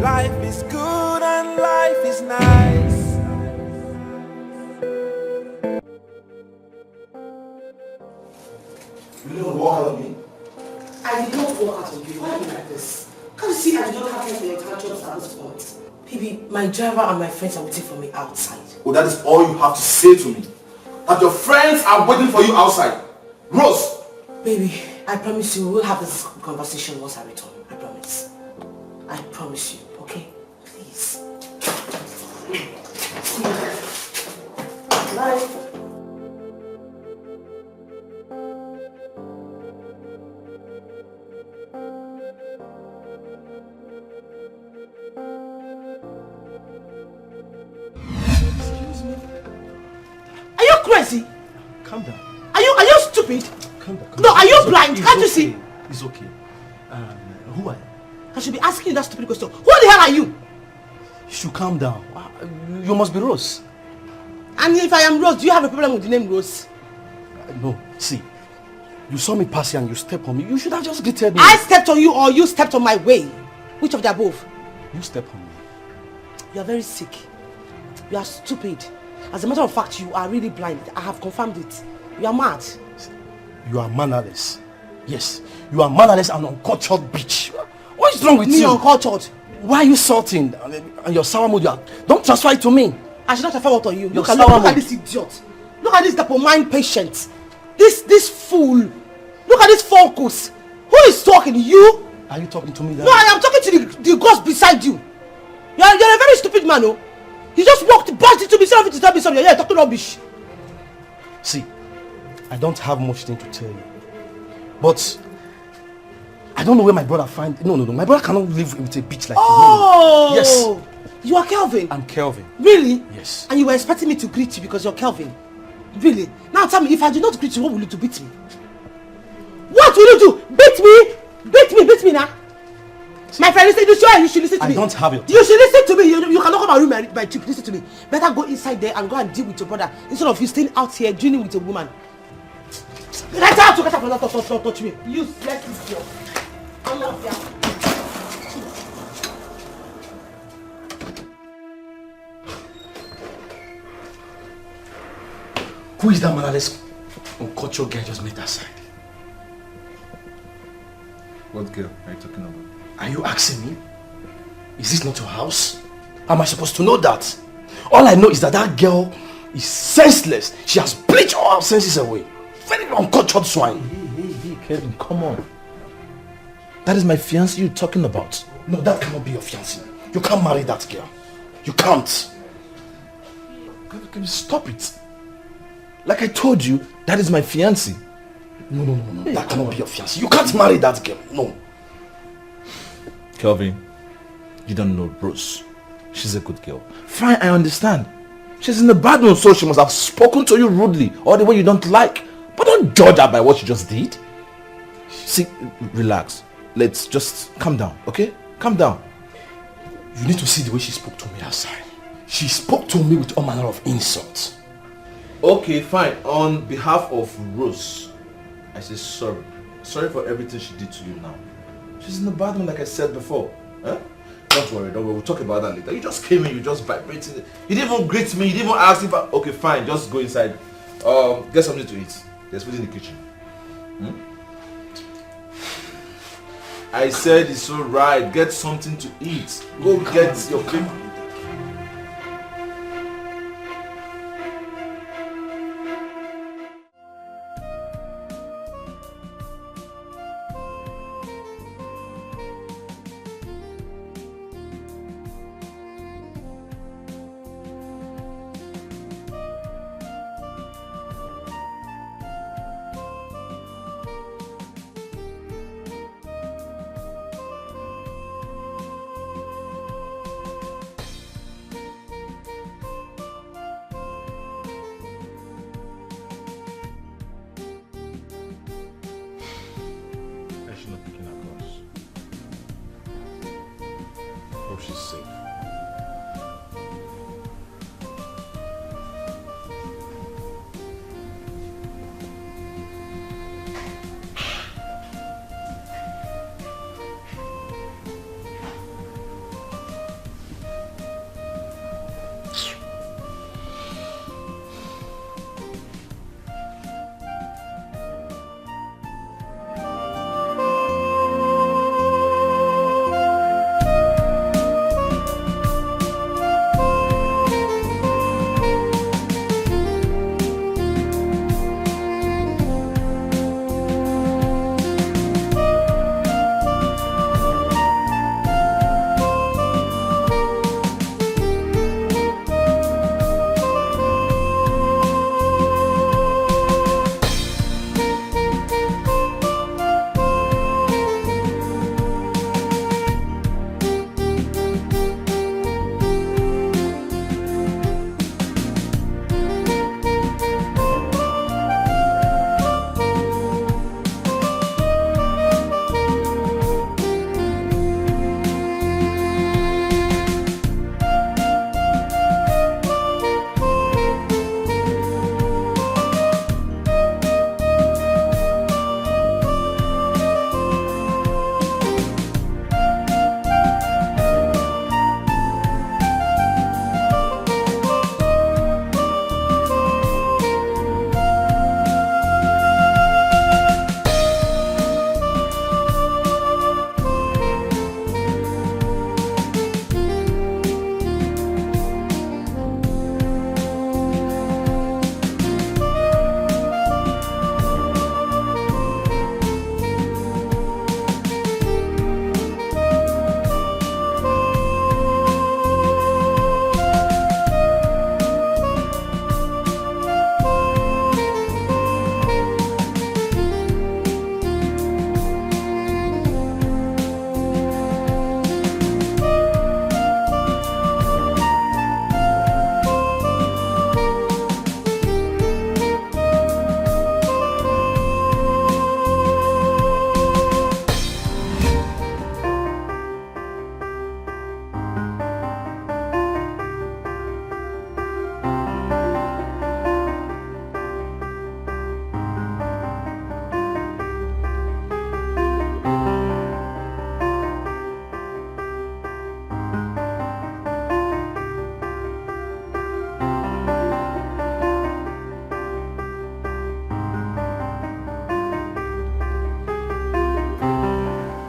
Life is good and life is nice. You don't walk out of me? I did not walk out of you. Why are you like this? Can't you see I do not have time for your tantrums at this point? Baby, my driver and my friends are waiting for me outside. Oh, that is all you have to say to me? That your friends are waiting for you outside? Rose! Baby, I promise you we will have this conversation once I return. I promise. I promise you, okay? Please. Bye. Crazy? Calm down. Are you stupid? Calm down. No, are you blind? Can't you see? It's okay. Who are you? I should be asking you that stupid question. Who the hell are you? You should calm down. You must be Rose. And if I am Rose, do you have a problem with the name Rose? No. See, you saw me passing and you stepped on me. You should have just greeted me. I stepped on you or you stepped on my way? Which of the above? You stepped on me. You are very sick. You are stupid. As a matter of fact, you are really blind. I have confirmed it. You are mad. You are mannerless. Yes, you are mannerless and uncultured bitch. What is wrong with me you? Uncultured? Why are you salting? And your sour mood, don't transfer it to me. I should not transfer what on you. Look at this idiot. Look at this dopamine patient. This fool. Look at this focus. Who is talking? You? Are you talking to me? No, I am talking to the ghost beside you. You're a very stupid man, oh. He just walked, burst into me, said to tell me something. Yeah, talking rubbish. See, I don't have much thing to tell you. But I don't know where my brother find. No. My brother cannot live with a bitch like you. Yes. You are Kelvin? I'm Kelvin. Really? Yes. And you were expecting me to greet you because you're Kelvin? Really? Now tell me, if I do not greet you, what will you do? Beat me? What will you do? Beat me? Beat me now. My friend, listen, you should listen to me. I don't have it. You should listen to me. You cannot come and ruin my trip. Listen to me. Better go inside there and go and deal with your brother instead of you staying out here dealing with a woman. Get out! Don't touch me. You let this girl. I'm not there. Who is that mannerless uncultured guy just met that side? What girl are you talking about? Are you asking me? Is this not your house? Am I supposed to know that? All I know is that that girl is senseless. She has bleached all her senses away. Very uncultured swine. Hey, Kevin, come on. That is my fiancée you're talking about. No, that cannot be your fiancée. You can't marry that girl. You can't. Can you stop it? Like I told you, that is my fiancée. No. Hey, that cannot be your fiancée. You can't marry that girl. No. Kelvin, you don't know Rose. She's a good girl. Fine, I understand. She's in a bad mood, so she must have spoken to you rudely or the way you don't like. But don't judge her by what she just did. See, relax. Let's just calm down, okay? Calm down. You need to see the way she spoke to me outside. She spoke to me with all manner of insults. Okay, fine. On behalf of Rose, I say sorry. Sorry for everything she did to you now. She's in a bad mood like I said before. Huh? Don't worry, we'll talk about that later. You just came in, you just vibrated. You didn't even greet me, you didn't even ask if I... Okay, fine, just go inside. Get something to eat. There's food in the kitchen. I said it's alright, get something to eat. Go get your drink.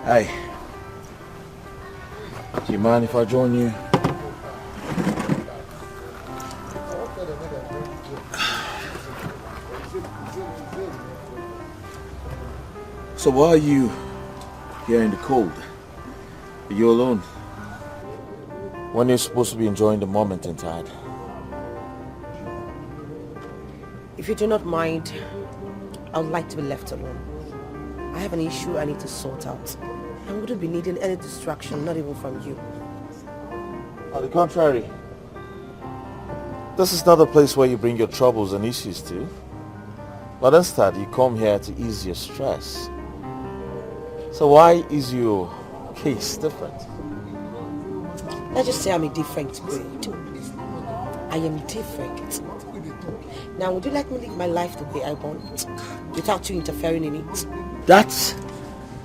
Hi. Do you mind if I join you? So why are you here in the cold? Are you alone? When you're supposed to be enjoying the moment in time? If you do not mind, I would like to be left alone. I have an issue I need to sort out. I wouldn't be needing any distraction, not even from you. On the contrary, this is not a place where you bring your troubles and issues to. But instead, you come here to ease your stress. So why is your case different? Let's just say I'm a different breed. I am different. Now, would you like me to live my life the way I want, without you interfering in it? That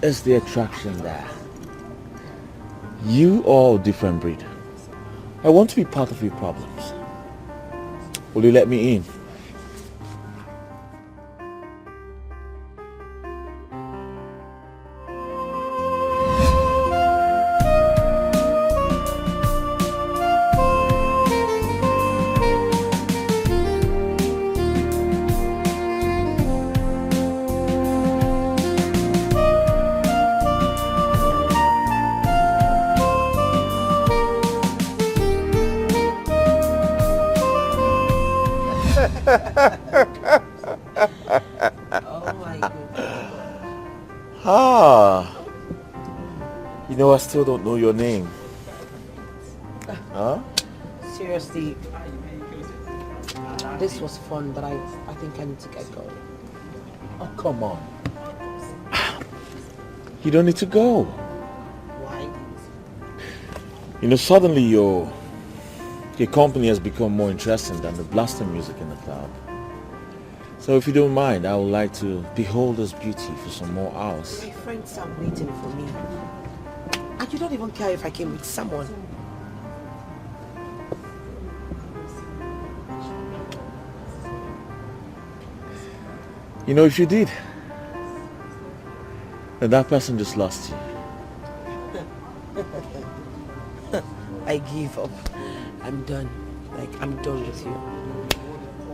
is the attraction there. You are a different breed. I want to be part of your problems. Will you let me in? You know, I still don't know your name. Huh? Seriously, this was fun, but I think I need to get going. Oh, come on. You don't need to go. Why? You know, suddenly your company has become more interesting than the blasting music in the club. So if you don't mind, I would like to behold this beauty for some more hours. My friends are waiting for me. And you don't even care if I came with someone. You know, if you did, then that person just lost you. I give up. I'm done. Like, I'm done with you.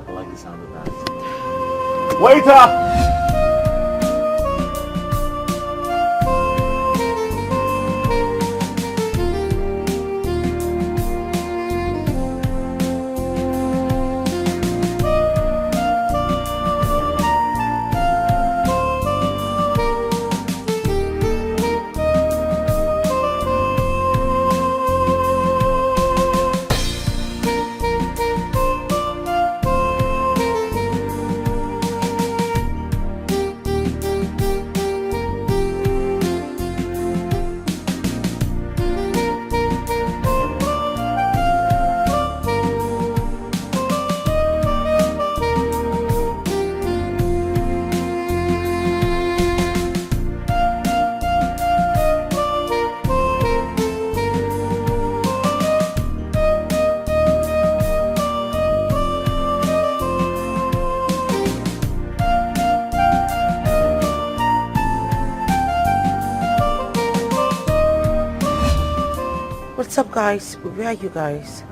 I like the sound of that. Waiter! What's up, guys? Where are you guys?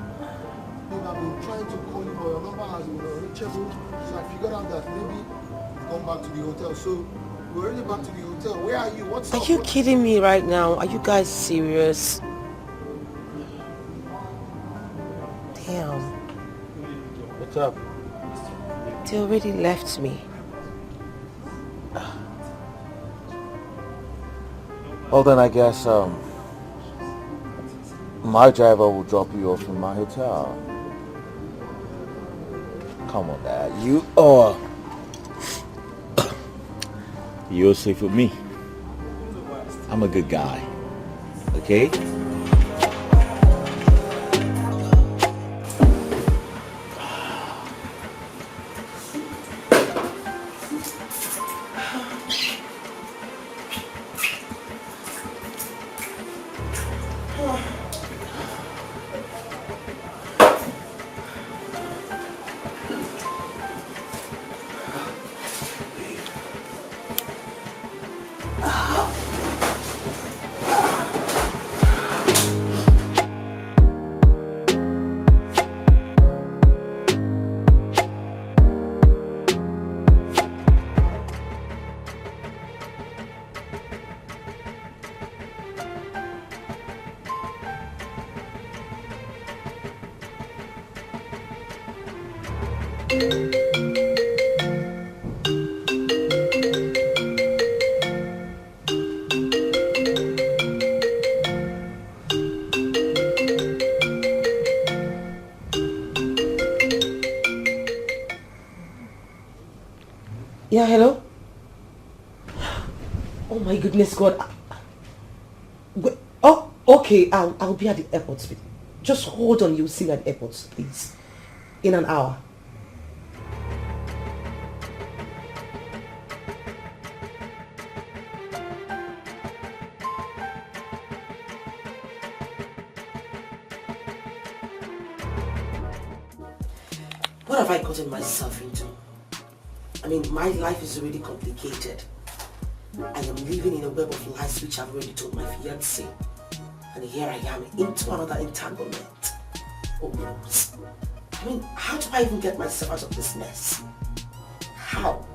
I've been trying to call you, but your number has been unreachable. So I figured out that maybe you've gone back to the hotel. So we're already back to the hotel. Where are you? What's up? Are you kidding me right now? Are you guys serious? Damn. What's up? They already left me. Well then I guess my driver will drop you off in my hotel. Come on, Dad. You're safe with me. I'm a good guy. Okay? Yeah, hello? Oh my goodness, God. Oh, okay, I'll be at the airport. Just hold on, you'll see me at the airport, please. In an hour. What have I gotten myself into? I mean, my life is already complicated. I am living in a web of lies which I've already told my fiancé. And here I am into another entanglement. Oh, Rose. I mean, how do I even get myself out of this mess? How?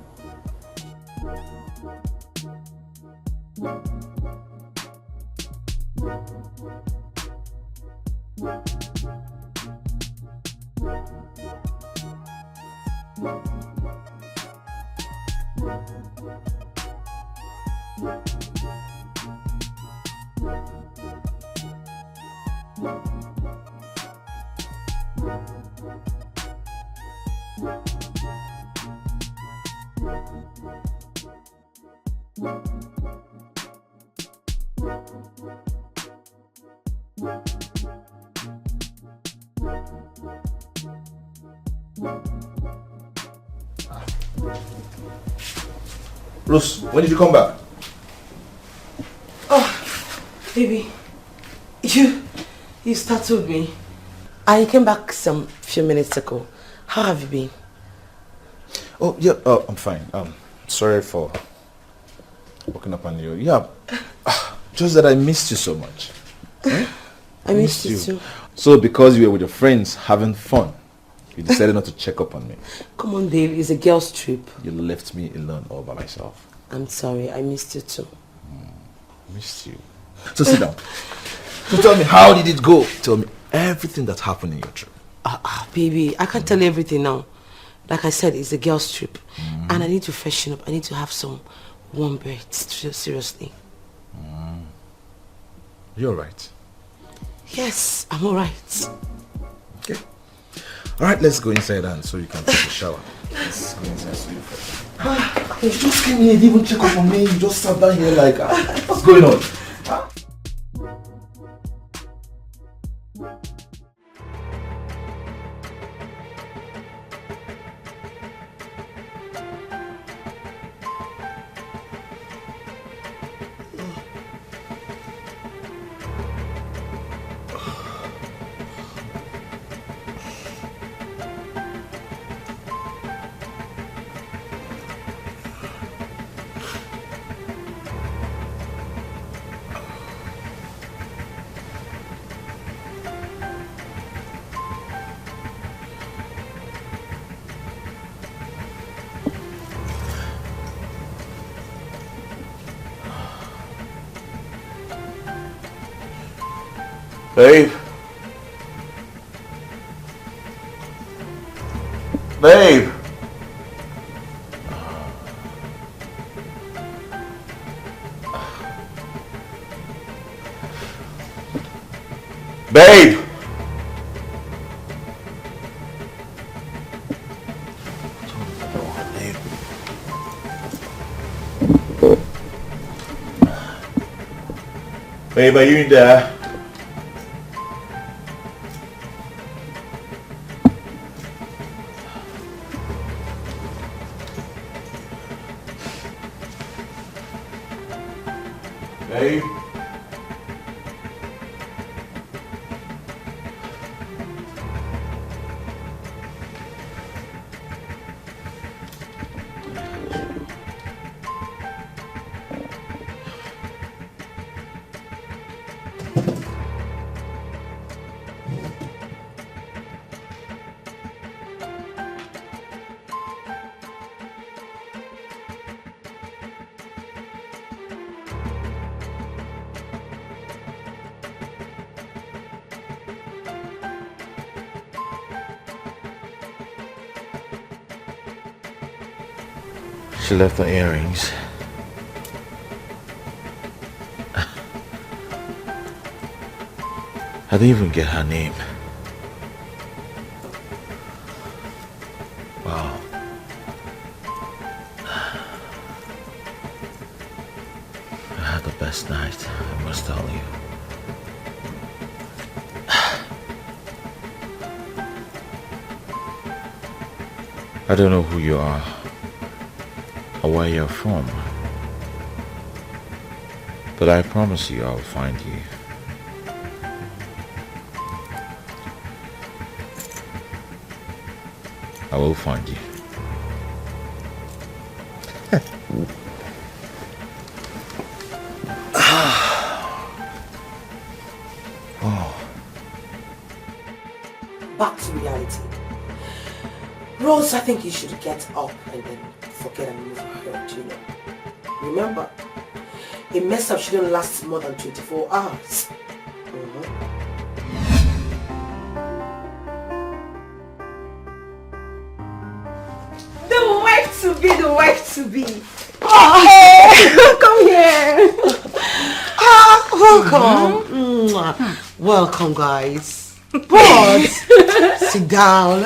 Rose, when did you come back? Oh, baby, you startled me. I came back some few minutes ago. How have you been? Oh, yeah, I'm fine. Sorry for waking up on you. Yeah, just that I missed you so much. I missed you too. So because you were with your friends having fun, you decided not to check up on me. Come on, babe, it's a girl's trip. You left me alone all by myself. I'm sorry, I missed you too. Missed you. So sit down. So tell me, how did it go? Tell me everything that happened in your trip. Baby, I can't tell you everything now. Like I said, it's a girl's trip. And I need to freshen up. I need to have some warm beds. Seriously. You're right. Yes, I'm alright. Okay. Alright, let's go inside and so you can take a shower. Let's go inside so you fresh. You just came here, you didn't even check up on me. You just sat down here like, what's going on? Babe. Babe. Babe. Babe, are you in there? Babe. She left the earrings. I didn't even get her name. Wow. I had the best night, I must tell you. I don't know who you are or where you're from, but I promise you I'll find you. I will find you. Oh. Back to reality. Rose, I think you should get up and then forget and move ahead, you know. Remember, a mess up shouldn't last more than 24 hours. The wife to be. Oh, hey, come here. Welcome. Welcome, guys. Pause. Sit down.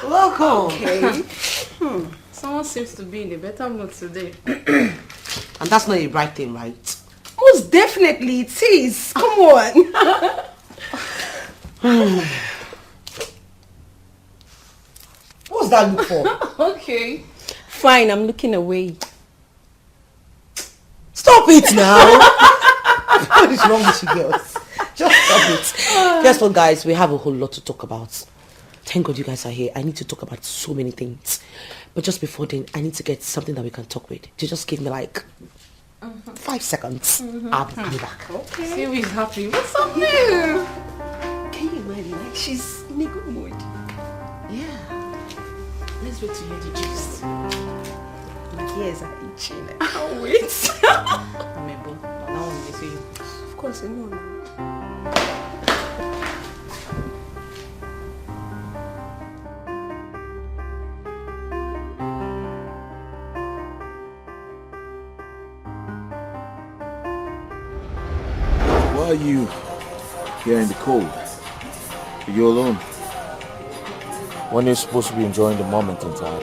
Welcome. Okay. Someone seems to be in a better mood today. And that's not a right thing, right? Most definitely it is. Come on. What's that look for? Okay. Fine, I'm looking away. Stop it now. What is wrong with you girls? Just stop it. Guess what, guys? We have a whole lot to talk about. Thank God you guys are here. I need to talk about so many things. But just before then, I need to get something that we can talk with. You just give me like 5 seconds. I'll be coming back. Okay. See who's happy. What's up new? Can you imagine? Like she's in a good mood. Yeah. Let's wait to hear the gist. My ears are itching. I can't wait. Amebo, now I'm missing you. Of course, I know. Why are you here in the cold? Are you alone? When you're supposed to be enjoying the moment in time.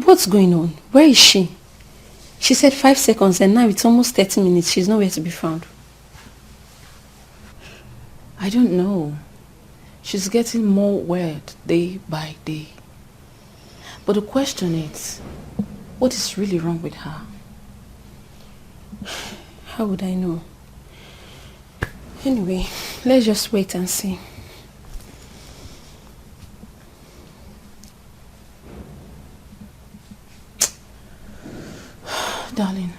What's going on? Where is she? She said 5 seconds and now it's almost 30 minutes. She's nowhere to be found. I don't know. She's getting more weird day by day. But the question is, what is really wrong with her? How would I know? Anyway, let's just wait and see. Darling,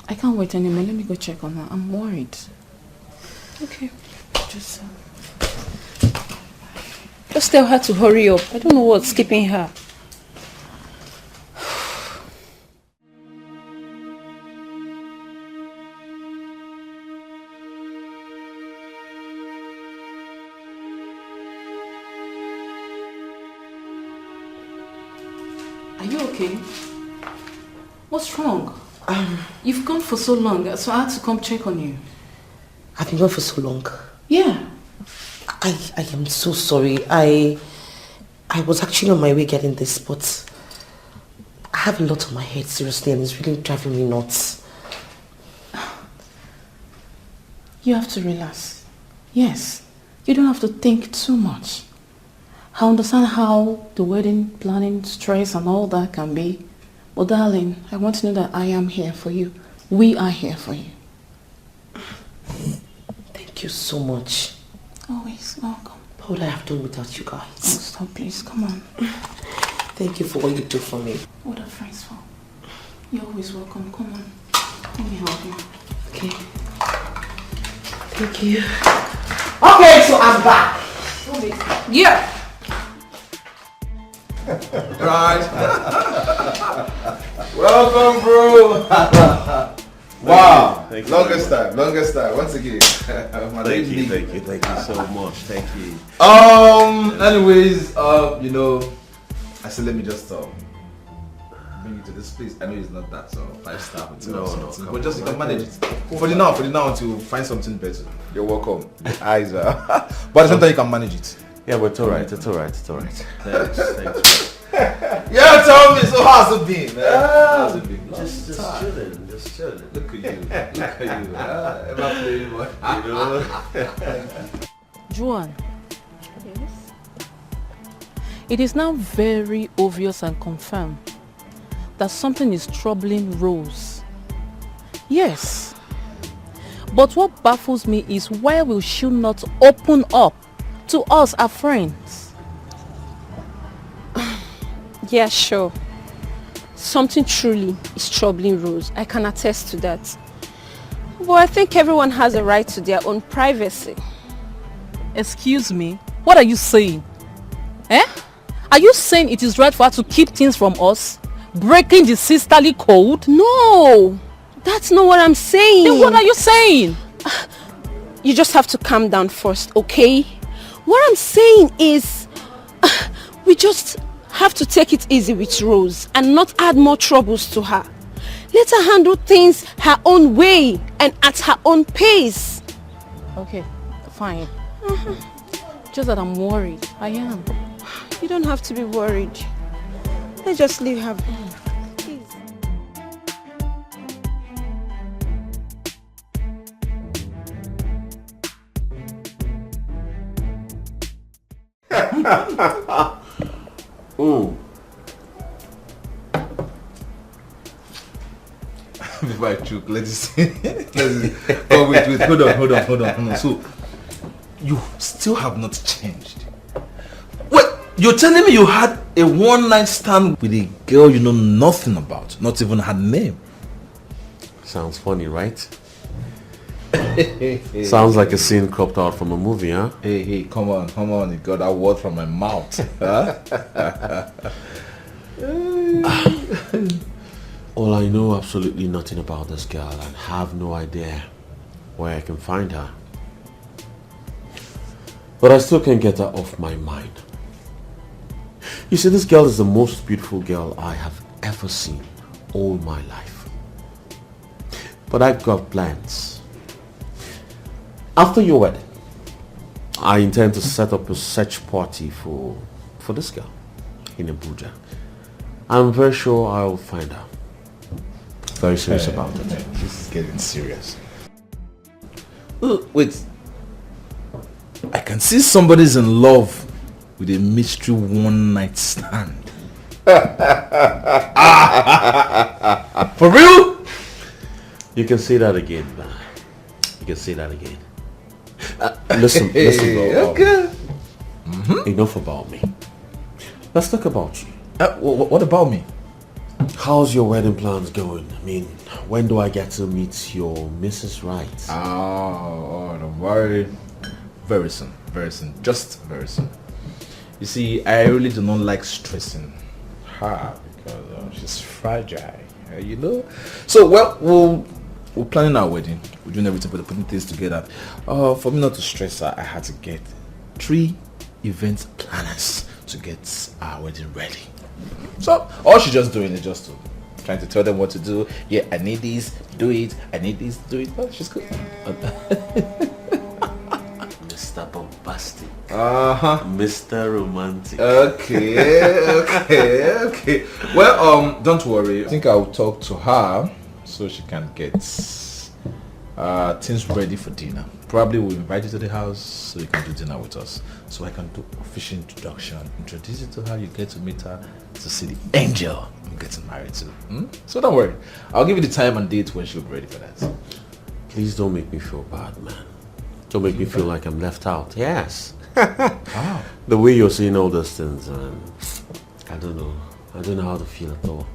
I can't wait anymore. Let me go check on her. I'm worried. Okay. Just tell her to hurry up. I don't know what's keeping her. Are you okay? What's wrong? You've gone for so long, so I had to come check on you. I've been gone for so long. Yeah. I am so sorry. I was actually on my way getting this, but I have a lot on my head, seriously, and it's really driving me nuts. You have to relax. Yes. You don't have to think too much. I understand how the wedding planning, stress and all that can be. But darling, I want to know that I am here for you. We are here for you. Thank you so much. Always welcome. What would I have done without you guys? Oh, stop, please. Come on. Thank you for what you do for me. What are friends for? You're always welcome. Come on. Let me help you. Okay. Thank you. Okay, so I'm back. Yeah. Right. Welcome, bro. Wow. Longest time. Once again. Thank you so much. Thank you. Anyways, you know, I said let me just bring you to this place. I know it's not that 5-star hotel or something, but just you can manage it for the now until find something better. You're welcome. The eyes are, but at the same time you can manage it. Yeah, but it's alright. Thanks. Yeah, tell me. So how's it been? How's it been? Just chilling. Look at you. Ever playing one? You know. Juan. Yes? It is now very obvious and confirmed that something is troubling Rose. Yes. But what baffles me is why will she not open up to us, our friends? Yeah, sure. Something truly is troubling Rose. I can attest to that. But I think everyone has a right to their own privacy. Excuse me? What are you saying? Are you saying it is right for her to keep things from us? Breaking the sisterly code? No! That's not what I'm saying. Then what are you saying? You just have to calm down first, okay? What I'm saying is we just have to take it easy with Rose and not add more troubles to her. Let her handle things her own way and at her own pace. Okay, fine. Just that I'm worried. I am. You don't have to be worried. Let's just leave her be. Please. Before I choke, let's see. Oh, wait, hold on. So, you still have not changed. Wait, you're telling me you had a one-night stand with a girl you know nothing about, not even her name? Sounds funny, right? Sounds like a scene cropped out from a movie, huh? Hey, come on, you got that word from my mouth. Huh? Well, I know absolutely nothing about this girl and have no idea where I can find her. But I still can't get her off my mind. You see, this girl is the most beautiful girl I have ever seen all my life. But I've got plans. After your wedding, I intend to set up a search party for this girl in Abuja. I'm very sure I'll find her. Very serious about it. This is getting serious. Wait. I can see somebody's in love with a mystery one-night stand. For real? You can say that again, man. You can say that again. Listen, bro. Okay. Enough about me. Let's talk about you. What about me? How's your wedding plans going? I mean, when do I get to meet your Mrs. Right? Oh, don't worry. Very soon. Just very soon. You see, I really do not like stressing her because she's fragile, you know. So, we're planning our wedding. We're doing everything, but putting things together. For me not to stress her, I had to get 3 event planners to get our wedding ready. So all she's just doing is just trying to tell them what to do. Yeah, I need this, do it. I need this, do it. Well, she's good. Mr. Bombastic. Mr. Romantic. Okay. Well, don't worry. I think I'll talk to her so she can get things ready for dinner. Probably we'll invite you to the house so you can do dinner with us. So I can do official introduction, introduce you to her, you get to meet her, to see the angel I'm getting married to. So don't worry. I'll give you the time and date when she'll be ready for that. Please don't make me feel bad, man. Don't make me feel like I'm left out. Yes. The way you're saying all those things, I don't know how to feel at all.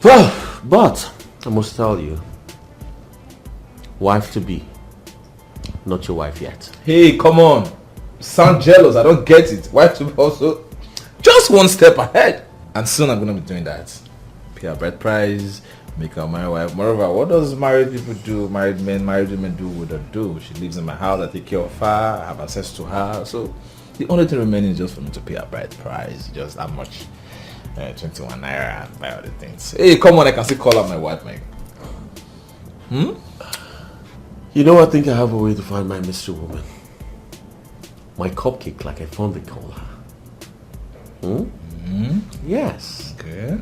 Well, but I must tell you, wife to be, not your wife yet. Hey, come on. You sound jealous. I don't get it. Wife to be also just one step ahead. And soon I'm going to be doing that. Pay her bride price, make her my wife. Moreover, what does married people do? Married men, married women do what they do. She lives in my house. I take care of her. I have access to her. So the only thing remaining is just for me to pay her bride price. Just that much. 21 naira and buy all the things. Hey, come on. I can still call her my wife, man. You know, I think I have a way to find my mystery woman. My cupcake, like I found the call her. Yes. Okay.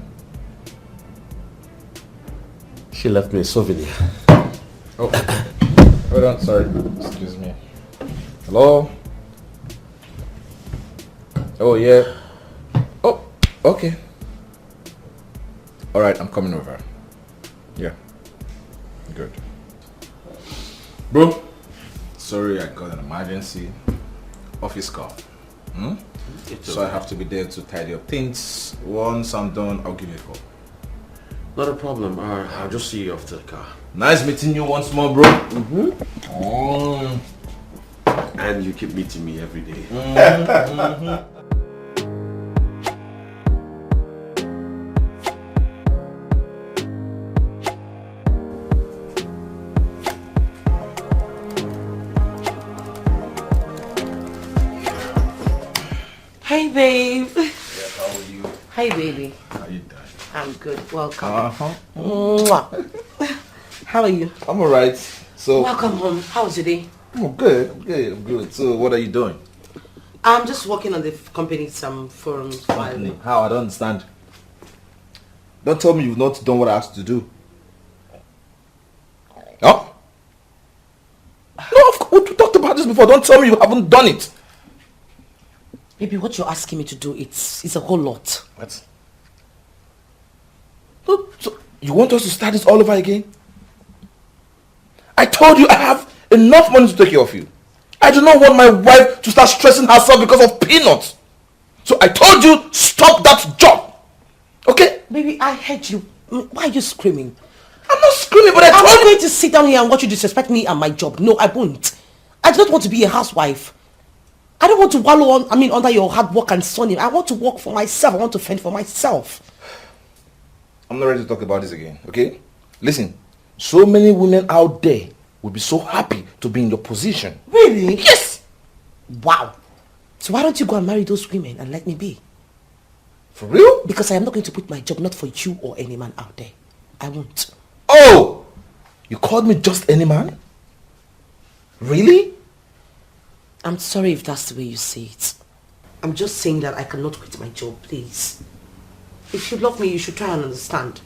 She left me a souvenir. Oh, hold on. Sorry. Excuse me. Hello? Oh, yeah. Oh, okay. All right, I'm coming over. Yeah. Good. Bro, sorry, I got an emergency. Office call. So I have to be there to tidy up things. Once I'm done, I'll give you a call. Not a problem. I'll just see you after the car. Nice meeting you once more, bro. And you keep meeting me every day. Hey, babe. Yeah, how are you? Hi, baby. How you doing? I'm good. Welcome. Uh-huh. How are you? I'm alright. So Welcome home. How was your day? I'm good. I'm good. So what are you doing? I'm just working on the company some forums. How? I don't understand. Don't tell me you've not done what I asked you to do. No? No, of course. We talked about this before. Don't tell me you haven't done it. Baby, what you're asking me to do, it's a whole lot. What? So you want us to start this all over again? I told you I have enough money to take care of you. I do not want my wife to start stressing herself because of peanuts. So I told you, stop that job. Okay? Baby, I heard you. Why are you screaming? I'm not screaming, but I'm not going to sit down here and watch you disrespect me and my job. No, I won't. I do not want to be a housewife. I don't want to wallow under your hard work and sunning. I want to work for myself. I want to fend for myself. I'm not ready to talk about this again, okay? Listen, so many women out there would be so happy to be in your position. Really? Yes! Wow. So why don't you go and marry those women and let me be? For real? Because I am not going to put my job not for you or any man out there. I won't. Oh! You called me just any man? Really? I'm sorry if that's the way you say it. I'm just saying that I cannot quit my job, please. If you love me, you should try and understand.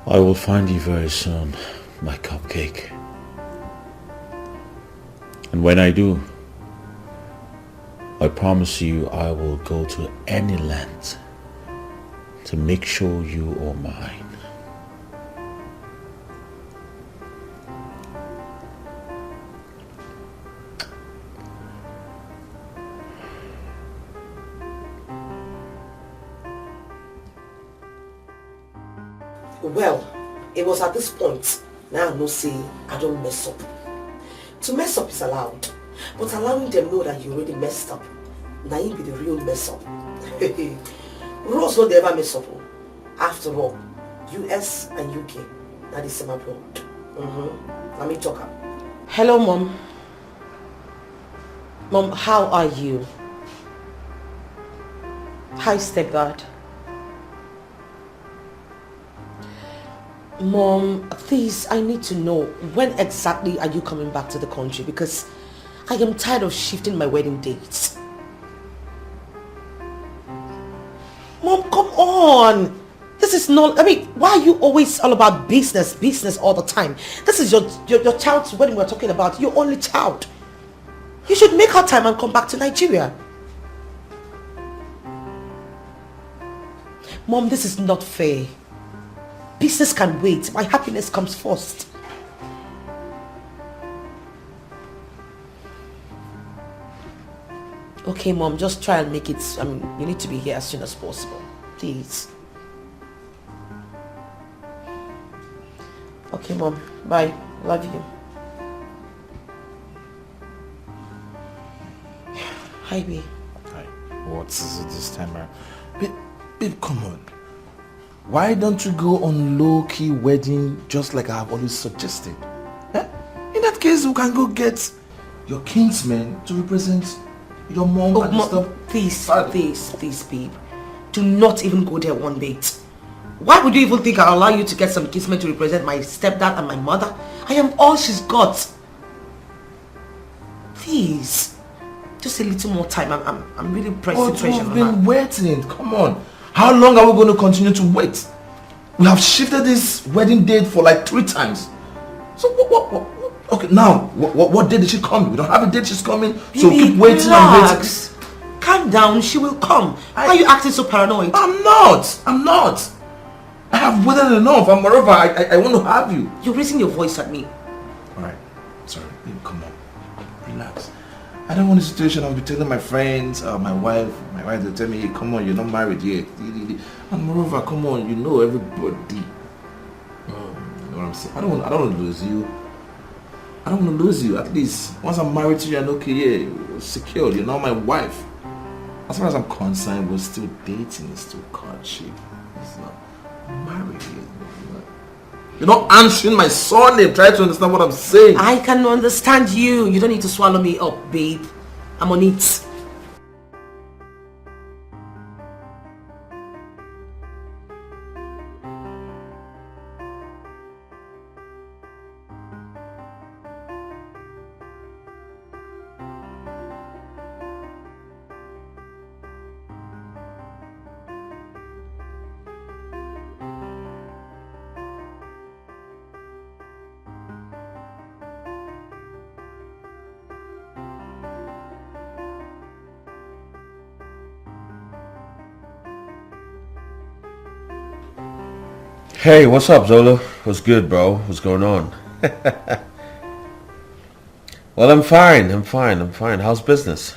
I will find you very soon, my cupcake. And when I do, I promise you I will go to any length to make sure you are mine. Well, it was at this point, now I know say I don't mess up. To mess up is allowed, but allowing them know that you already messed up, now you be the real mess up. Rose don't ever mess up. After all, US and UK, that is same abroad. Let me talk up. Hello, Mom. Mom, how are you? Hi, stepdad. Mom, please, I need to know, when exactly are you coming back to the country? Because I am tired of shifting my wedding dates. Mom, come on. This is not, why are you always all about business all the time? This is your child's wedding we're talking about, your only child. You should make her time and come back to Nigeria. Mom, this is not fair. Business can wait. My happiness comes first. Okay, Mom, just try and make it, you need to be here as soon as possible. Please. Okay, Mom. Bye. Love you. Hi, babe. Hi. What is it this time around? Babe, come on. Why don't you go on low-key wedding just like I've always suggested? Eh? In that case, we can go get your kinsmen to represent your mom and stuff. Please, babe. Do not even go there one bit. Why would you even think I'll allow you to get some kinsmen to represent my stepdad and my mother? I am all she's got. Please. Just a little more time. I'm really pressing pressure on her. We've been waiting. Come on. How long are we going to continue to wait? We have shifted this wedding date for like 3 times. So what? Okay, now, what day did she come? We don't have a date she's coming. So keep waiting and waiting. Calm down, she will come. Why are you acting so paranoid? I'm not. I have waited enough. And moreover, I want to have you. You're raising your voice at me. Alright, sorry, babe, come on. Relax. I don't want a situation I'll be telling my friends, my wife will tell me, hey, come on, you're not married yet. And moreover, come on, you know everybody. You know what I'm saying? I don't want to lose you. I don't want to lose you. At least once I'm married to you, and okay, yeah, you're secured. You're not my wife. As far as I'm concerned, we're still dating, it's still courtship. It's not married yet. You're not answering my surname. Try to understand what I'm saying. I can understand you. You don't need to swallow me up, babe. I'm on it. Hey, what's up, Zola? What's good, bro? What's going on? Well, I'm fine. How's business?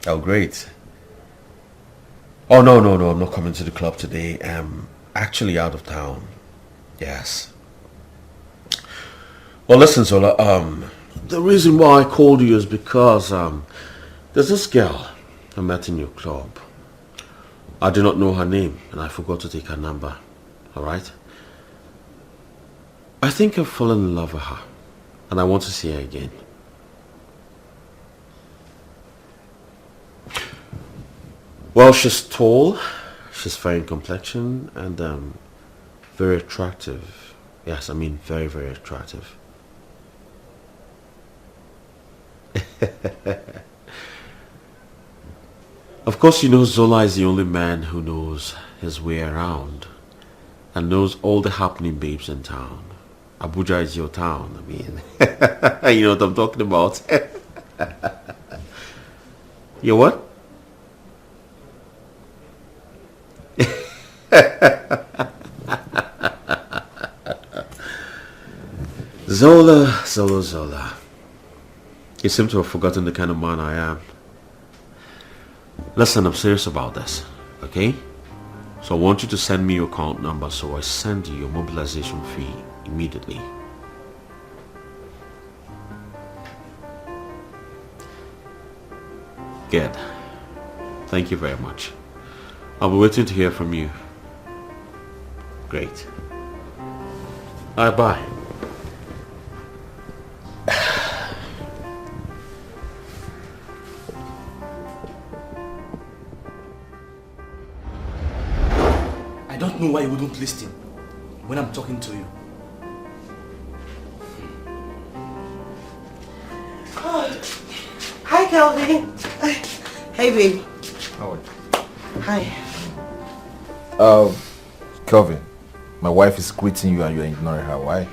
Oh, great. Oh, no, I'm not coming to the club today. I'm actually out of town. Yes. Well, listen, Zola, the reason why I called you is because there's this girl I met in your club. I do not know her name, and I forgot to take her number. Alright? I think I've fallen in love with her, and I want to see her again. Well, she's tall, she's fair in complexion, and very attractive. Yes, I mean very, very attractive. Of course, you know Zola is the only man who knows his way around and knows all the happening babes in town. Abuja is your town, I mean. You know what I'm talking about. You what? Zola. You seem to have forgotten the kind of man I am. Listen, I'm serious about this, okay? So I want you to send me your account number so I send you your mobilization fee immediately. Good. Thank you very much. I'll be waiting to hear from you. Great. Bye. I don't know why you wouldn't listen. when I'm talking to you. Oh. Hi, Kelvin. Hey, baby. How are you? Hi. Kelvin, my wife is greeting you and you're ignoring her. Why?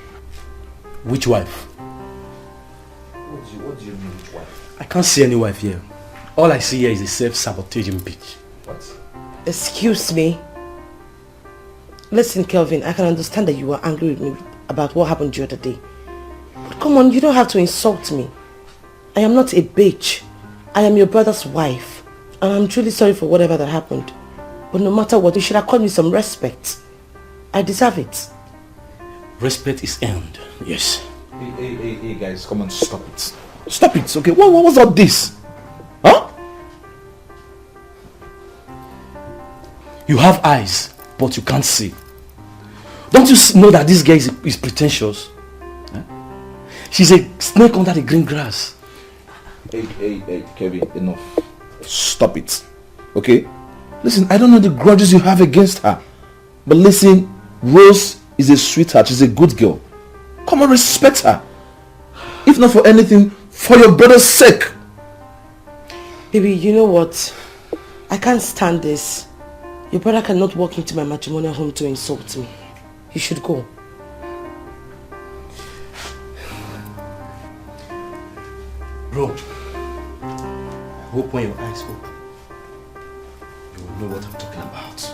Which wife? What do you mean, which wife? I can't see any wife here. All I see here is a self-sabotaging bitch. What? Excuse me. Listen, Kelvin, I can understand that you were angry with me about what happened the other day. But come on, you don't have to insult me. I am not a bitch. I am your brother's wife. And I'm truly sorry for whatever that happened. But no matter what, you should have called me some respect. I deserve it. Respect is earned, yes. Hey guys, come on, stop it. Stop it, okay? What was all this? Huh? You have eyes, but you can't see. Don't you know that this girl is pretentious? Huh? She's a snake under the green grass. Hey, Kevin, enough. Stop it, okay? Listen, I don't know the grudges you have against her. But listen, Rose is a sweetheart. She's a good girl. Come on, respect her. If not for anything, for your brother's sake. Baby, you know what? I can't stand this. Your brother cannot walk into my matrimonial home to insult me. You should go. Bro, I hope when your eyes open, you will know what I'm talking about.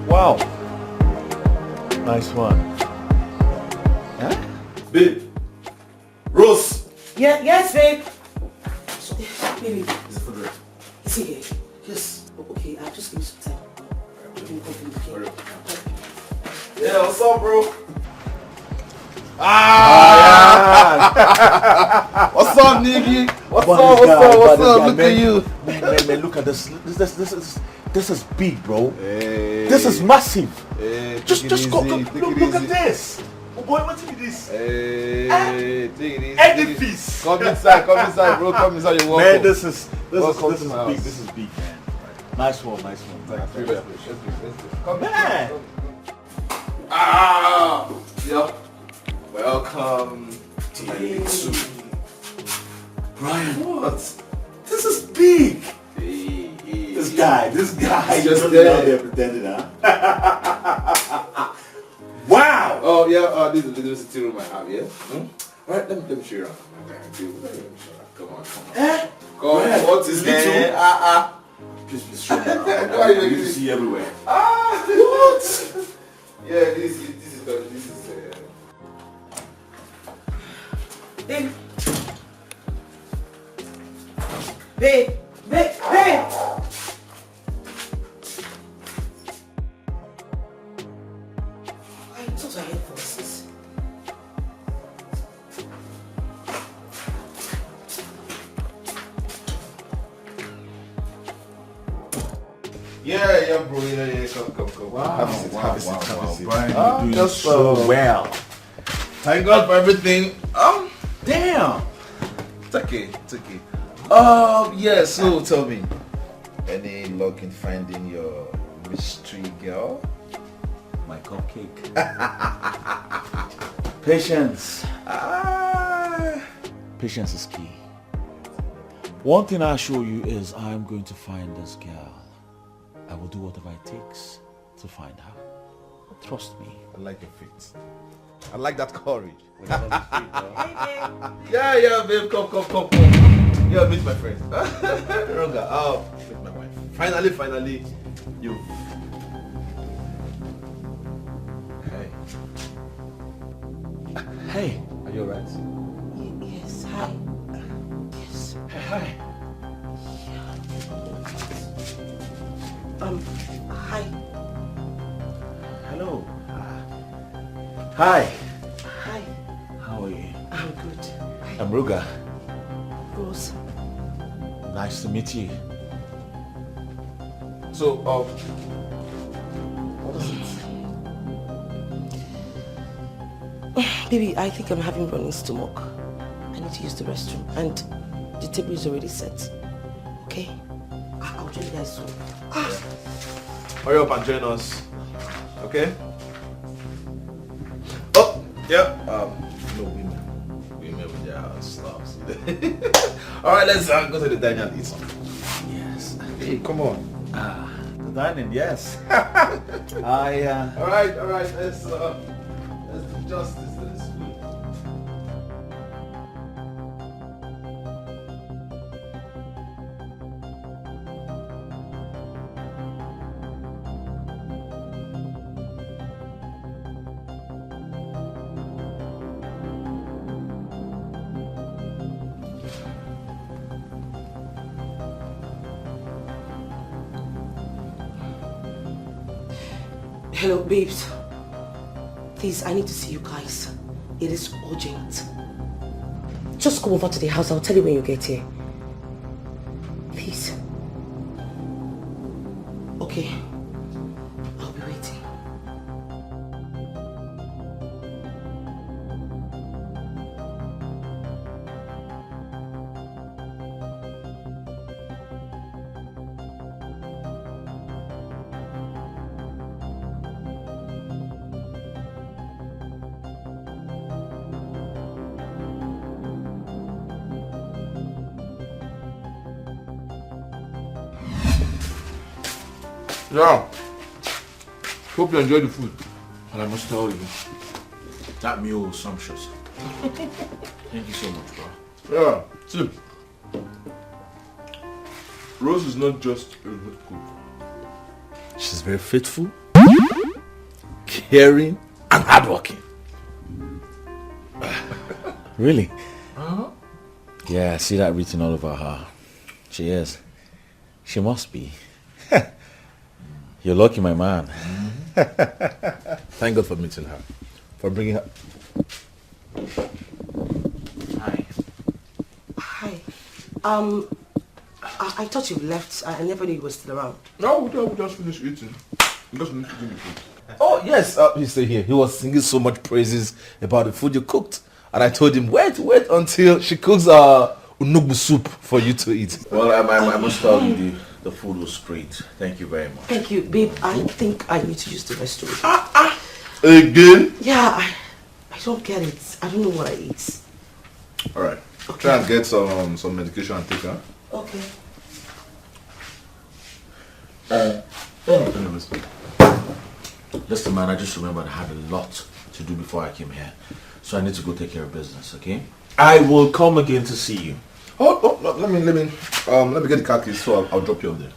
Wow. Nice one. Huh? Babe. Rose. Yeah, yes, babe. Baby. Is it for the Is he here? Yes. Okay, I'll just give you some time. Yeah, what's up, bro? What's up, nigga? What's up? Look at you. Man, look at this. This is big, bro. Hey. This is massive. Hey, just go. Look at this. Oh boy, what's in this? Hey, take it easy. Edifice. Come inside, bro. Come inside. You're welcome. Man, this is Welcome big. to my house. This is big, man. Nice one. Thank you. Come Man. Yeah. Welcome to my big soup. Brian, What? this is big. Hey. This guy Just just there. out there pretending, huh? Wow. Oh yeah. This is the sitting room I have. Yeah. Right. Let me show you around. Come on. Come on. What is little? Please show me around. Why are you making You this? see everywhere. What? Yeah. This is. Babe. Babe. I thought I heard voices. Yeah, bro. Yeah. Come. Wow. Have a seat. Brian, Ah, you're doing just, so well. Thank God for everything. Damn. It's okay. Yeah, so tell me, any luck in finding your mystery girl? My cupcake. Patience. Patience is key. One thing I assure you is I'm going to find this girl. I will do whatever it takes to find her. Trust me. I like your faith. I like that courage. Hey, Yeah, babe, come. Yeah, meet my friend. Ronga, meet my wife. Finally, you. Hey. Are you alright? Yes, hi. Yes. Hi. Hi. Hi. How are you? I'm good. I'm Ruga. Rose. Nice to meet you. So, What is it? Baby, I think I'm having running stomach. I need to use the restroom. And the table is already set. Okay? I'll join you guys soon. Hurry up and join us. Okay? Oh, yeah. No, women. Women with their slobs. Alright, let's go to the dining and eat something. yes. Hey, come on. The dining, yes. Alright, let's do justice to this food. Hello, babes. Please, I need to see you guys. It is urgent. Just come over to the house. I'll tell you when you get here. Please. Okay. I'll be waiting. Yeah. Hope you enjoy the food. And I must tell you, that meal was sumptuous. Thank you so much, bro. Yeah. See, Rose is not just a good cook. She's very faithful, caring, and hardworking. Really? Uh-huh. Yeah, I see that written all over her. She is. She must be. You're lucky, my man. Thank God for meeting her. For bringing her. Hi. Hi. I thought you left. I never knew you were still around. No, we just finished eating. We just finished eating the food. Oh, yes, he's still here. He was singing so much praises about the food you cooked. And I told him, wait until she cooks unugbu soup for you to eat. Well, I must tell you, the food was great. Thank you very much. Thank you, babe. I think I need to use the restroom. Again? Yeah, I don't get it. I don't know what I eat. Alright. Okay. Try and get some medication and take her. Okay. Anyways. Listen, man, I just remembered I had a lot to do before I came here. So I need to go take care of business, okay? I will come again to see you. Oh, let me get the car keys, so I'll drop you off there.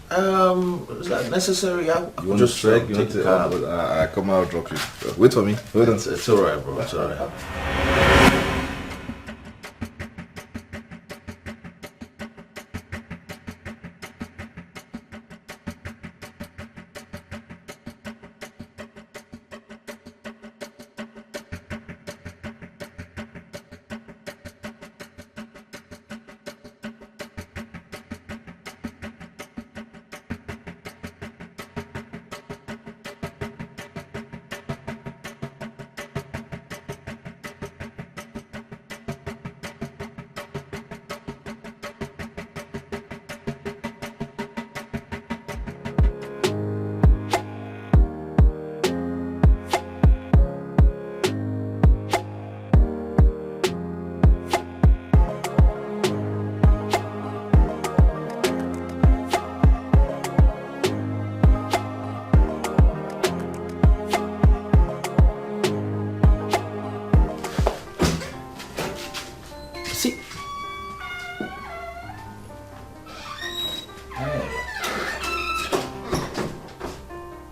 Is that necessary? I You want just to check? You take want the to? car. I come out, I'll drop you. Wait for me. Hold on. It's alright, bro. It's alright.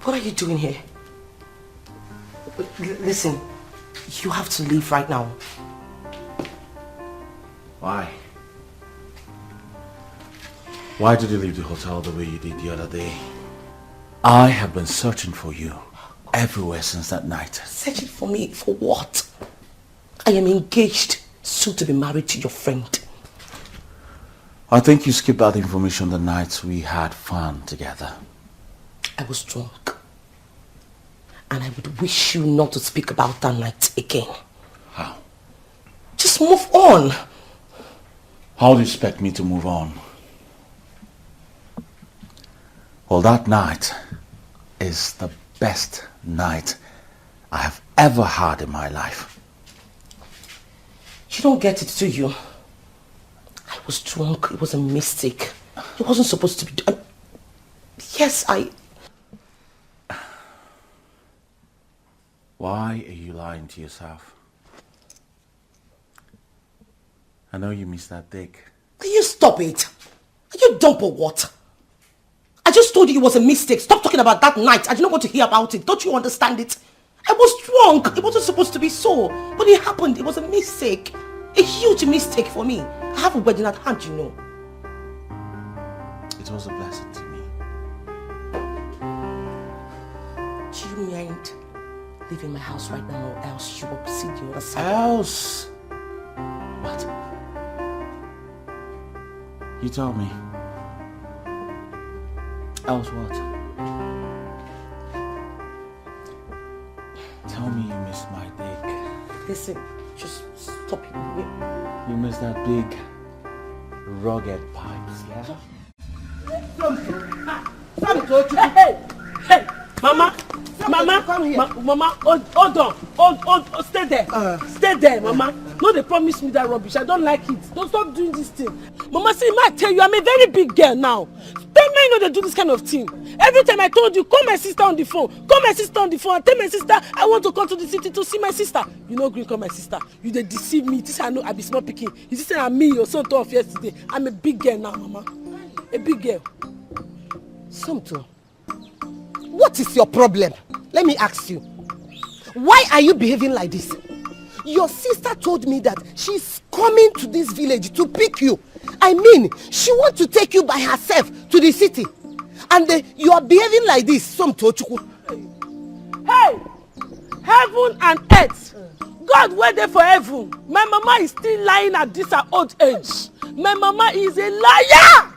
What are you doing here? Listen, you have to leave right now. Why? Why did you leave the hotel the way you did the other day? I have been searching for you. everywhere since that night. Searching for me for what? I am engaged, soon to be married to your friend. I think you skipped out information the nights we had fun together. I was drunk. And I would wish you not to speak about that night again. How? Just move on. How do you expect me to move on? Well, that night is the best night I have ever had in my life. You don't get it, do you? I was drunk. It was a mistake. It wasn't supposed to be... Yes, Why are you lying to yourself? I know you missed that dick. Can you stop it? Are you dumb or what? I just told you it was a mistake. Stop talking about that night. I did not want to hear about it. Don't you understand it? I was drunk. It wasn't supposed to be so. But it happened. It was a mistake. A huge mistake for me. I have a wedding at hand, you know. It was a blessing to me. Do you mind leaving my house right now or else you will see the other side? Else? What? You tell me. Else what? Tell me you missed my dick. Listen, just stop it. You missed that big, rugged pipes, yeah? Hey! Mama! Mama, hold on. Stay there. Stay there, Mama. No, they promised me that rubbish. I don't like it. Don't stop doing this thing. Mama, see, I tell you, I'm a very big girl now. Tell me, you know they do this kind of thing. Every time I told you, call my sister on the phone. Call my sister on the phone and tell my sister I want to come to the city to see my sister. You know, green, call my sister. You they deceive me. This I know I be small picking. You just say I'm me, your son told yesterday. I'm a big girl now, Mama. A big girl. Somto, what is your problem? Let me ask you. Why are you behaving like this? Your sister told me that she's coming to this village to pick you. I mean, she wants to take you by herself to the city. And you are behaving like this, Somto. Hey! Heaven and earth. God wait there for heaven. My mama is still lying at this old age. My mama is a liar!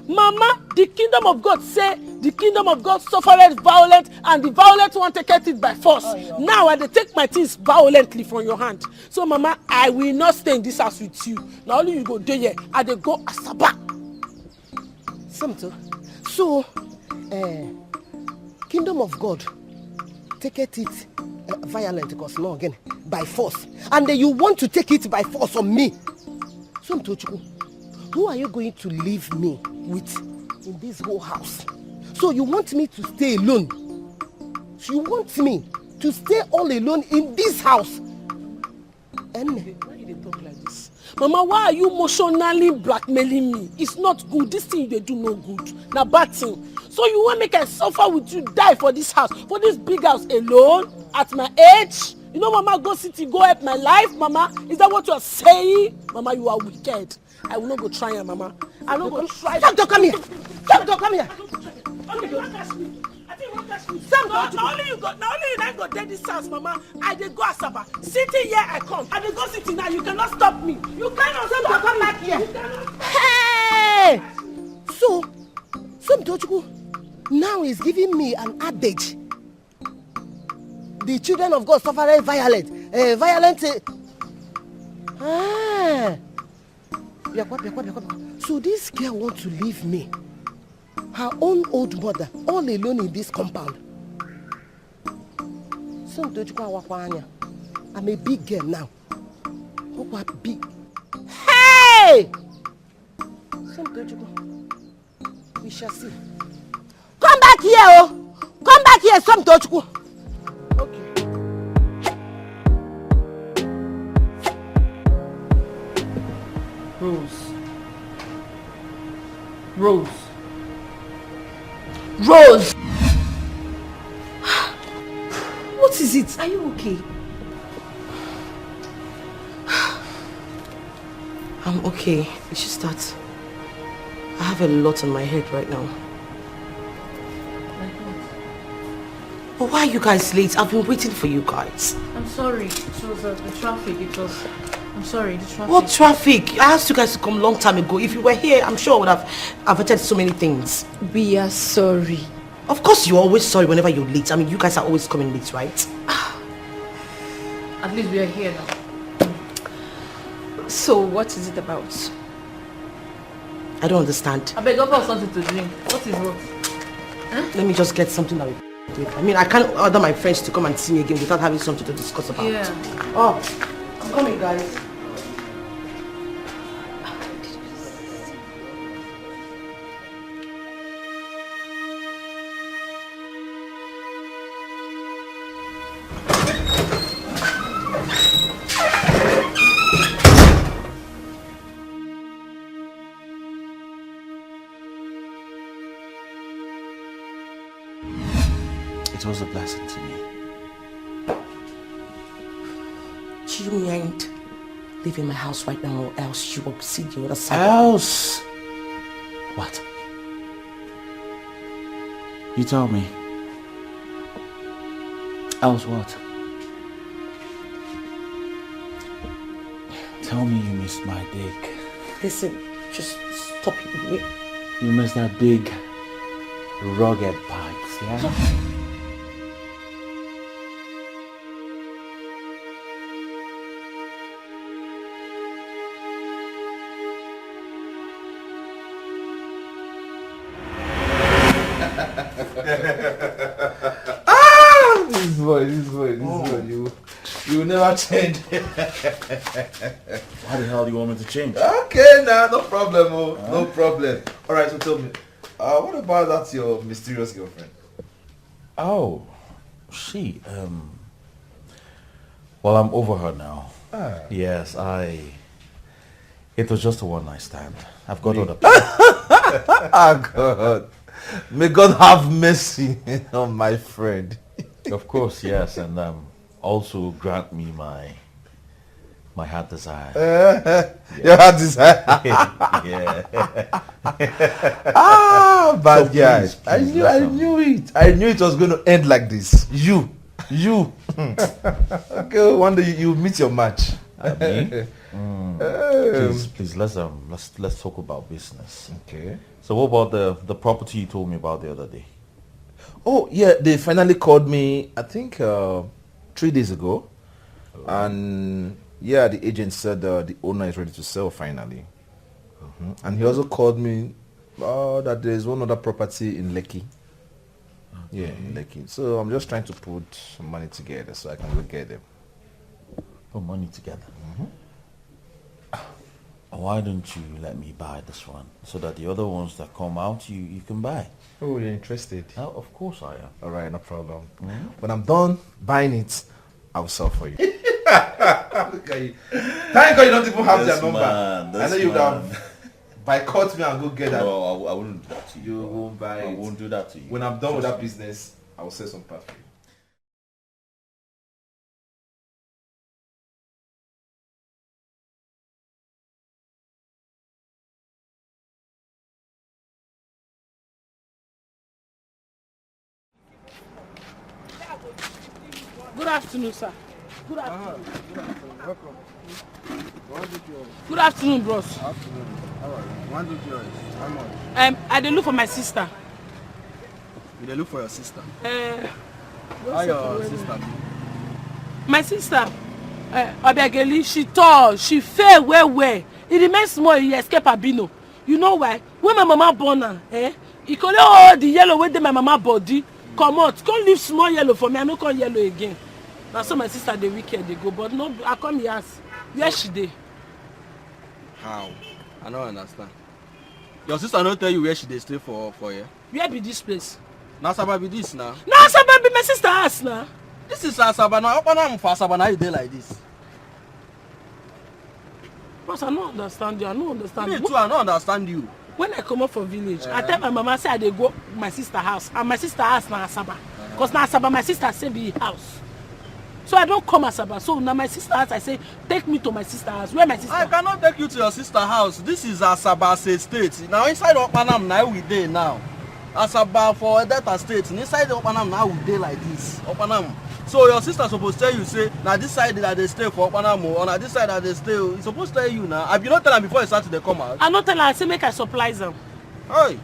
Mama, the kingdom of God say, the kingdom of God suffereth violent, and the violent one taketh it by force. Now I take my things violently from your hand. So, Mama, I will not stay in this house with you. Now only you go there, yeah, and they go Asaba. Somto, so, kingdom of God taketh it violent, because no again, by force. And then you want to take it by force on me. Somto, who are you going to leave me with in this whole house? So you want me to stay alone? So you want me to stay all alone in this house? And why you talk like this? Mama, why are you emotionally blackmailing me? It's not good. This thing they do no good. Now bad thing. So you want make I suffer with you, die for this house, for this big house alone at my age? You know, Mama, go city, go help my life, Mama. Is that what you are saying? Mama, you are wicked. I will not go try her, Mama. I will not go try. Somto, come here. Somto, come here. Only you won't catch me. I think you won't catch me. Now only you not go dead this house, Mama. I dey go Asaba. City here I come. I dey go city now. You cannot stop me. You cannot stop. Come back here. Hey! So, Somto now is giving me an adage. The children of God suffer violent. So this girl wants to leave me, her own old mother, all alone in this compound. I'm a big girl now. Big. Hey! We shall see. Come back here, oh! Come back here, Somto. Okay. Rose! What is it? Are you okay? I'm okay. It's just that I have a lot on my head right now. But why are you guys late? I've been waiting for you guys. I'm sorry. It was the traffic. I'm sorry, the traffic. What traffic? I asked you guys to come a long time ago. If you were here, I'm sure I would have averted so many things. We are sorry. Of course, you're always sorry whenever you're late. I mean, you guys are always coming late, right? At least we are here now. So, what is it about? I don't understand. I beg up for something to drink. What is what? Huh? Let me just get something that we do. I mean, I can't order my friends to come and see me again without having something to discuss about. Yeah. Oh, I'm coming, guys. It was a blessing to me. Do you mind leaving my house right now, or else you will see the other side? Else? What? You tell me. Else what? Tell me you missed my dick. Listen, just stop it. You missed that big, rugged pipes, yeah? This boy, you will never change. How the hell do you want me to change? Okay, nah, no problem, no problem. Alright, so tell me, what about that your mysterious girlfriend? Oh, she, well, I'm over her now. Yes, it was just a one-night stand. I've got other people. Oh God. May God have mercy on my friend. Of course, yes, and also grant me my heart desire. Your heart desire. Yeah. Bad So guy. please, I listen. knew it. I knew it was going to end like this. You. Okay, one day you meet your match. Me? Please, let's talk about business. Okay. So what about the property you told me about the other day? Oh yeah, they finally called me. I think 3 days ago, and yeah, the agent said the owner is ready to sell finally. And he also called me that there is one other property in Lekki. Yeah, in Lekki. So I'm just trying to put some money together so I can go get them. Put money together. Why don't you let me buy this one so that the other ones that come out you can buy? Oh, you're interested? Of course I am. All right, no problem. When I'm done buying it, I'll sell for you. Look at you. Thank God you don't even have their number. I know you have boycott me and go get that. No, I wouldn't do that to you. You won't buy it. I won't do that to you. When I'm done with that business, I will sell some parts for you. Good afternoon, sir. Good afternoon. Welcome. One did yours. Good afternoon, bros. Afternoon. How are you? One did yours. How much? I dey look for my sister. You dey look for your sister. How your sister be? My sister, Obegeli, she tall, she fair well. It remains small, you escape Abino. You know why? When my mama born her, e collect all the yellow wey dey my mama body. Come out, come leave small yellow for me. I no come yellow again. Now so my sister dey wicked dey go, but no, I come here ask where she dey. How? I don't understand. Your sister no tell you where she dey stay for here? Where be this place? Na Asaba be this now. Na Asaba be my sister house now. This is Asaba now. Open am for Asaba now you dey like this. But I no understand you. I no understand. Me too, I no understand you. When I come up from village, I tell my mama say I dey go my sister house, and my sister house na Asaba. Cause na Asaba my sister say be house. So I don't come Asaba. So now my sister house, I say take me to my sister house. Where my sister? I cannot take you to your sister house. This is Asaba State. Now inside Opanam now we dey now. Asaba for Delta State. Inside the Opanam now we dey like this. Opanam. So your sister supposed to tell you say now this side that they stay for Opanam or now this side that they stay. It's supposed to tell you now. Have you not tell her before you start to come out? I not tell her. I say make I surprise them. Hey.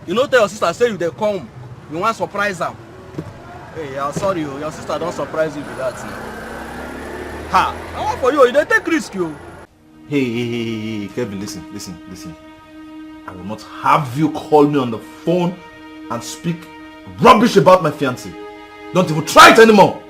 You know tell your sister say you they come. You want surprise them. Hey, I'm sorry, your sister don't surprise you with that. Ha! I want for you. You don't take risk, you. Hey, Kevin, listen. I will not have you call me on the phone and speak rubbish about my fiancé. Don't even try it anymore.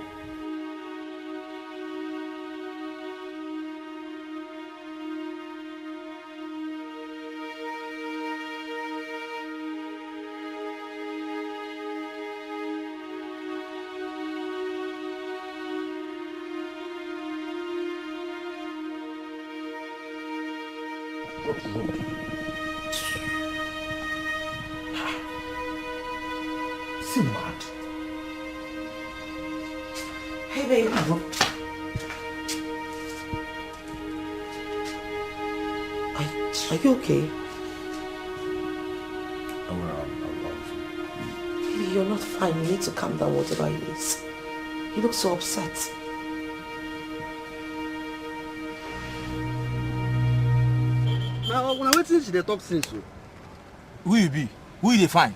Is he mad? Hey, babe. Are you okay? Baby, you're not fine. You need to calm down, whatever it is. You look so upset. Now, when I wait till they talk since you. Who you be? Who you dey find?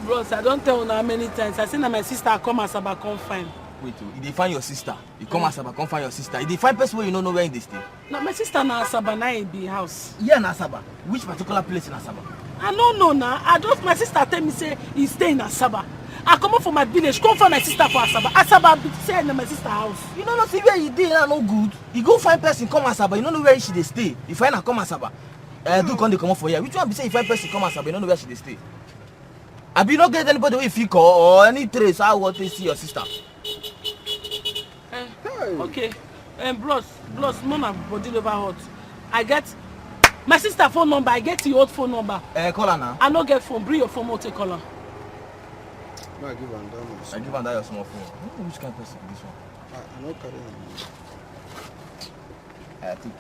Bros, I don't tell her how many times. I say that my sister come as about come find. Wait, you dey find your sister. You come Asaba, come find your sister. You dey find person where you don't know where they stay. No, my sister na Asaba na in the house. Yeah, in Asaba. Which particular place in Asaba? I don't know now. My sister tell me say he stay in Asaba. I come up from my village, come find my sister for Asaba. Asaba be say in my sister house. You don't know see where you dey now no good. You go find person come Asaba, you don't know where she dey stay. You find her come Asaba. Do come they come up for here. Which one be say you find person come Asaba, you don't know where she dey stay? Have you not get anybody with you call or any trace how want to see your sister? Okay. Bros, none of body never hot. I get my sister phone number. I get your old phone number. Call her now. I no get phone. Bring your phone. I'll take call her. No, I give her that. I give her that your small phone. Which kind of person is this one? I no carry her. I think.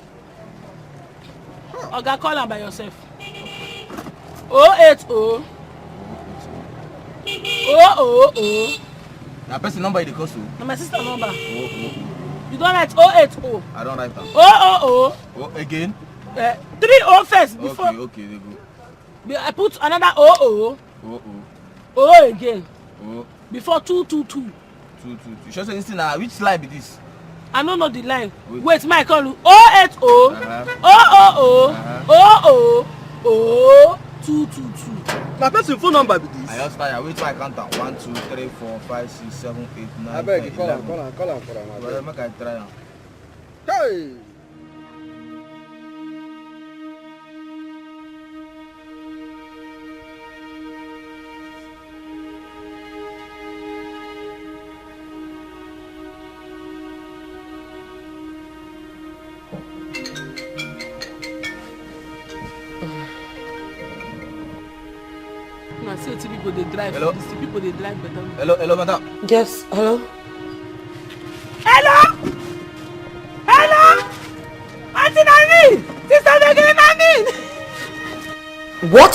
Oga, call her by yourself. 080. Now person number you dey call so. Na my sister number. You don't write 080. I don't write that. 000. Oh, again? 30 first before. Okay, they go. I put another 00. Again. Before 222. 222. You sure say this thing now? Which slide be this? I don't know the line. Wait, my call you 080 222. My person phone number be this. I just tired. Wait till I count down. 1, 2, 3, 4, 5, 6, 7, 8, 9. I beg you, call him for him. Well, make I try now. Hey! I see people they drive. Hello? These people they drive better. Hello, madam. Yes, hello? Hello? Auntie Nani! Sister Nani! What?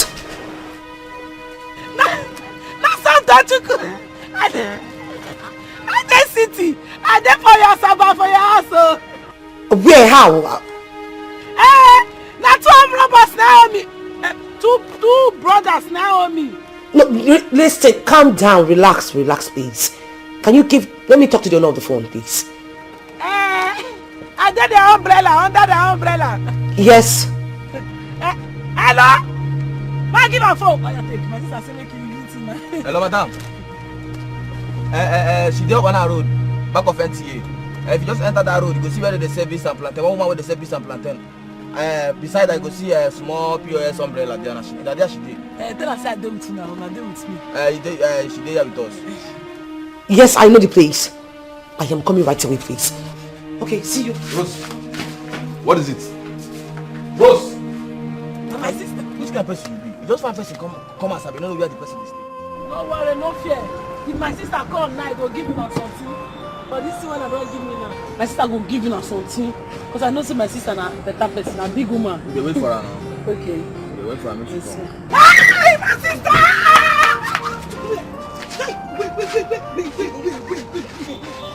Na Santa Chuku. I dey city. I dey for your Saba for your house. Where? How? Na two robbers Naomi. Two brothers Naomi. No, listen, calm down, relax, please. Can you let me talk to the owner of the phone, please? Under the umbrella. Yes. Hello? Man, give her phone. I take my sister say make you use it. Hello, madam. She dey up on her road, back of NTA. If you just enter that road, you go see where they sell beans and plantain. One woman where they sell beans and plantain. Beside that, you go see a small POS umbrella there. There she did. Tell her say I dey with you now. I dey with me. She did here with us. Yes, I know the place. I am coming right away, please. Okay, see you. Rose, what is it? Rose! My sister. Which kind of person you be? You just find person come as I don't know where the person is stay. No worry, no fear. If my sister come now, I go give you something. But this one I don't give me now. My sister go give you something. Because I know say my sister na better person, a big woman. You wait for her now. Okay. You wait for me to come. Hey, my sister!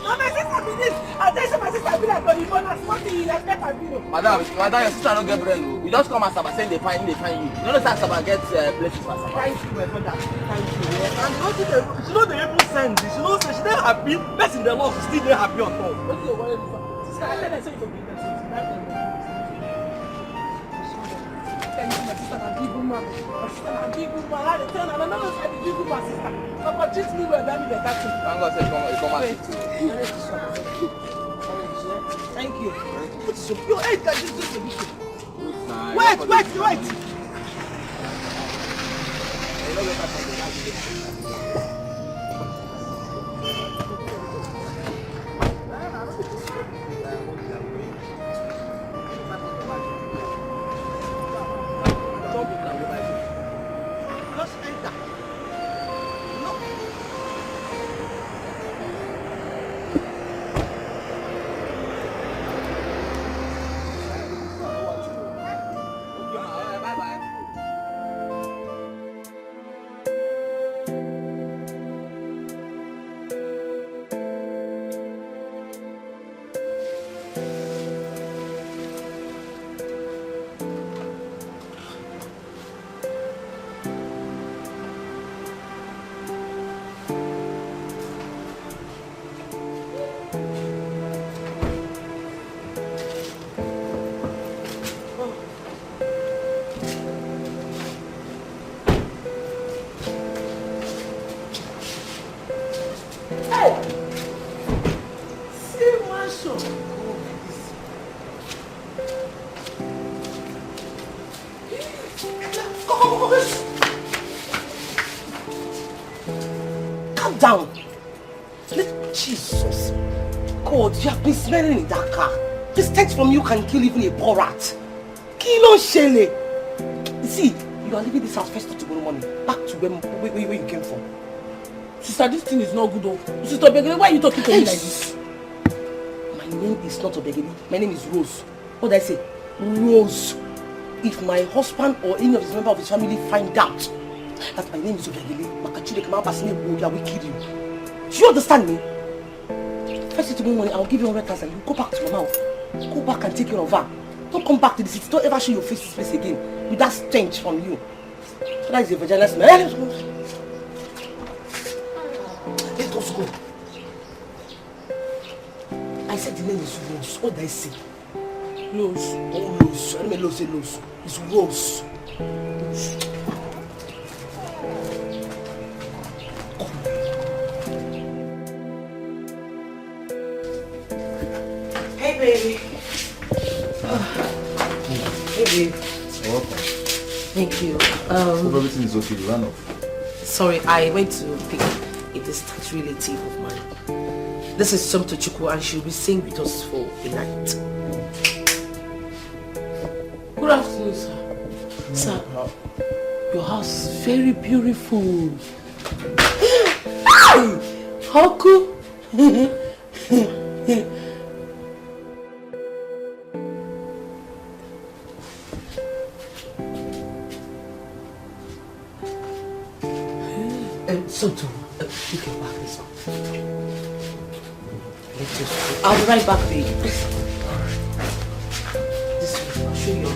My sister be this. I tell you, my sister be like, but you want to smoke you like that video. Madam, your sister don't get brain. You just come as Saba saying they find you. You know that Saba gets places for Saba. Thank you, my brother. Thank you. Yeah. And she know the able send this. She know say she not happy. Best in the law, she still not happy on top. What do you want to do? Sister, I tell her say you go be the sister. Thank you, my sister. I'm big woman. My sister, I'm big woman. I had to tell her. I know I'm a big woman, sister. Papa treat me well. That me better too. I'm gonna say come and sit. Thank you. Your head can just do this. Nah, Wait. Calm down. Jesus. God, you have been smelling in that car. This text from you can kill even a poor rat. Kill on Shelley. See, you are leaving this house first thing tomorrow morning. Back to where you came from. Sister, this thing is not good. Sister Obegele, why are you talking to me like this? My name is not Obegele. My name is Rose. What did I say? Rose. If my husband or any of his members of his family find out that my name is Obegele, I will kill you. Do you understand me? First thing tomorrow morning, I'll give you 100,000. You go back to Mama. Go back and take care of her. Don't come back to the city. Don't ever show your face again with that stench from you. That is your vagina smell. Let us go. I said the name is Rose. What did I say? Rose. Oh, Rose. I don't mean say Rose. It's Rose. Hey, baby. Hey, babe. Welcome. Thank you. Hope everything is okay. You ran off. Sorry, I went to pick a distant relative of mine. This is Tonto Chukwu and she'll be staying with us for a night. Good afternoon, sir. Sir, your house is very beautiful. How cool? Tonto, pick your back this one. I'll be right back, babe. This way, I'll show you.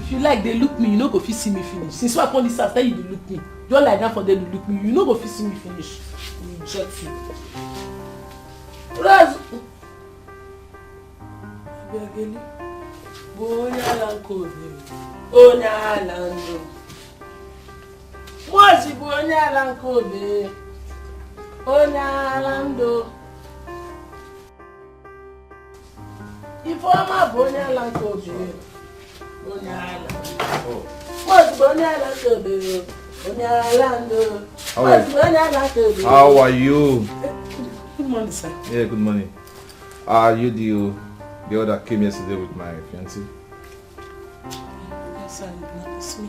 If you like, they look me, you know go fit see me finish. Since I come this house, tell you to look me. Don't like that for them to look me, you know go fit see me finish. You reject me. Raz! Begeli. Bonya lankobi. Onya lando. Mwazi bonya lankobi. Onya lando. Ifoma bonya lankobi. Onya lando. Mwazi bonya lankobi. Onya lando. How are you? Good morning, sir. Yeah, good morning. Are you the girl that came yesterday with my fiancé? Yes, sir. It's me.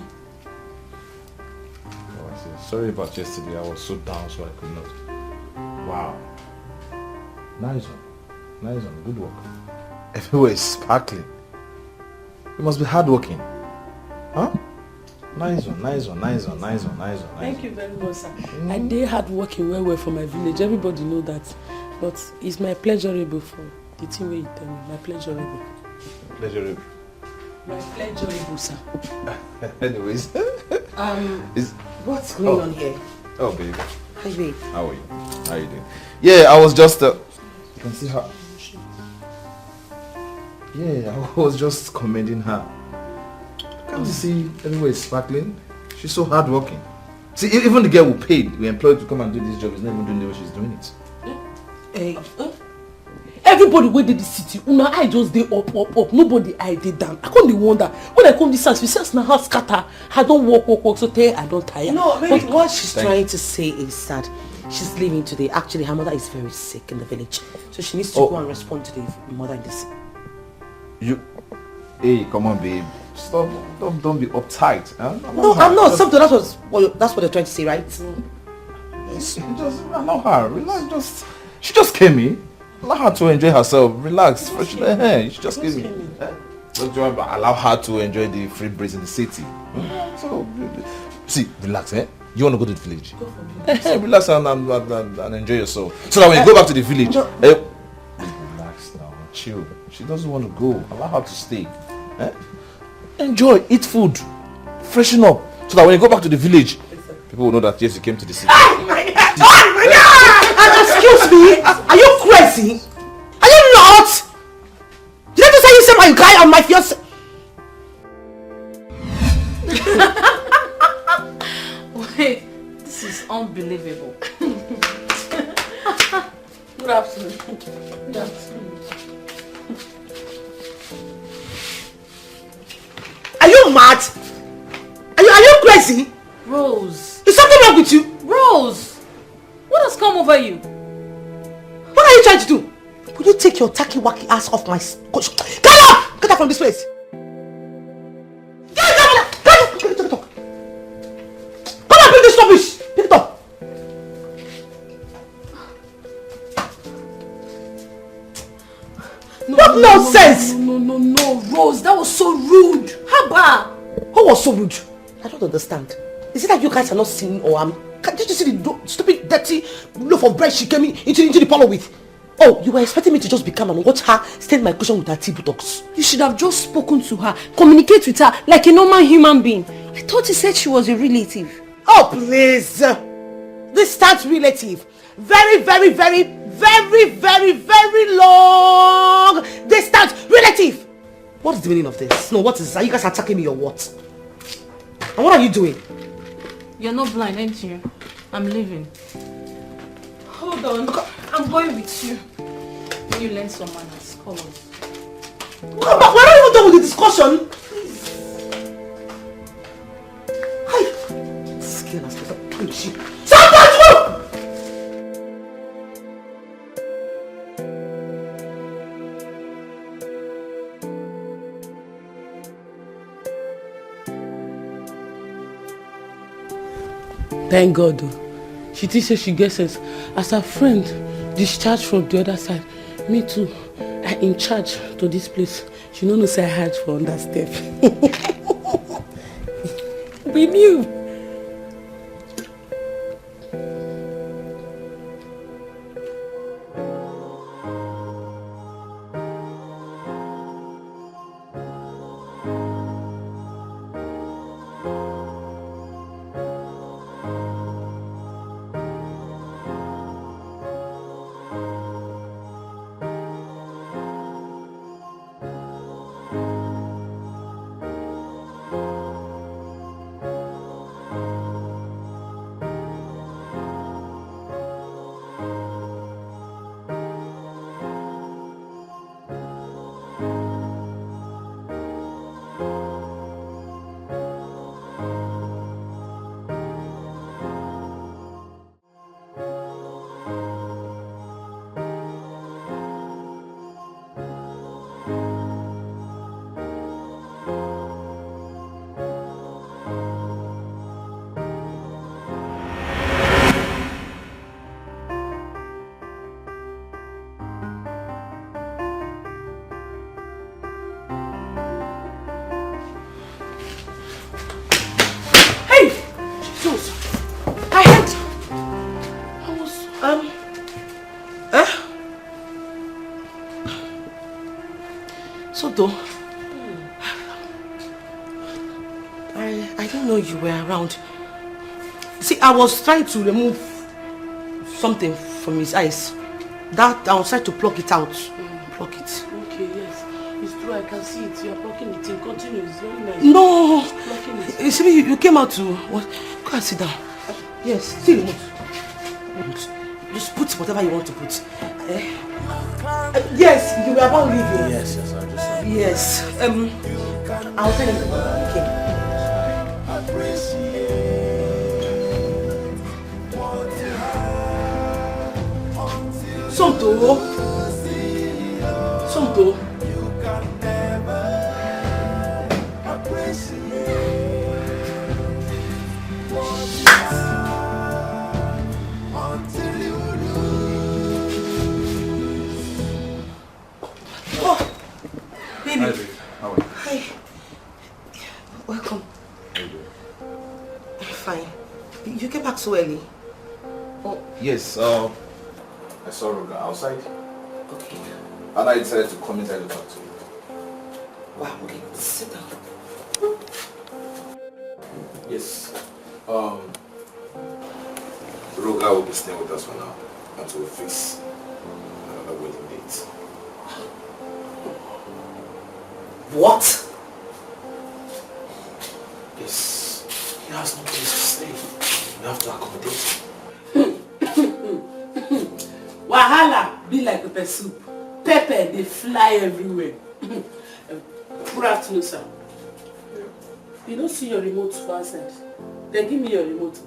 Oh, I see. Sorry about yesterday. I was so down, so I could not. Wow. Nice one. Nice one. Good work. Everywhere is sparkling. You must be hardworking. Huh? Nice one. Thank you very much, sir. I did hard working well for my village. Everybody know that. But it's my pleasurable for the thing where you tell me. My pleasurable. Pleasurable. My pleasurable, sir. Anyways. What's going on here? Oh, baby. Hi, babe. How are you? How are you doing? Yeah, I was just... you can see her. Yeah, I was just commending her. Can't you see everywhere is sparkling? She's so hardworking. See, even the girl we paid, we employed to come and do this job, is not even doing the way she's doing it. Hey, everybody wey dey the city, una eye just dey up. Nobody eye dey down. I can't wonder. When I come this house, we see us na house scatter. I don't work, so tell I don't tire. No, maybe what she's trying to say is that she's leaving today. Actually, her mother is very sick in the village. So she needs to go and respond to the mother in this. Hey, come on, babe. Stop. Don't be uptight. Huh? No, I'm not. Something that's what they're trying to say, right? Just allow her. Relax. She just came in. Allow her to enjoy herself. Relax. Fresh in her hair. She just came in. Don't you allow her to enjoy the free breeze in the city. So, see, relax, eh? You want to go to the village? Go for it. Relax and enjoy yourself. So that when you go back to the village, relax now, chill. She doesn't want to go. Allow her to stay. Eh? Enjoy, eat food, freshen up. So that when you go back to the village, people will know that yes, you came to the city. Oh my God! Excuse me? Are you crazy? Are you not? Did I just say you said my guy on my fiance? Wait, this is unbelievable. Good afternoon. Good afternoon. Are you mad? Are you crazy? Rose. Is something wrong with you? Rose! What has come over you? What are you trying to do? Will you take your tacky-wacky ass off my... Get up! Get out from this place! Get up! Get it up! Come on, pick this rubbish! Pick it up! What nonsense! No, Rose, that was so rude. Haba! Who was so rude? I don't understand. Is it that you guys are not seeing or did you see the stupid dirty loaf of bread she came into the parlor with? Oh, you were expecting me to just be calm and watch her stain my cushion with her tea buttocks. You should have just spoken to her, communicate with her like a normal human being. I thought you said she was a relative. Oh, please. Distant relative. Very long distant relative. What is the meaning of this? No, what is this? Are you guys attacking me or what? And what are you doing? You're not blind, ain't you? I'm leaving. Hold on. I'm going with you. When you learn some manners, come on. Come back. We're not even done with the discussion. Hi. This girl has got a punch you. Somebody! Thank God, though. She thinks she gets sense. As her friend discharged from the other side, me too. I in charge to this place. She don't know say I had for understep. We knew. Tonto. I didn't know you were around. See, I was trying to remove something from his eyes. That I was trying to pluck it out. Pluck it. Okay, yes. It's true, I can see it. You are plucking it in. Continue, it's very nice. No! Plucking it. You see, you came out to what? Go and sit down. Yes, see the remote. Just put whatever you want to put. Yes, you were about leaving. Yes, I just... Yes. I'll tell you. Okay. Tonto. Oh, baby. Hi, baby. How are you? Hi. Welcome. How are you doing? I'm fine. You came back so early. Oh, yes. I saw Roga outside. Okay. And I decided to come inside to talk to you. Wow, okay. Sit down. Yes. Roga will be staying with us for now until we fix another wedding date. What? Yes. He has no place to stay. We have to accommodate. Wahala be like pepper soup. Pepper, they fly everywhere. Good afternoon, sir. Yeah. You don't see your remote for outside. Then give me your remote.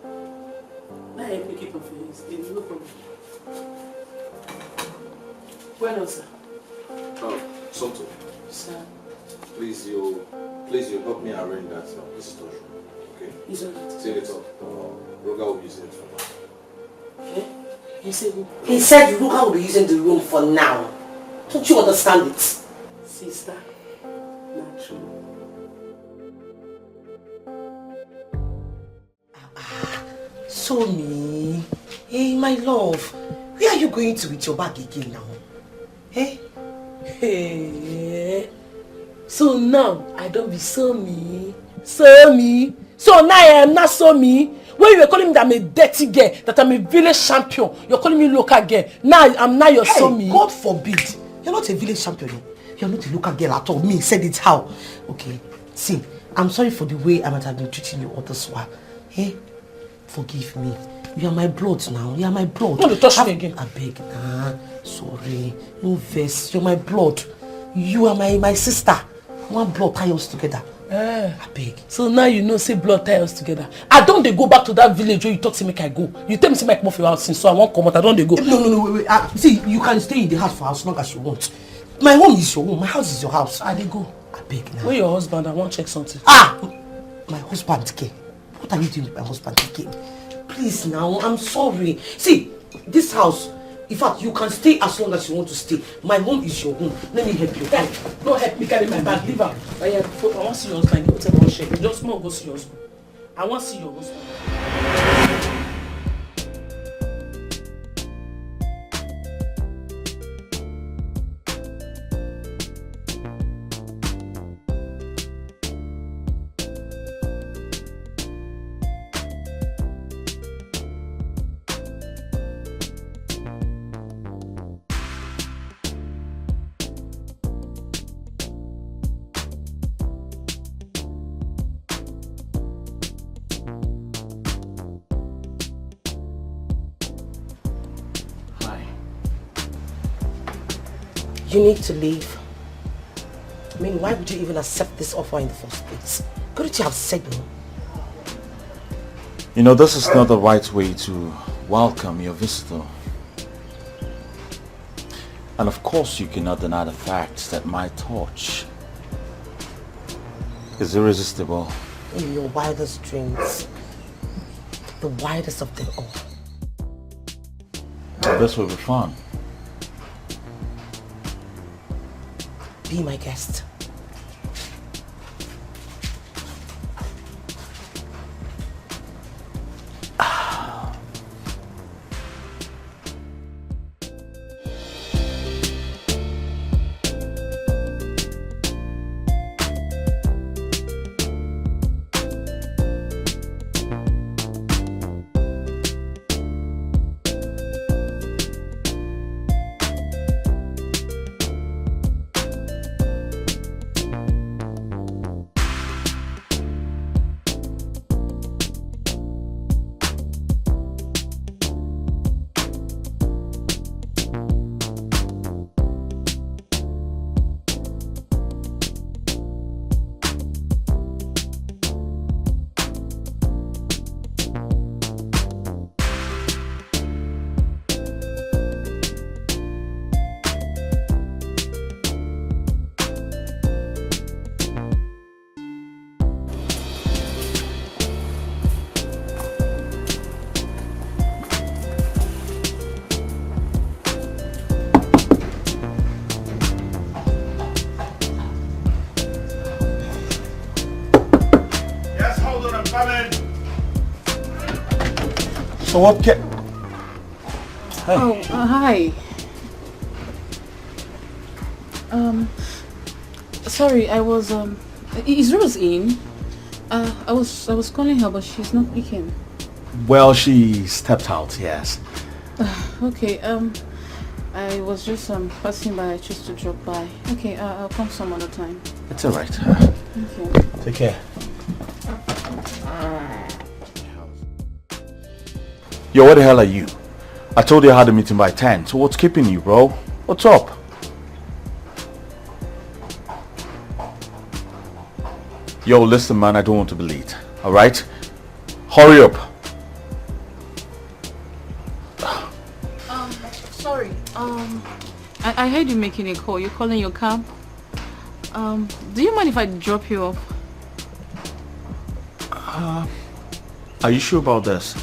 Now I make it off your hands. There is no problem. Well, sir. Tonto, Sir, please you help me arrange that visitor room. Okay? he's on it. See it up. Roga will be using it for now. Okay? You say who? He said Ruka will be using the room for now. Don't you understand it? Sister. Not true. So me. Hey, my love. Where are you going to with your bag again now? Hey? Hey. So now I don't be so me. So me. So now I am not so me. When you were calling me that I'm a dirty girl, that I'm a village champion, you're calling me local girl. Now I'm not your so me. God forbid. You're not a village champion. You're not a local girl at all. Me said it how? Okay. See, I'm sorry for the way I might have been treating you all this while. Hey? Forgive me. You are my blood now. You are my blood. Don't touch me again. I beg. Sorry. No verse. You're my blood. You are my sister. One blood tie us together. I beg. So now you know say blood tie us together. I don't they go back to that village where you talk to me make I go. You tell me say make move your house since so I won't come out. I don't they go. No, wait. See, you can stay in the house for as long as you want. My home is your home. My house is your house. I they go. I beg now. Where your husband? I want check something. My husband, Dikeh. What are you doing with my husband, Dikeh? Please now, I'm sorry. See, this house, in fact, you can stay as long as you want to stay. My home is your home. Let me help you. Don't help me carry my bag. Leave her. I want to see your husband. Go tell one shake. Just go see your husband. I want to see your husband. You need to leave. I mean, why would you even accept this offer in the first place? Couldn't you have said no? You know, this is not the right way to welcome your visitor. And of course you cannot deny the fact that my touch is irresistible. In your wildest dreams. The wildest of them all. Well, this will be fun. Be my guest. So what Hey. Oh, hi. Sorry, I was is Rose in? I was calling her, but she's not picking. Well, she stepped out, yes. Okay, I was just passing by, I chose to drop by. Okay, I'll come some other time. It's alright. Thank you. Take care. Yo, what the hell are you? I told you I had a meeting by 10, so what's keeping you, bro? What's up? Yo, listen, man, I don't want to be late. Alright? Hurry up. Sorry. I heard you making a call. You're calling your cab. Do you mind if I drop you off? Are you sure about this?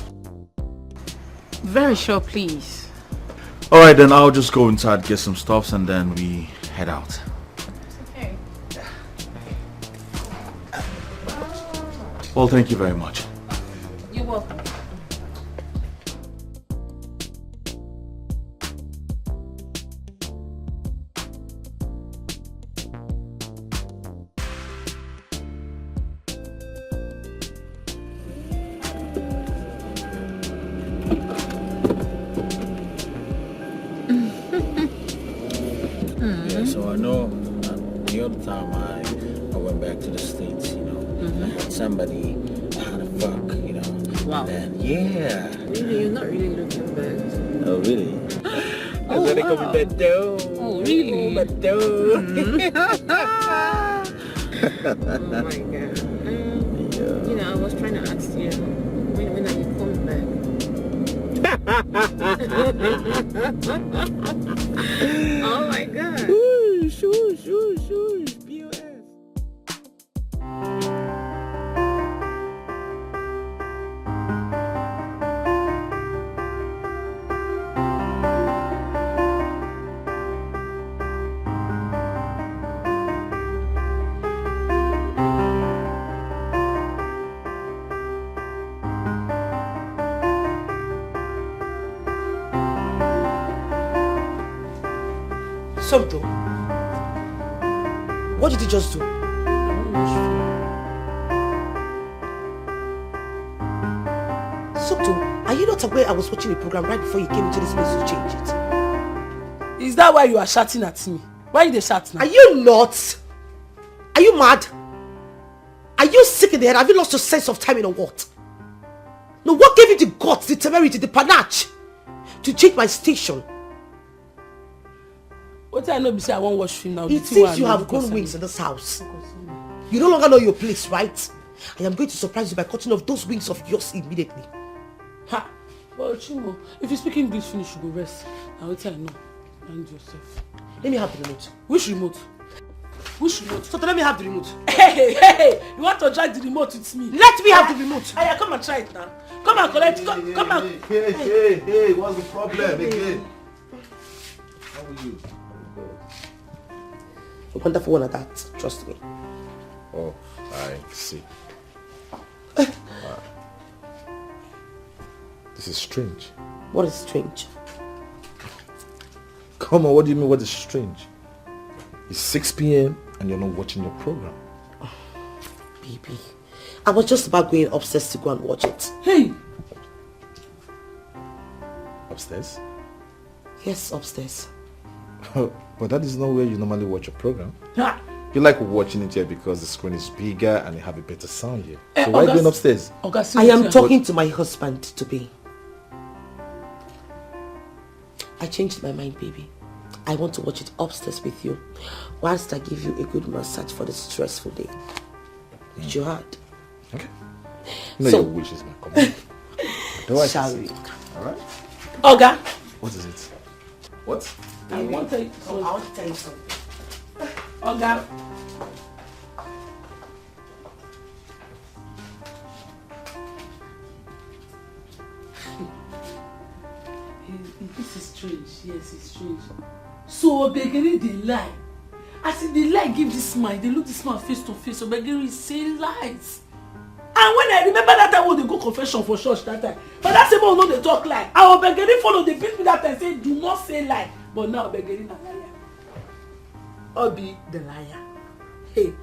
Very sure, please. Alright, then I'll just go inside, get some stuffs, and then we head out. Okay. Well, thank you very much. You're welcome. Yeah, so I know the other time I went back to the States, you know, I had somebody, how the fuck, you know. Wow. And yeah. Really, you're not really looking bad. Oh, really? Oh, They call me wow. Beto. Oh, really? Beto. Oh my god. You know, I was trying to ask you, when are you coming back? Oh my god. Shush, POS. Something. What did you just do? Something. Are you not aware I was watching a program right before you came into this place to change it? Is that why you are shouting at me? Why you dey shout now? Are you not? Are you mad? Are you sick in the head? Have you lost your sense of timing or what? No, what gave you the guts, the temerity, the panache to change my station? What I know be say I won't watch film now. It seems you have grown wings in this house. You no longer know your place, right? I am going to surprise you by cutting off those wings of yours immediately. Ha! Well, Chimo, if you speak English finish, you go rest. Now what I know. Mind yourself. Let me have the remote. Which remote? Which remote? So let me have the remote. Hey! You want to drag the remote with me? Let me have the remote. Hey, come and try it now. Come and collect it. Come and. Hey, what's the problem again? How are you? A wonderful one at that, trust me. Oh, I see. This is strange. What is strange? Come on, what do you mean what is strange? It's 6 p.m. and you're not watching your program. Oh, baby, I was just about going upstairs to go and watch it. Hey! Upstairs? Yes, upstairs. But that is not where you normally watch your program. Ha! You like watching it here because the screen is bigger and you have a better sound here. Eh, So why going upstairs? I am talking to my husband today. I changed my mind, baby. I want to watch it upstairs with you whilst I give you a good massage for the stressful day. Which you had. Okay. You know So- your wish is my command. Shall we? Alright? Oga! What is it? What? I want to tell you I something. want to tell you something. Oga! This is strange. Yes, it's strange. So Obegere dey lie. As if they lie give this man, they look this man face to face. Obegere is saying lies. And when I remember that time when they go confession for church that time, but that same one no dey talk lie. I was beginning follow, they beat me that time say do not say lie. But now beginning a liar. Obi the liar. Hey.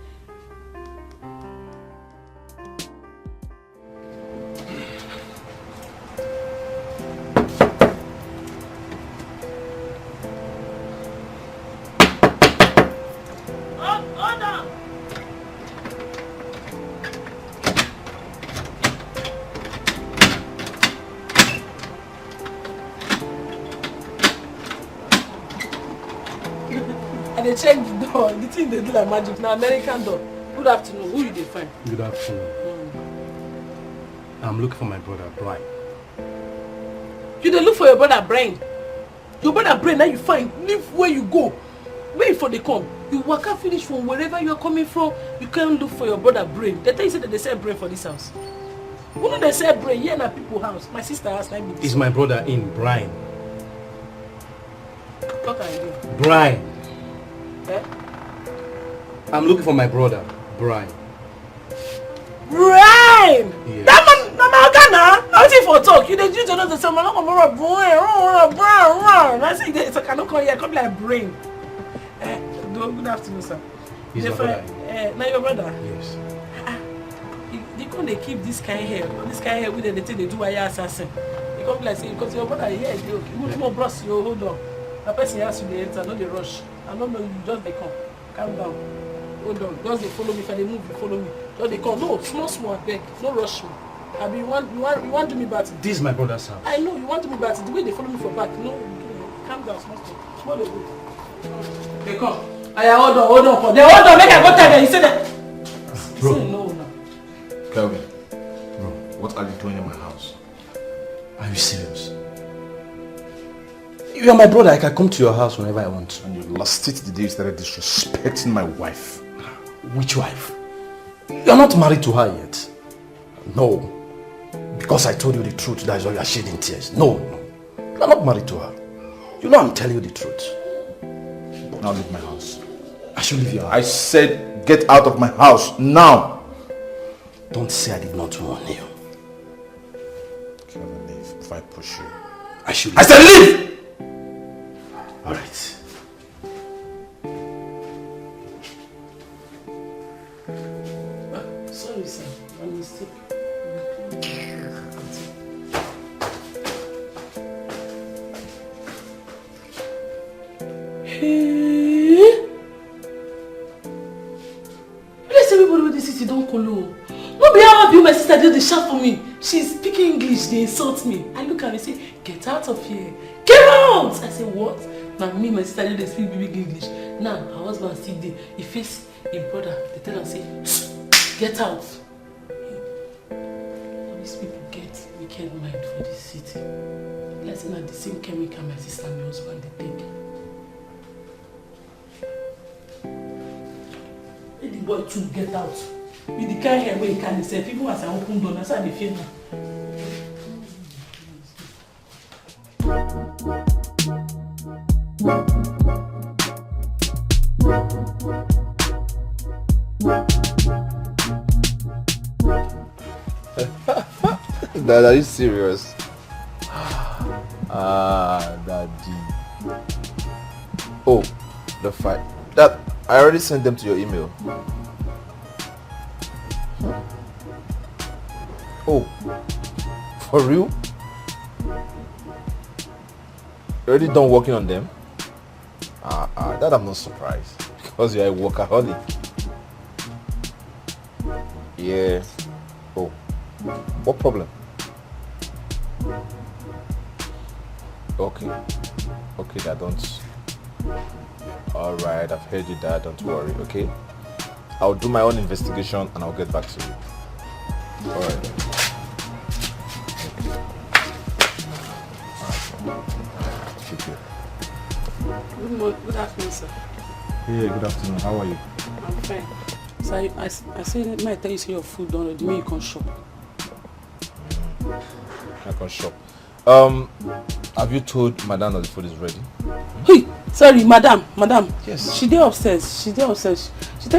They check the door. The thing they do like magic. Now American door. Good afternoon. Who you dey find? Good afternoon. I'm looking for my brother Brian. You dey look for your brother Brian. Your brother Brian, now you find. Leave where you go. Wait for the come. You walk out finish from wherever you are coming from. You can't look for your brother Brian. They tell you say that they sell brain for this house. Who do they sell brain? Here na people house. My sister has time. Is my brother in Brian? What can I do? Brian. Eh? I'm looking for my brother, Brian. Brian! Yes. That man, Ghana, nothing for talk. You didn't use another song. I'm not going to Brian. I say it's a cannot come here. Come like brain. Good afternoon, sir. He's your brother. Now your brother? Yes. They come they keep this kind of hair. This kind of hair with the thing they do a assassin. They come like say because your brother here, they okay. More bros, you hold on. The person has to enter, not the rush. I don't know, you just they come. Calm down. Hold on. Just they follow me. If they move, you follow me. Just they come. No, small, beg. No rush me. I mean, you want to me back. This is my brother's house. I know, you want to me back. The way they follow me for back. No, calm down, small they go. They come. Hold on. They hold on, make I go tell them. You say that. Bro. Say no now. Kelvin, bro, what are you doing in my house? Are you serious? You are my brother. I can come to your house whenever I want. And you lost it the day you started disrespecting my wife. Which wife? You are not married to her yet. No. Because I told you the truth, that is why you are shedding tears. No. You are not married to her. You know I'm telling you the truth. Now leave my house. I should leave your house. I said get out of my house now. Don't say I did not warn you. Kelvin, leave if I push you. I should leave. I said leave! Alright. Sorry, sir. My mistake. Hey! Let's everybody with the city don't call you. No be how you, my sister, did the shout for me. She's speaking English, they insult me. I look at her and say, get out of here. Get out! I say, what? Now me, my sister, they speak big English. Now, her husband still there. He face his brother. They tell him, say, get out. All these people get wicked mind for this city. Let's say not the same chemical my sister and my husband they take. Let the boy too get out. With the kind hair where he can say people as I open door, that's how they feel now. Dad, are you serious? Daddy. Oh, the fight. That I already sent them to your email. Oh, for real? You already done working on them? That I'm not surprised because you're a workaholic. Yeah. Oh, what problem? Okay, Dad, don't. All right, I've heard you, Dad. Don't worry. Okay, I'll do my own investigation and I'll get back to you. All right. Good afternoon, sir. Yeah, good afternoon. How are you? I'm fine. So I said, might tell you say your food done, or the way you can shop. I can shop. Have you told Madam that the food is ready? Hey, sorry, Madam. Yes. She dey upstairs. She tell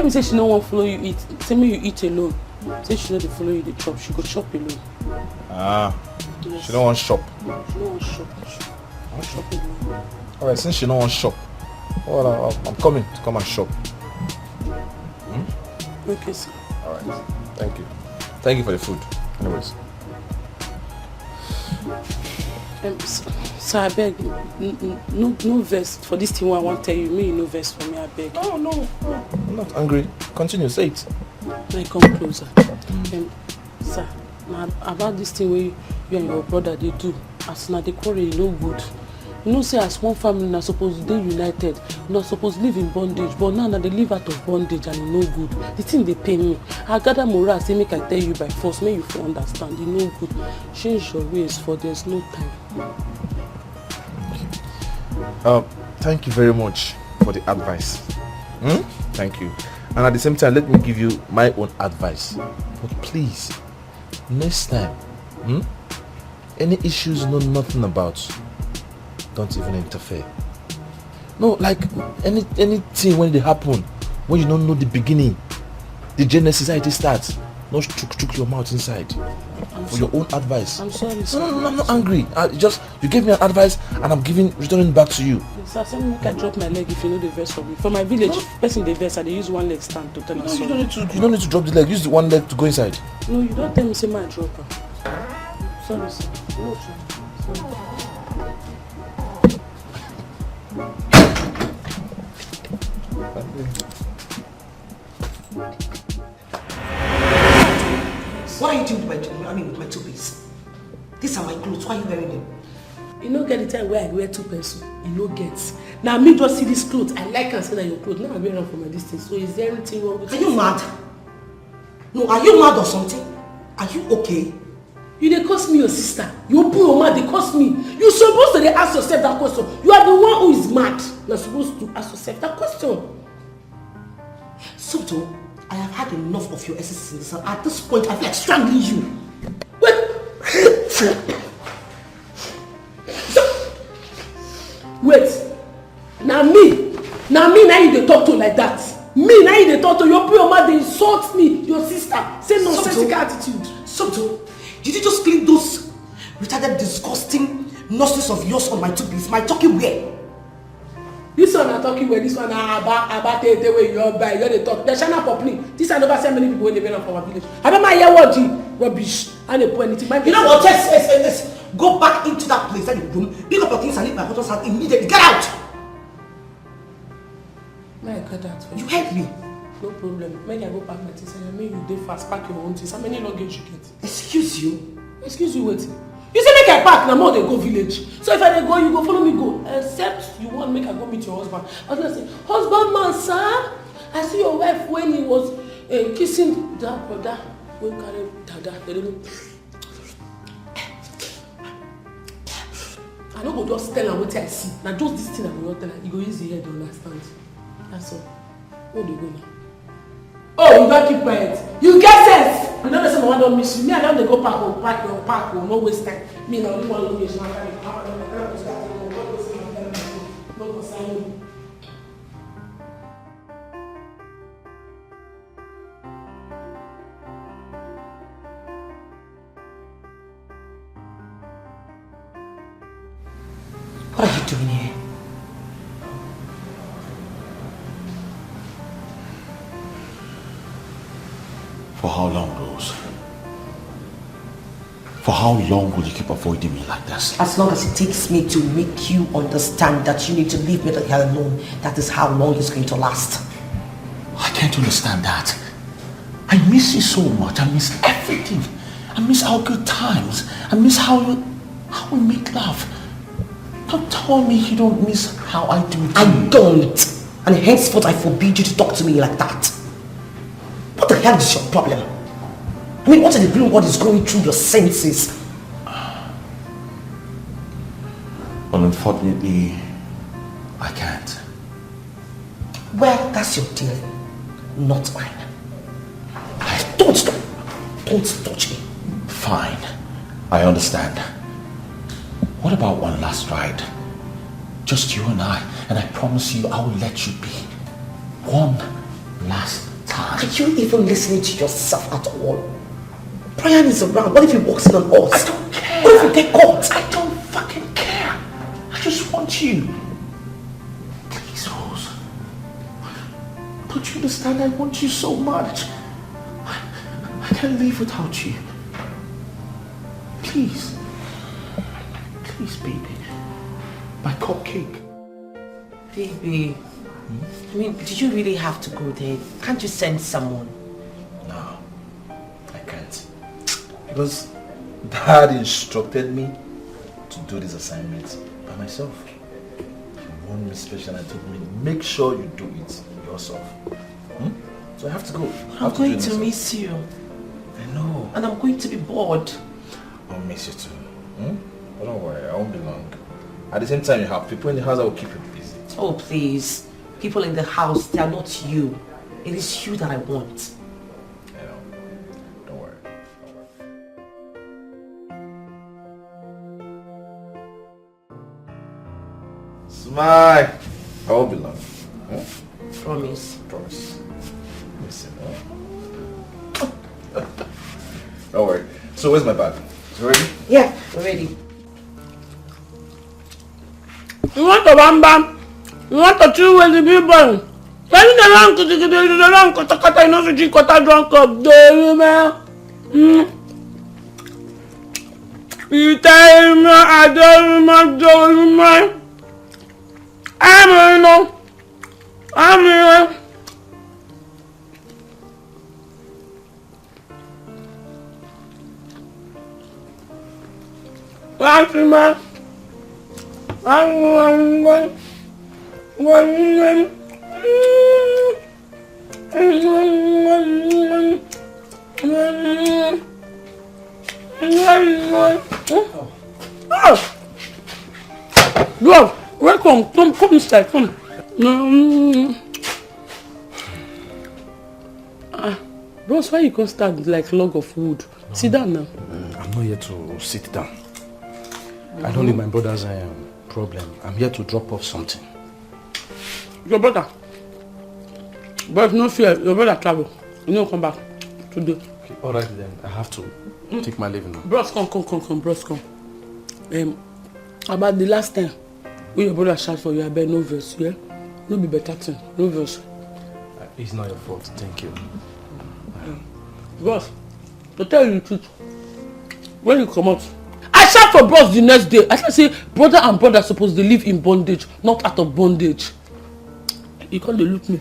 me say she no want follow you eat. Tell me you eat alone. Say she know dey follow you dey chop, she go chop alone. Ah, Yes. she don't want shop. She no wan chop. She wan chop alone. Alright, since she don't want shop, well, I'm coming to come and shop. Okay, sir. Alright, thank you. Thank you for the food. Anyways. So I beg, no vex for this thing I want to tell you. Me, no vex for me, I beg. No, I'm not angry. Continue, say it. Now come closer. Sir, now about this thing where you and your brother they do, as now they quarrel, no good. You know, say as one family now supposed to be united, not supposed to live in bondage, but now they live out of bondage and no good. The thing they pay me. I gather moral, say make I tell you by force, make you for understand. You no good. Change your ways, for there's no time. Thank you very much for the advice. Thank you. And at the same time, let me give you my own advice. But please, next time, any issues you know nothing about, don't even interfere. No, like anything when they happen, when you don't know the beginning, the genesis, how it starts, no chook your mouth inside. For your own advice. I'm sorry, sir. No, I'm not angry. You gave me an advice and I'm returning back to you. Sir, say make I drop my leg if you know the verse for me. For my village, person the verse, they use one leg stand to tell us. You don't need to drop the leg. Use the one leg to go inside. No, you don't tell me say my drop her. Sorry, sir. No, sorry. What are you doing with my two-piece? These are my clothes. Why are you wearing them? You don't get the time where I wear two pesos. You no get. Now me just see these clothes. I like and say that your clothes. Now I wear them for my distance. So is there anything wrong with it? Are you mad? No, are you mad or something? Are you okay? You dey curse me your sister. You open your mouth, they curse me. You supposed to ask yourself that question. You are the one who is mad. You're supposed to ask yourself that question. Soto, I have had enough of your excesses. At this point, I feel like strangling you. Wait. Wait. Now you dey talk to like that. Me, now you dey talk to. You open your mouth, they insult me, your sister. Say nonsensical attitude. Soto, did you just clean those retarded, disgusting nostrils of yours on my two-piece? My talking where? This one are talking where, this one are about the way you're by, you're the talk. They're Shana Popli. This I never seen many people when they been from our village. I don't mind what rubbish. I don't put anything. You know what? Yes. Go back into that place, that room, pick up your things and leave my husband's house immediately. Get out! May I get that? You heard me. No problem. Make I go pack my things and you do fast, pack your own things. How many luggage you get? Excuse you? Excuse you, wait. You say make I pack, now more they go village. So if I go, you go follow me go. Except you want make I go meet your husband. I was gonna say, husband man, sir, I see your wife when he was kissing that brother. When carry dada. I don't go just tell her what I see. Now just this thing I will not tell her. You go use the head to understand. That's all. Where do you go now? Oh, you don't keep quiet. You get sense. You know say I don't miss you. Me, I don't go park, no waste time. Me, I only want location. No concern me. What are you doing here? For how long, Rose? For how long will you keep avoiding me like this? As long as it takes me to make you understand that you need to leave me the hell alone, that is how long it's going to last. I can't understand that. I miss you so much. I miss everything. I miss our good times. I miss how we make love. Don't tell me you don't miss how I do it. I don't. And henceforth I forbid you to talk to me like that. What the hell is your problem? I mean, what in the blue world is going through your senses? Well, unfortunately, I can't. Well, that's your deal, not mine. Don't touch me. Fine, I understand. What about one last ride? Just you and I promise you I will let you be. One last time. Are you even listening to yourself at all? Brian is around. What if he walks in on us? I don't care. What if we get caught? I don't fucking care. I just want you. Please, Rose. Don't you understand? I want you so much. I can't live without you. Please. Please, baby. My cupcake. Baby, I mean, did you really have to go there? Can't you send someone? No, I can't. Because Dad instructed me to do this assignment by myself. He warned me special and told me, make sure you do it yourself. So I have to go. I'm going to miss you. I know. And I'm going to be bored. I'll miss you too. But don't worry, I won't be long. At the same time, you have people in the house that will keep you busy. Oh, please. People in the house, they are not you. It is you that I want. I know. Don't worry. Smile. I won't be long. Promise. Promise. Listen. Don't worry. So where's my bag? Is it ready? Yeah, we're ready. You want to bam bam? You want to chew with the big bang? Tell me the wrong the wrong kata you know so drink kata drunk up there, man. You tell me I don't know. I'm here. Last man. Love, welcome. Come inside. Come. Bros, why you can't start like log of wood? Sit down now. I'm not here to sit down. I don't need my brother's problem. I'm here to drop off something. Your brother? But no fear, your brother travel. You know, come back today. Okay, alright then. I have to take my leave now. Bros, come, bros, come. About the last time, when your brother shout for you, I bet no verse, yeah? No be better thing, no verse. It's not your fault, thank you. Bros, to tell you the truth, when you come out, I shout for bros the next day. I say brother and brother supposed to live in bondage, not out of bondage. You can't look me.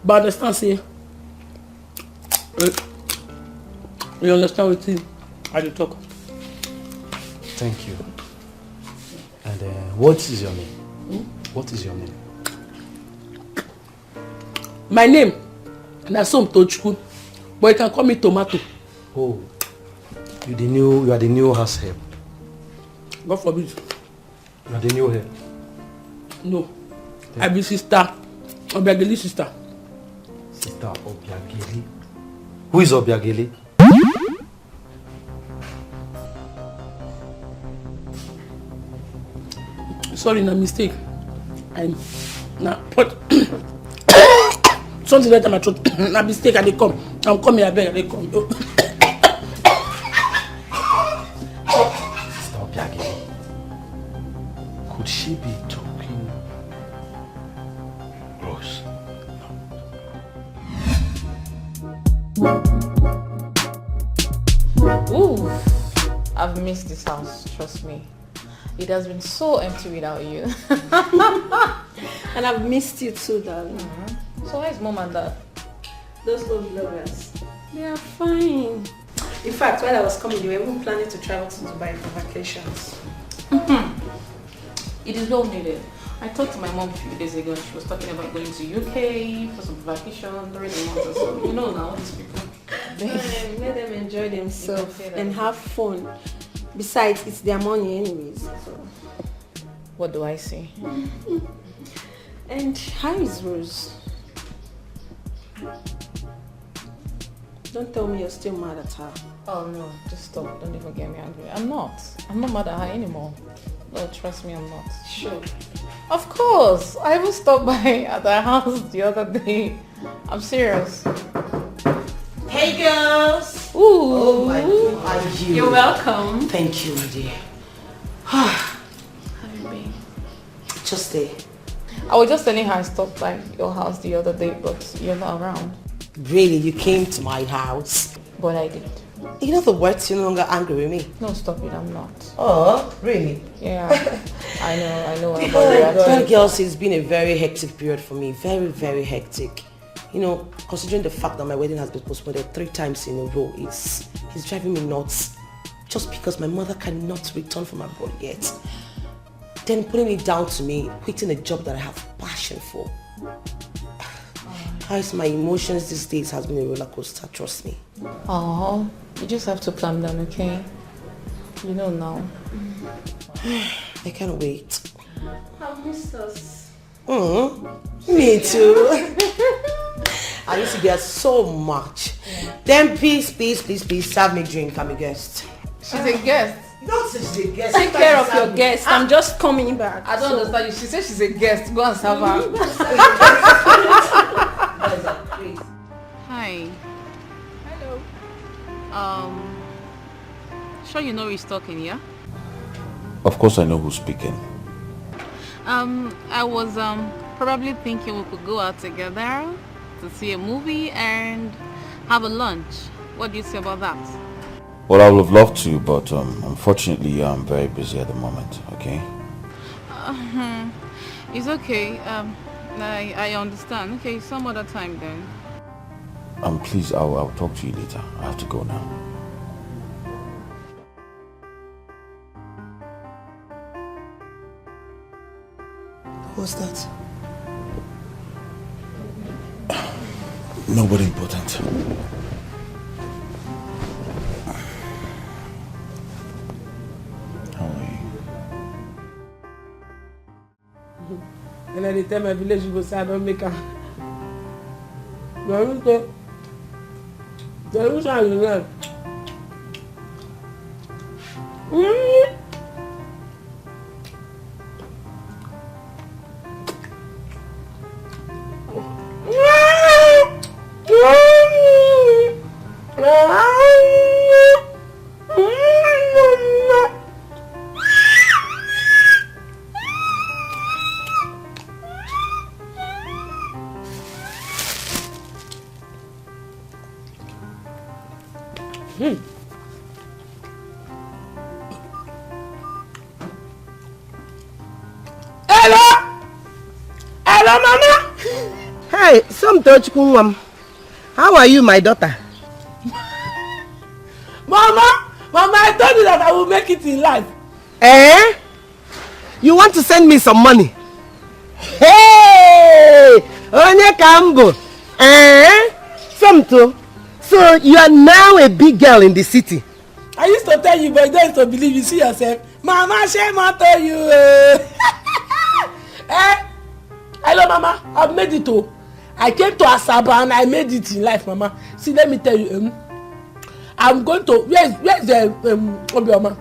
But understand, say, you understand what I dey talk. Thank you. And what is your name? What is your name? My name, Nasom Tochku, but you can call me Tomato. Oh, you are the new house help. God forbid. You are the new help. No, I be sister, Obiageli sister. Sister Obiageli. Who is Obiageli? Sorry, na mistake. I'm but something like that my throat. Na mistake, I dey come. I'm coming, I beg, I dey come. Sister Obiageli. Could she be talking Rose? Ooh, I've missed this house, trust me. It has been so empty without you. And I've missed you too, darling. So where's mom and dad? Those love lovers. They are fine. In fact, while I was coming, they were even planning to travel to Dubai for vacations. It is well needed. I talked to my mom a few days ago and she was talking about going to UK for some vacation during the month or so. You know now, all these people. Let them enjoy themselves and have fun. Besides, it's their money anyways. So. What do I say? And how is Rose? Don't tell me you're still mad at her. Oh no, just stop. Don't even get me angry. I'm not mad at her anymore. No, trust me, I'm not. Sure. Of course. I even stopped by at her house the other day I'm serious. Hey girls! Ooh. Oh my God, how are you? You're welcome. Thank you, my dear. How you been? Just there. I was just telling her I stopped by your house the other day, but you're not around. Really, you came to my house? But I did. You know the words, you're no longer angry with me. No, stop it, I'm not. Oh, really? Yeah, I know. Well, girls, it's been a very hectic period for me. Very, very hectic. You know, considering the fact that my wedding has been postponed 3 times in a row, it's driving me nuts. Just because my mother cannot return from abroad yet. Then putting it down to me, quitting a job that I have passion for. How is my emotions these days has been a roller coaster, trust me. Oh, you just have to calm down, okay? You know now. I can't wait. I've missed us. Me too. I used to get so much. Then please serve me drink. I'm a guest. She's a guest. Don't say she's a guest. Take care of your guest. I'm just coming back. I don't understand you. She said she's a guest. Go and serve her. Hi. Hello. Sure you know who's talking, yeah? Of course I know who's speaking. I was probably thinking we could go out together to see a movie and have a lunch. What do you say about that? Well, I would have loved to, but unfortunately I'm very busy at the moment, okay? It's okay. I understand. Okay, some other time then. Please, I'll talk to you later. I have to go now. What's that? Nobody important. How are you? And I tell my village you go say I don't make her. Hello, Mama. Hey, how are you, my daughter? Mama, I told you that I will make it in life. Eh? You want to send me some money? Hey! Onye Kambo. Eh? Somto. So you are now a big girl in the city. I used to tell you, but you don't used to believe. You see yourself. Mama, shame I tell you. Eh? Hello, Mama. I've made it too. I came to Asaba and I made it in life, Mama. See, let me tell you. I'm going to. Where's the Obioma?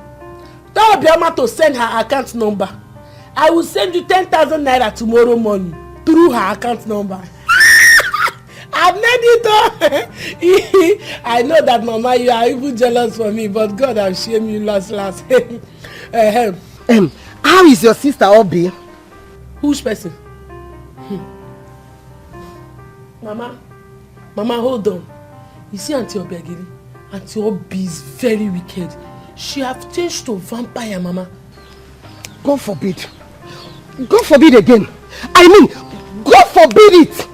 Tell Obioma to send her account number. I will send you 10,000 naira tomorrow morning through her account number. I've made it all. I know that, Mama, you are even jealous for me, but God, I'll shame you last. How is your sister Obi? Which person? Mama, hold on. You see Auntie Obiagiri? Auntie Obi is very wicked. She have changed to vampire, Mama. God forbid. God forbid again. I mean, God forbid it.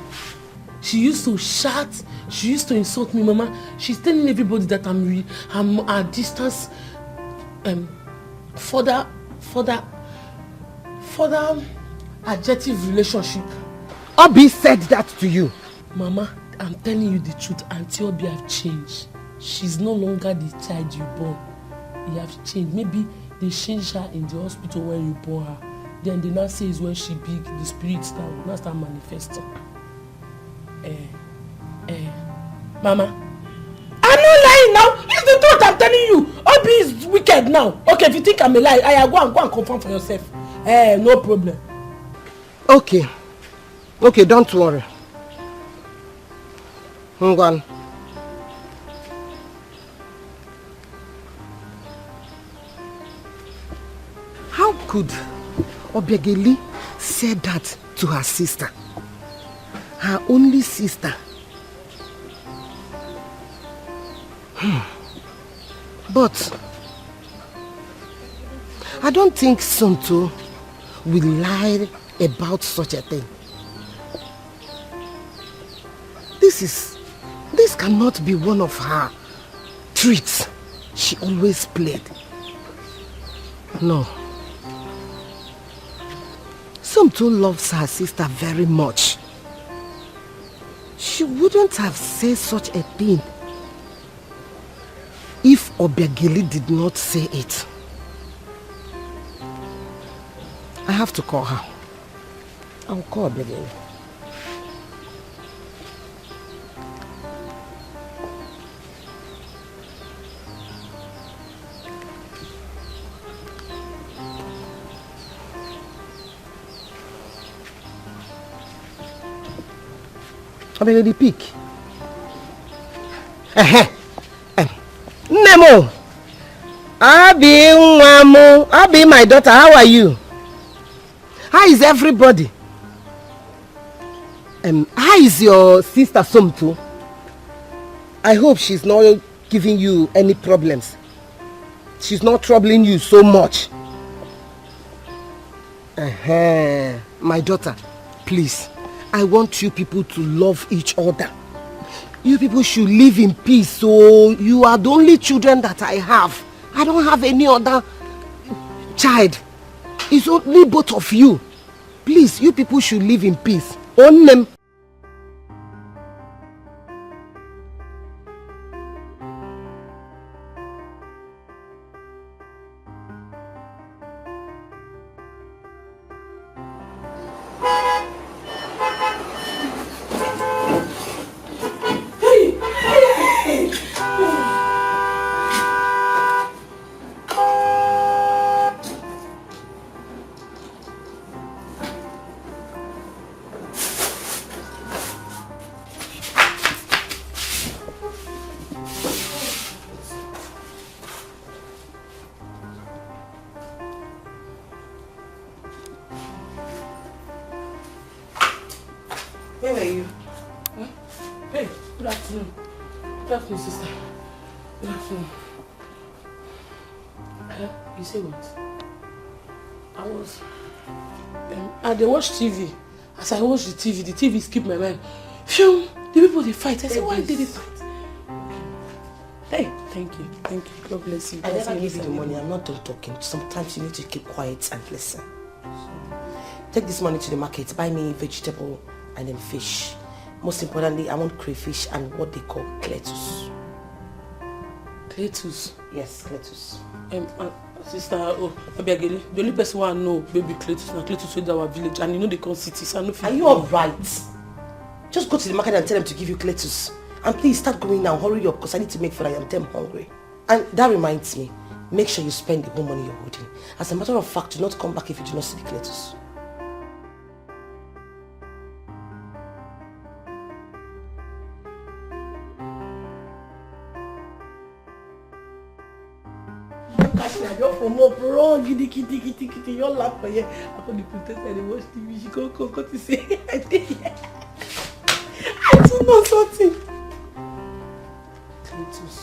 She used to shout. She used to insult me, Mama. She's telling everybody that I'm at distance. Further adjective relationship. Obi said that to you. Mama, I'm telling you the truth. Auntie Obi have changed. She's no longer the child you born. You have changed. Maybe they changed her in the hospital when you born her. Then they now say it's when she big, the spirits now start manifesting. Mama, I'm not lying now. It's the truth I'm telling you. Obi is wicked now. Okay, if you think I'm a lie, go and confirm for yourself. No problem. Okay, don't worry. Ngwan. How could Obiageli say that to her sister? Her only sister. But I don't think Sonto will lie about such a thing. This cannot be one of her tricks she always played. No. Sonto loves her sister very much. She wouldn't have said such a thing if Obiageli did not say it. I have to call her. I'll call Obiageli. Obiageli, pick. Nemo! Abi, my daughter, how are you? How is everybody? How is your sister Somto? I hope she's not giving you any problems. She's not troubling you so much. My daughter, please, I want you people to love each other. You people should live in peace. So you are the only children that I have. I don't have any other child. It's only both of you. Please, you people should live in peace. Own them. Where were you? Huh? Hey, good afternoon. Good afternoon, sister. Good afternoon. You say what? I they watch TV. As I watch the TV skip my mind. Phew, the people they fight. I said, why did they fight? Hey, thank you. God bless you. I never give you the money. I'm not done talking. Sometimes you need to keep quiet and listen. Take this money to the market. Buy me vegetable and then fish. Most importantly, I want crayfish and what they call cletus. Cletus? Yes, cletus. Sister, Obiageli, the only person I know baby cletus na cletus with our village, and you know they call cities. Are you alright? Just go to the market and tell them to give you cletus. And please start going now. Hurry up, because I need to make food. I am damn hungry. And that reminds me, make sure you spend the whole money you're holding. As a matter of fact, do not come back if you do not see the cletus. Bro, kitty, your lap for you. I put the protest and watch TV. She go to say, I don't know something. Cletus.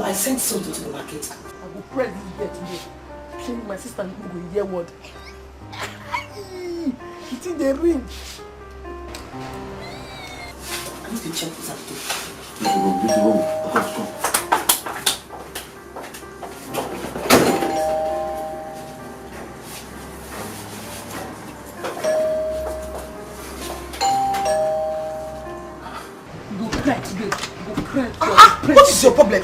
I sent something to the market. I will press this bed today. Clean my sister and go hear word. It's in the ring. I need to check this out too. Come. What is your problem?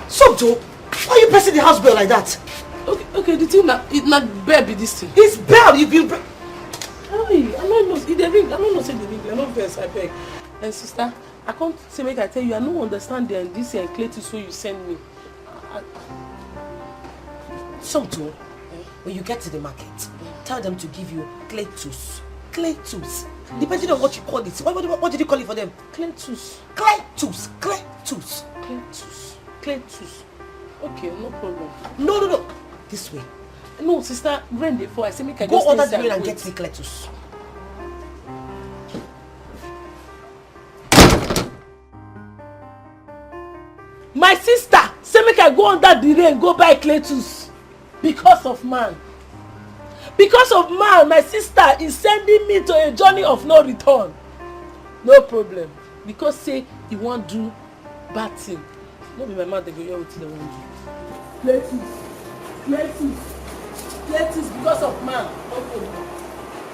Somto, Why are you pressing the house bell like that? Okay, the thing na bell be this thing. It's bell, you've been... Hey, I don't know, if they ring, I don't know say they ring, I don't vex, I beg. And sister, I can't say make I tell you, I don't understand this and Clayton so you send me. Tonto, when you get to the market, tell them to give you clay tools. Clay tools. Depending on what you call it. What did you call it for them? Clay tools. Clay tools. Clay tools. Clay tools. Clay tools. Okay, no problem. No. This way. No, sister, rain before I say make I go just order the stay rain and wait. get the clay tools. My sister say make I go under the rain go buy clay tools because of man. Because of man, my sister is sending me to a journey of no return. No problem. Because say he won't do bad thing. No be my mouth they go hear what they want do. Clay tools because of man. No problem.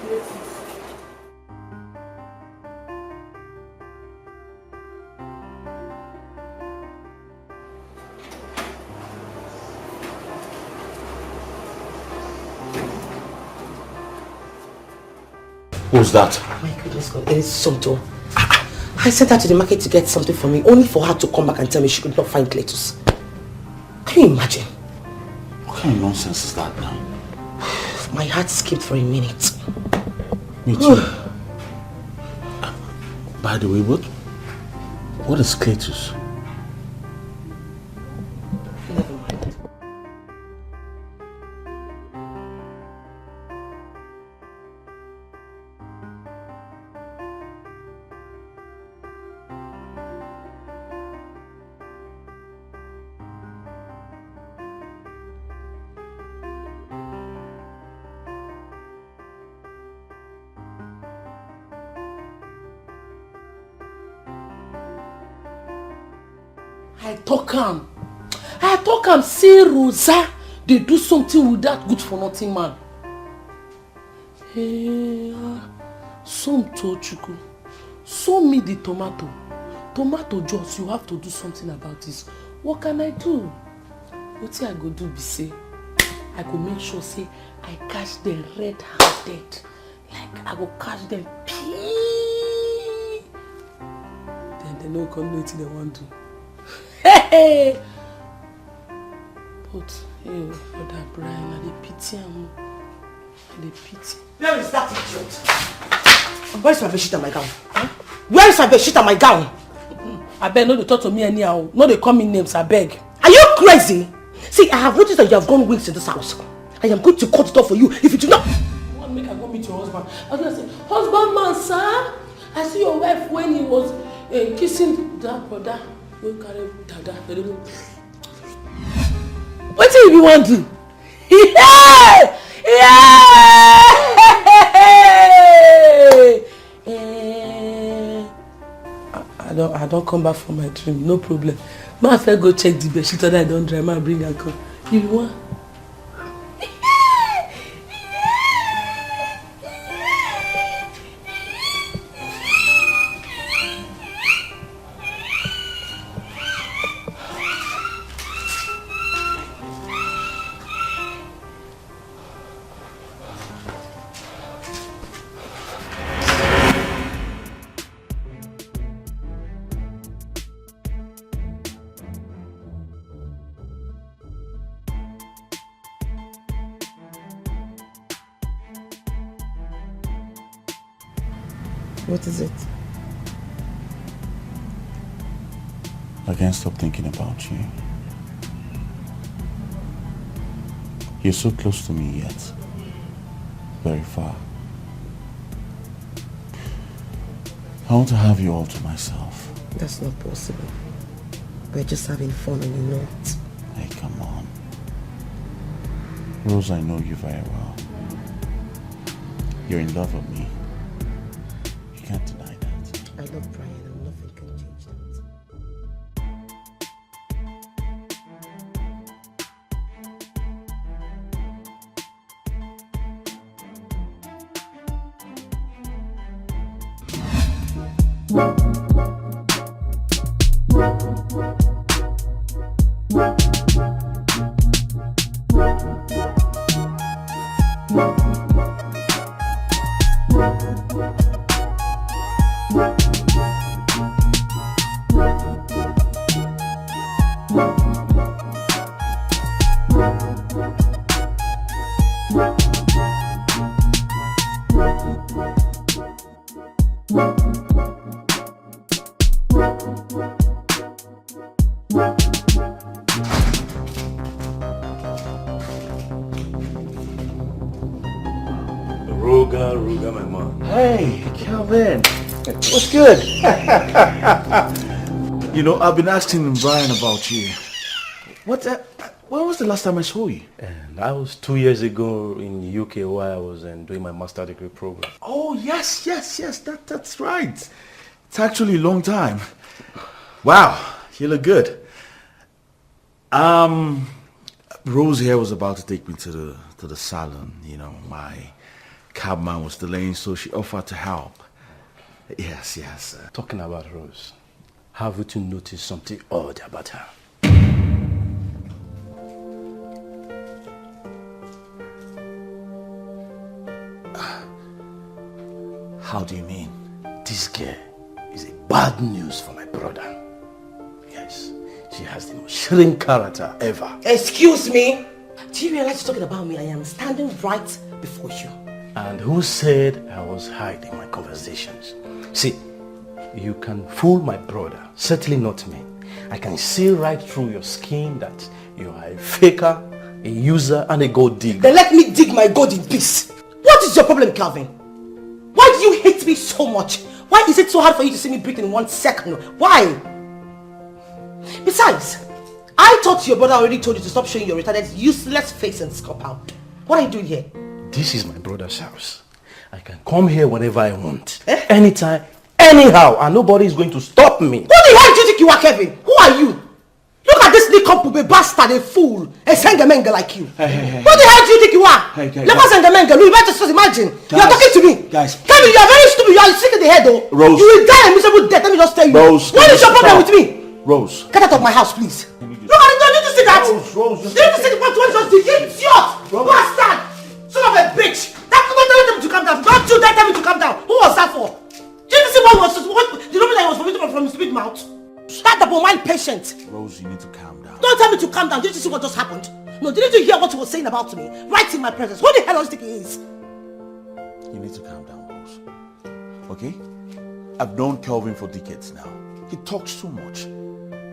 Clay tools. Who's that? My goodness God, it is Tonto. I sent her to the market to get something for me, only for her to come back and tell me she could not find Cletus. Can you imagine? What kind of nonsense is that now? My heart skipped for a minute. Me too. By the way, what is Cletus? Never mind. I talk am say Rosa they do something with that good for nothing man. Hey, some Tochuku, show me the tomato juice. You have to do something about this. What can I do? What I go do be say I go make sure say I catch them red-handed. Like I go catch them pee. Then they no come know what they want to do. Hey! But, hey, Brother Brian, I dey pity him. I dey pity. Where is that idiot? Where is my bedsheet and my gown? Huh? Where is my bedsheet and my gown? I beg, no dey talk to me anyhow. No dey call me names, I beg. Are you crazy? See, I have noticed that you have gone weeks in this house. I am going to cut it off for you if you do not. You want make I go meet your husband? I was going to say, husband man, sir. I see your wife when he was kissing that brother. What do you want to do? Yeah! I don't come back from my dream, no problem. Ma first go check the bed sheet that I don't dry, ma bring her come. You want? What is it? I can't stop thinking about you. You're so close to me yet very far. I want to have you all to myself. That's not possible. We're just having fun and you know it. Hey, come on. Rose, I know you very well. You're in love with me. You can't deny that. I love Brian and nothing can change that. What's good? You know, I've been asking Brian about you. When was the last time I saw you? And that was 2 years ago in the UK where I was doing my master degree program. Oh, yes, that's right. It's actually a long time. Wow, you look good. Rose here was about to take me to the salon. You know, my cabman was delaying, so she offered to help. Yes. Talking about Rose, have you to notice something odd about her? How do you mean? This girl is a bad news for my brother. Yes, she has the most chilling character ever. Excuse me? Do you realize you're talking about me? I am standing right before you. And who said I was hiding my conversations? See, you can fool my brother, certainly not me. I can see right through your skin that you are a faker, a user, and a gold digger. Then let me dig my gold in peace. What is your problem, Calvin? Why do you hate me so much? Why is it so hard for you to see me breathe in 1 second? Why? Besides, I thought your brother already told you to stop showing your retarded, useless face and scop out. What are you doing here? This is my brother's house. I can come here whenever I want. Anytime, anyhow, and nobody is going to stop me. Who the hell do you think you are, Kevin? Who are you? Look at this nincompoop, a bastard, a fool, a sengamenge like you. Hey. Who the hell do you think you are? Hey, Never sengamenge. You better just imagine. You are talking to me. Guys. Kevin, you are very stupid. You are sick in the head, though. Rose. You will die a miserable death. Let me just tell you. Rose. What is your problem with me? Rose. Get out of my house, please. Look at it. Did you see that? Rose. Did you see what just did? Idiot. Bastard. Son of a bitch. Don't tell him to calm down. Don't you dare tell me to calm down. Who was that for? Did you see what was? You know that he was vomiting from his big mouth? Start up on my patient. Rose, you need to calm down. Don't tell me to calm down. Did you see what just happened? No, didn't you hear what he was saying about me? Right in my presence. Who the hell do you think he is? You need to calm down, Rose. Okay? I've known Kelvin for decades now. He talks too much.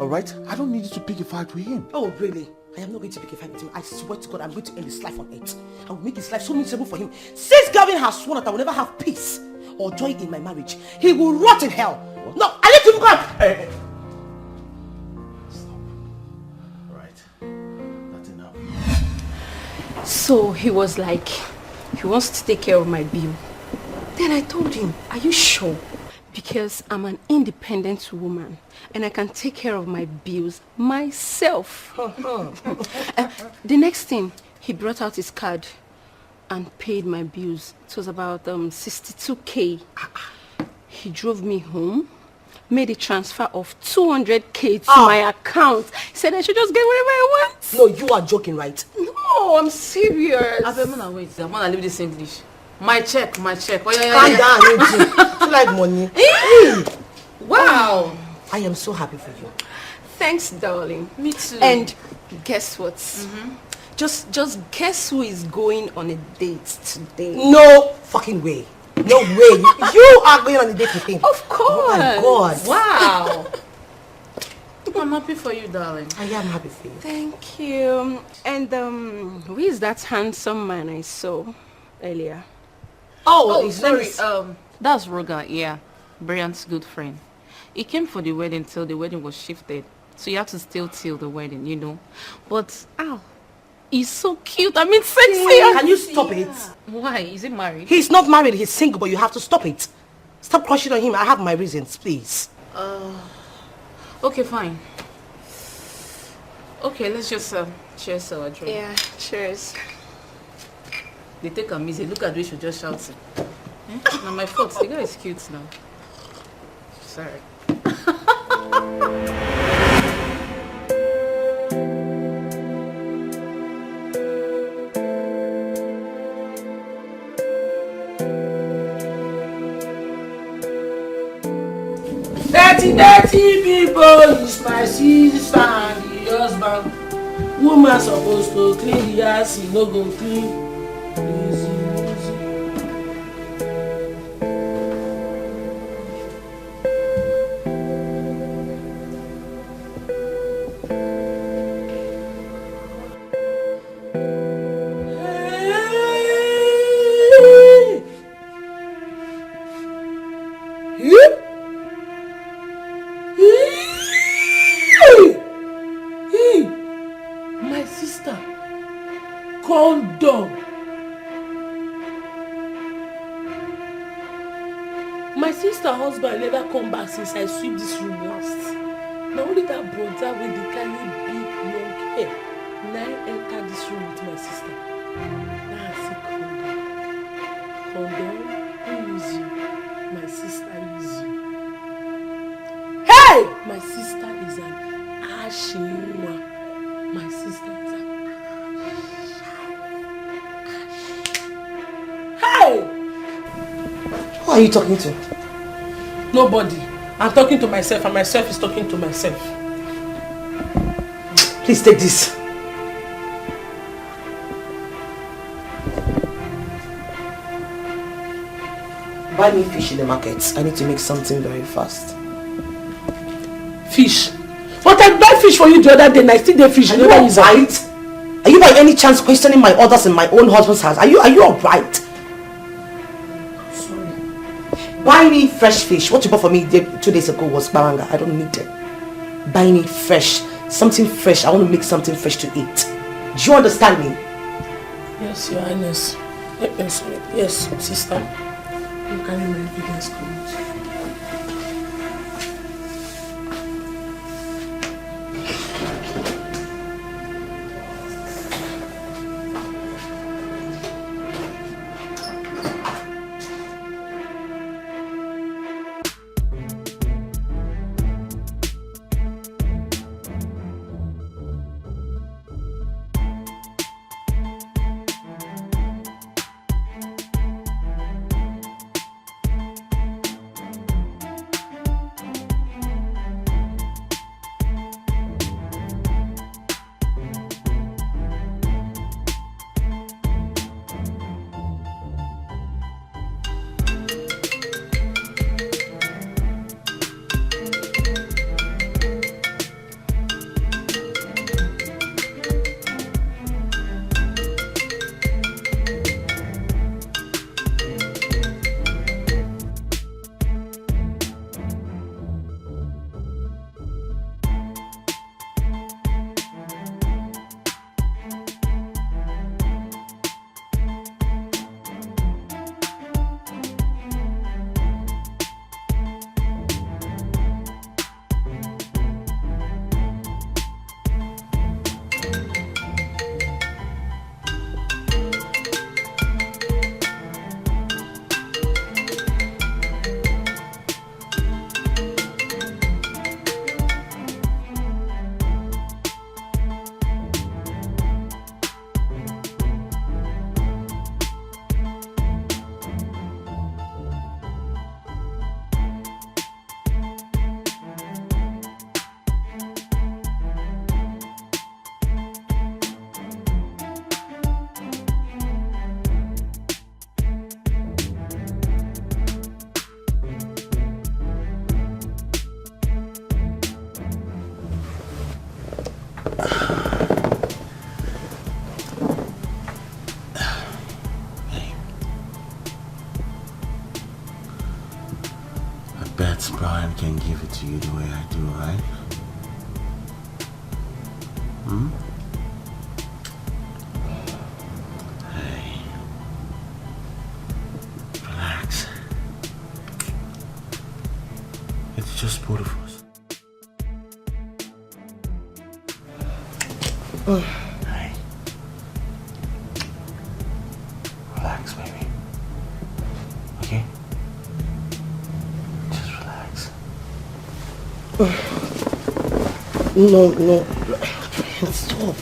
Alright? I don't need you to pick a fight with him. Oh, really? I am not going to pick a fight with him. I swear to God, I'm going to end his life on earth. I will make his life so miserable for him. Since Kelvin has sworn that I will never have peace or joy in my marriage, he will rot in hell. What? No, I need to go. Hey. So he was like, he wants to take care of my bill. Then I told him, are you sure? Because I'm an independent woman and I can take care of my bills myself. The next thing, he brought out his card and paid my bills. It was about 62k. He drove me home, made a transfer of 200k to my account. He said I should just get whatever I want. No, you are joking, right? No, I'm serious. Abemana, wait. I'm gonna leave this English. My check. Oh, Calm down, you like money. Wow. I am so happy for you. Thanks, darling. Me too. And guess what? Just guess who is going on a date today? No fucking way. No way. You are going on a date with him. Of course. Oh my God. Wow. I'm happy for you, darling. I am happy for you. Thank you. And who is that handsome man I saw earlier? Oh, his name sorry. is... That's Roger. Yeah, Brian's good friend. He came for the wedding till the wedding was shifted, so you have to still till the wedding, you know. But he's so cute. I mean, sexy. Can you stop it? Why? Is he married? He's not married. He's single, but you have to stop it. Stop crushing on him. I have my reasons, please. Okay, fine. Okay, let's just cheers our drink. Yeah, cheers. They take a easy. Look at we should just shout it. Now my fault. The guy is cute now. Sorry. Dirty people is my sister and the husband. Woman supposed to clean the house, he no go clean. Easy. Condom. My sister husband never come back since I sweep this room last. Now only that brother with the carry big long hair. Now I enter this room with my sister. Now I see condom. Condom, who is you? My sister is you. Hey! My sister is an Ashima. My sister is an Hey! Who are you talking to? Nobody. I'm talking to myself and myself is talking to myself. Please take this. Buy me fish in the market. I need to make something very fast. Fish? But I buy fish for you the other day and I still get fish. Are you alright? Are you by any chance questioning my orders in my own husband's house? Are you alright? Sorry. Buy me fresh fish. What you bought for me 2 days ago was baranga. I don't need it. Buy me fresh. Something fresh. I want to make something fresh to eat. Do you understand me? Yes, Your Highness. Yes, sister. You carry my evidence comment. Brian can give it to you the way I do, right? Hey. Relax. It's just both of us. Hey. Relax, baby. Okay? Just relax. No. Stop.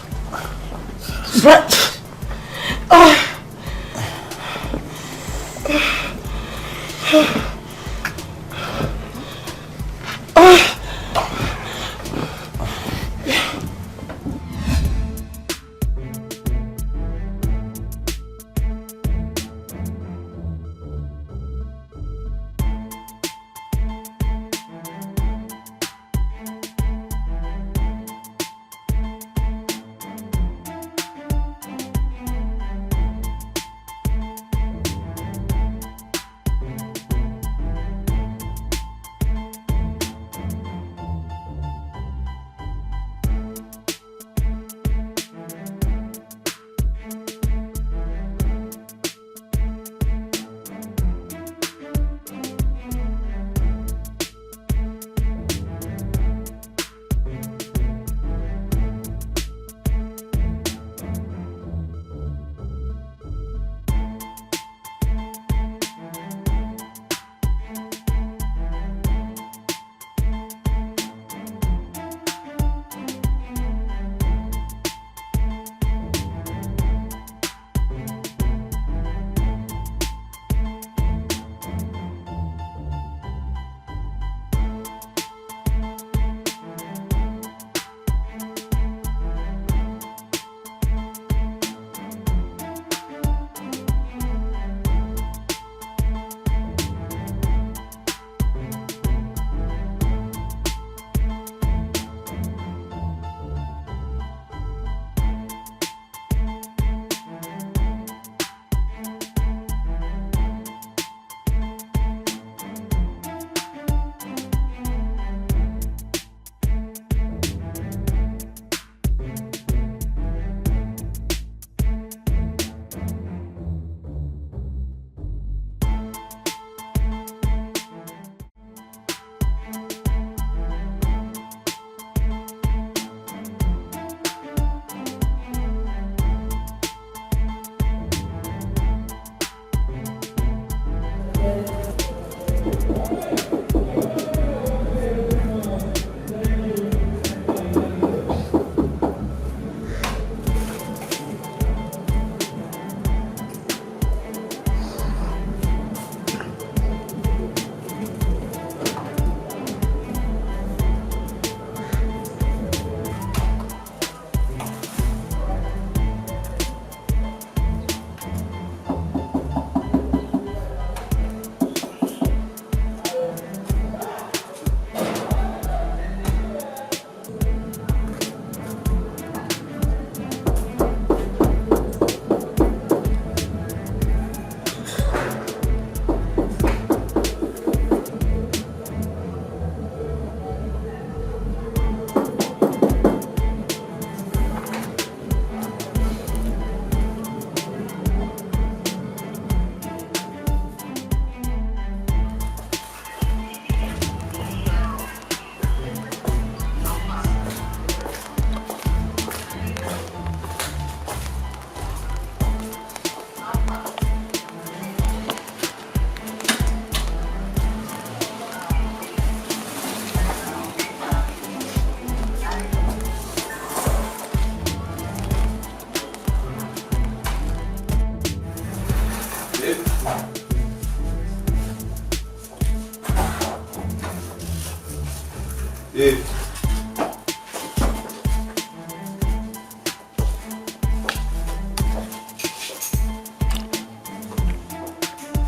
Babe.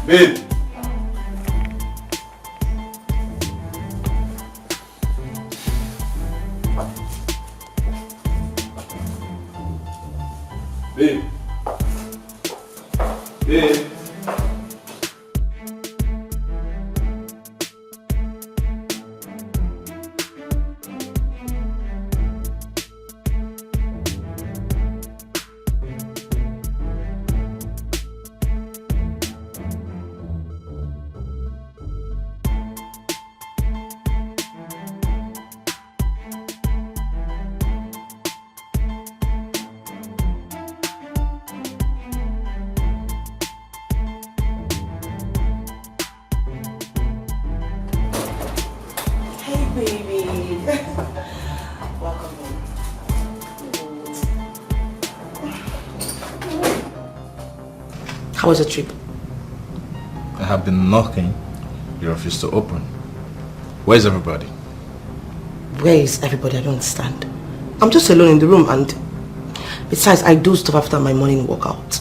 Babe. Babe. Babe. How was the trip? I have been knocking. You refuse to open. Where's everybody? Where is everybody? I don't understand. I'm just alone in the room, and besides, I do stuff after my morning workout.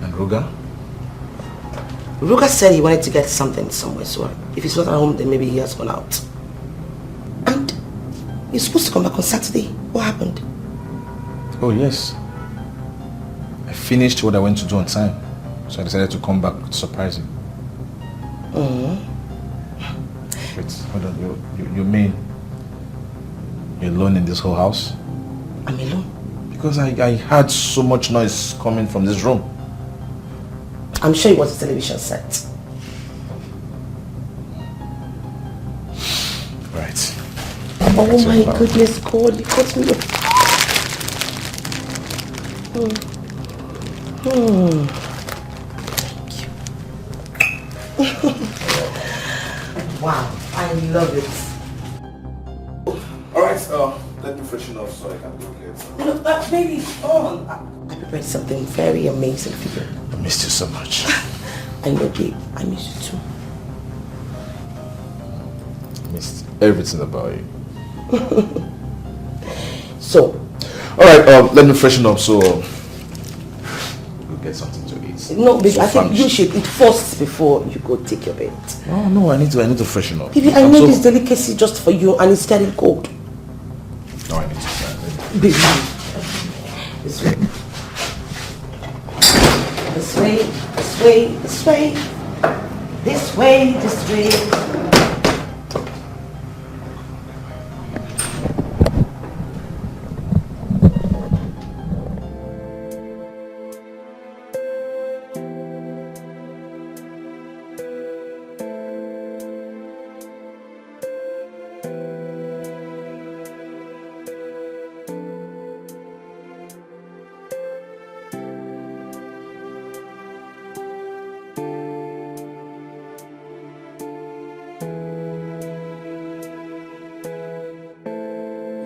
And Ruga? Ruga said he wanted to get something somewhere, so if he's not at home, then maybe he has gone out. And you're supposed to come back on Saturday. What happened? Oh yes. I finished what I went to do on time, so I decided to come back to surprise him. Wait, hold on. You mean you're alone in this whole house? I'm alone? Because I heard so much noise coming from this room. I'm sure it was a television set. Right. Oh my goodness, God, you got me. Thank you. Wow, I love it. Alright, let me freshen up so I can go get Look, that baby's on. I prepared something very amazing for you. I missed you so much. I know, babe. I miss you too. I missed everything about you. So, alright, let me freshen up so we'll get something to eat. No, baby, So I think famished. you should eat first before you go take your bed. Oh no, I need to freshen up. Baby, I made this delicacy just for you, and it's getting cold. No, I need to try it. Baby, this way. This way, this way, this way. This way, this way.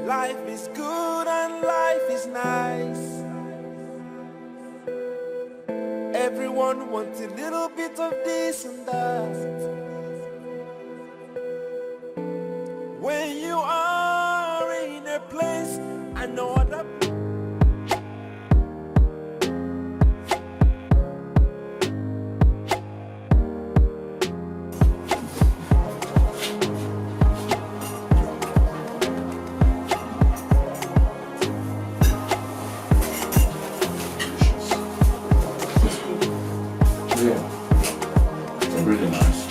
Life is good and life is nice. Everyone wants a little bit of this and that. When you are in a place, I know other Really nice.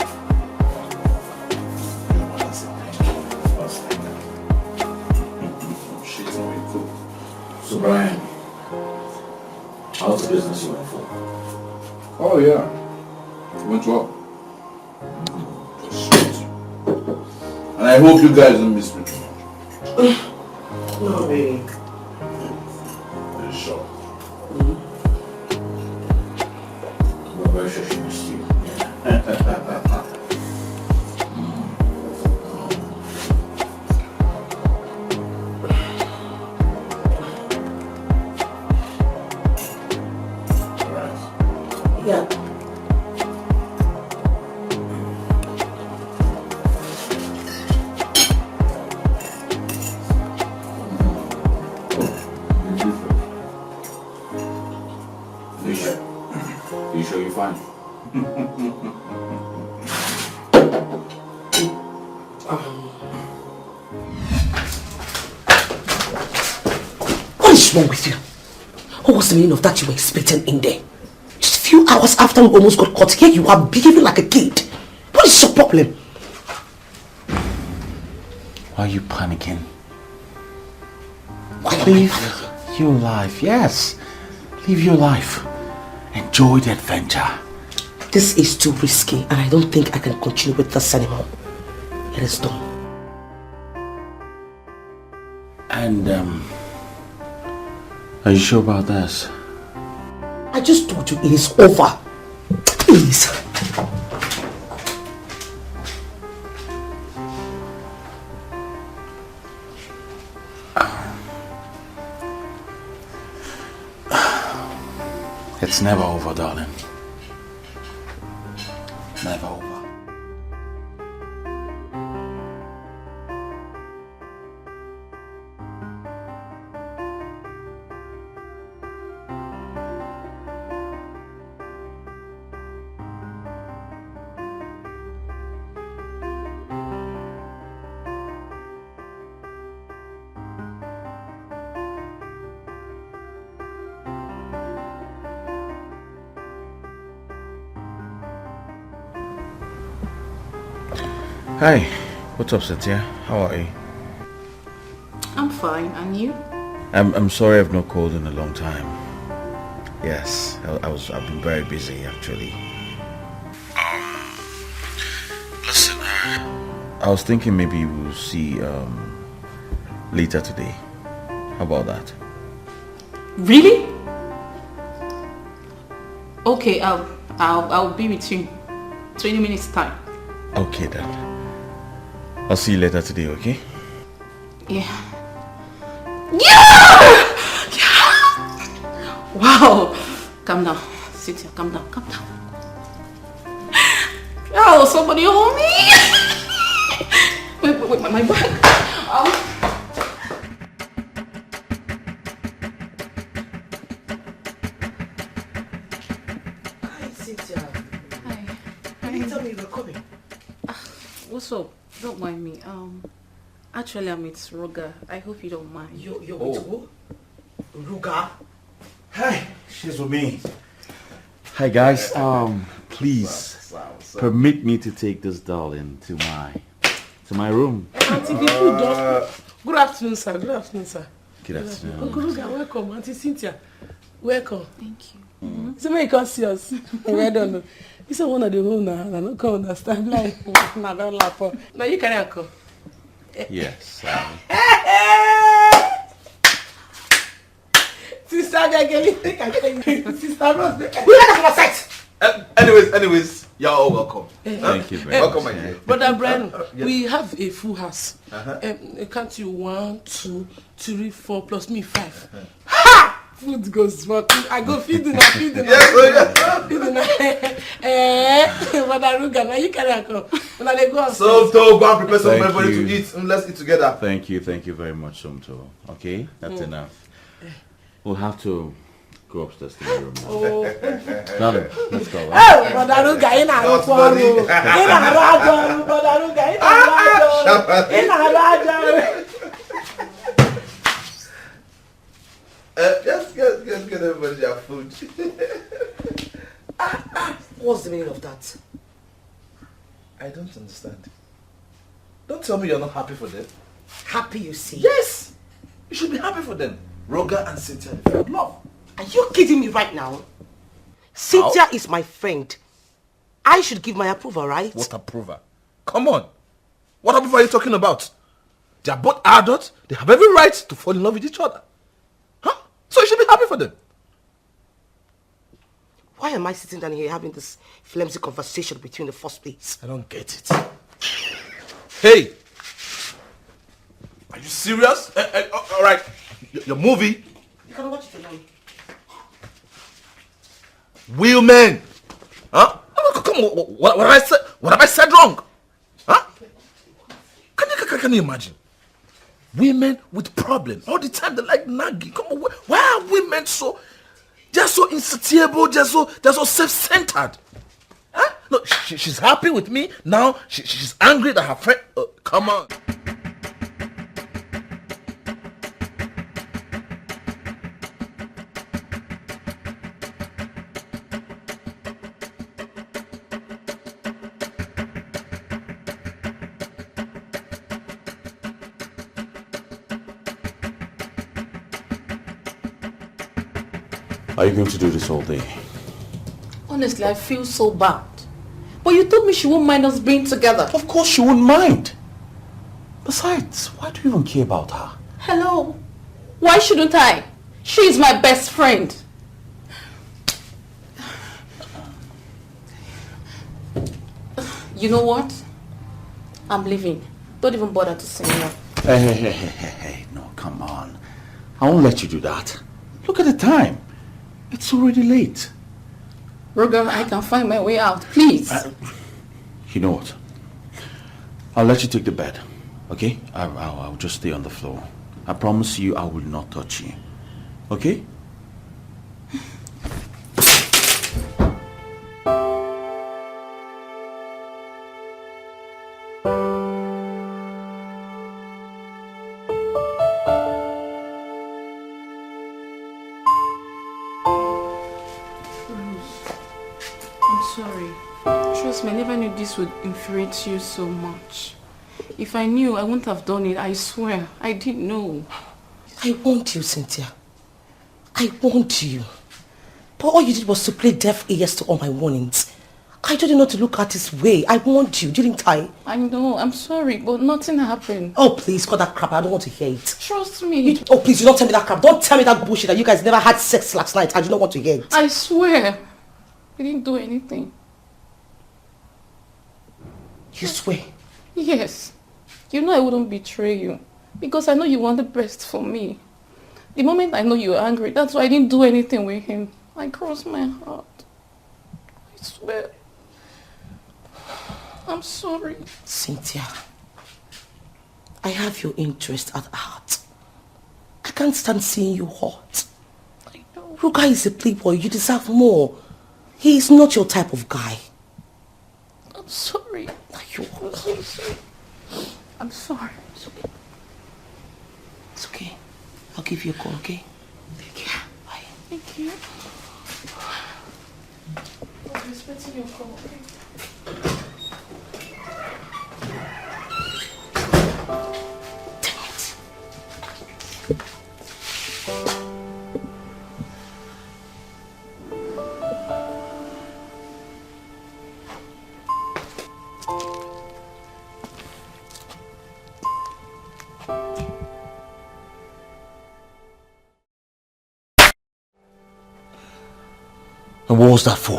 She's really cool. So Brian, how's the business going for? Oh yeah, it went well. And I hope you guys don't miss me too much. No, baby. Are you sure? We're very sure she missed you. Yeah. is wrong with you? What was the meaning of that you were expecting in there? Just a few hours after we almost got caught, here you are behaving like a kid. What is your problem? Why are you panicking? Why Live your life, yes. Live your life. Enjoy the adventure. This is too risky and I don't think I can continue with this anymore. It is done. And, are you sure about this? I just told you it is over. Please. It's never over, darling. Never over. Hi, what's up, Satya? How are you? I'm fine, and you? I'm sorry I've not called in a long time. Yes, I've been very busy actually. Listen, I was thinking maybe we'll see later today. How about that? Really? Okay, I'll be with you 20 minutes time. Okay then. I'll see you later today, okay? Yeah. Yeah! Wow. Calm down. Sit here. Calm down. Calm down. Oh, somebody hold me. Wait, my bag. Hi, Cynthia. Hi. You didn't tell me you were coming. What's up? Don't mind me. Actually, I'm with Roga. I hope you don't mind. You're with who? Ruga? Hi, she's with me. Hi guys, please permit me to take this darling to my room. Auntie, the food don't. Good afternoon, sir. Good afternoon, sir. Good afternoon. Uncle Ruga, welcome. Auntie Cynthia, welcome. Thank you. So may you come see us. Well done. You say one of the whole now, and I don't come understand. Like, I don't laugh. Now you carry uncle. Yes. Sister, Sister Rose, Anyways, you're all welcome. Thank you very Welcome, much. my dear. Brother Brian, yes. we have a full house. Can't you 1, 2, 3, 4 plus me 5? Ha! Food goes for I go feed dinner. Feed dinner. Brother Ruga, now you can come. When they go So go and prepare some for everybody to eat and let's eat together. Thank you very much, Somto. Okay, that's enough. We'll have to go upstairs to my room now. Darling, let's go. Oh, Brother Ruga, in our quarrel. Brother Ruga, in our Just get everybody their food. What's the meaning of that? I don't understand. Don't tell me you're not happy for them. Happy, you see? Yes! You should be happy for them. Roga and Cynthia, they found love. Are you kidding me right now? Cynthia is my friend. I should give my approval, right? What approval? Come on. What approval are you talking about? They are both adults. They have every right to fall in love with each other. Huh? So you should be happy for them. Why am I sitting down here having this flimsy conversation with you in the first place? I don't get it. Hey! Are you serious? Alright. Your movie? You can watch it alone. Women! Huh? Come on, what have I said? What have I said wrong? Huh? Can you imagine? Women with problems. All the time they like nagging. Come on, why are women so... They're so insatiable, they're so self-centered. Huh? No, she's happy with me. Now she's angry that her friend... come on. Are you going to do this all day? Honestly, I feel so bad. But you told me she won't mind us being together. Of course she won't mind. Besides, why do you even care about her? Hello? Why shouldn't I? She is my best friend. You know what? I'm leaving. Don't even bother to say no. Hey, no, come on. I won't let you do that. Look at the time. It's already late. Roger, I can find my way out. Please. You know what? I'll let you take the bed. Okay? I'll just stay on the floor. I promise you I will not touch you. Okay? I never knew this would infuriate you so much. If I knew, I wouldn't have done it. I swear. I didn't know. I want you, Cynthia. I want you. But all you did was to play deaf ears to all my warnings. I told you not to look at his way. I want you, didn't I? I know. I'm sorry, but nothing happened. Oh, please, cut that crap. I don't want to hear it. Trust me. Oh, please, you don't tell me that crap. Don't tell me that bullshit that you guys never had sex last night. I do not want to hear it. I swear. We didn't do anything. You swear? Yes. You know I wouldn't betray you. Because I know you want the best for me. The moment I know you were angry, that's why I didn't do anything with him. I crossed my heart. I swear. I'm sorry. Cynthia, I have your interest at heart. I can't stand seeing you hurt. I know. Ruga is a playboy. You deserve more. He is not your type of guy. I'm sorry. I'm so sorry. I'm sorry. It's okay. It's okay. I'll give you a call, okay? Take care. Bye. Thank you. I'm expecting your call, okay? And what was that for?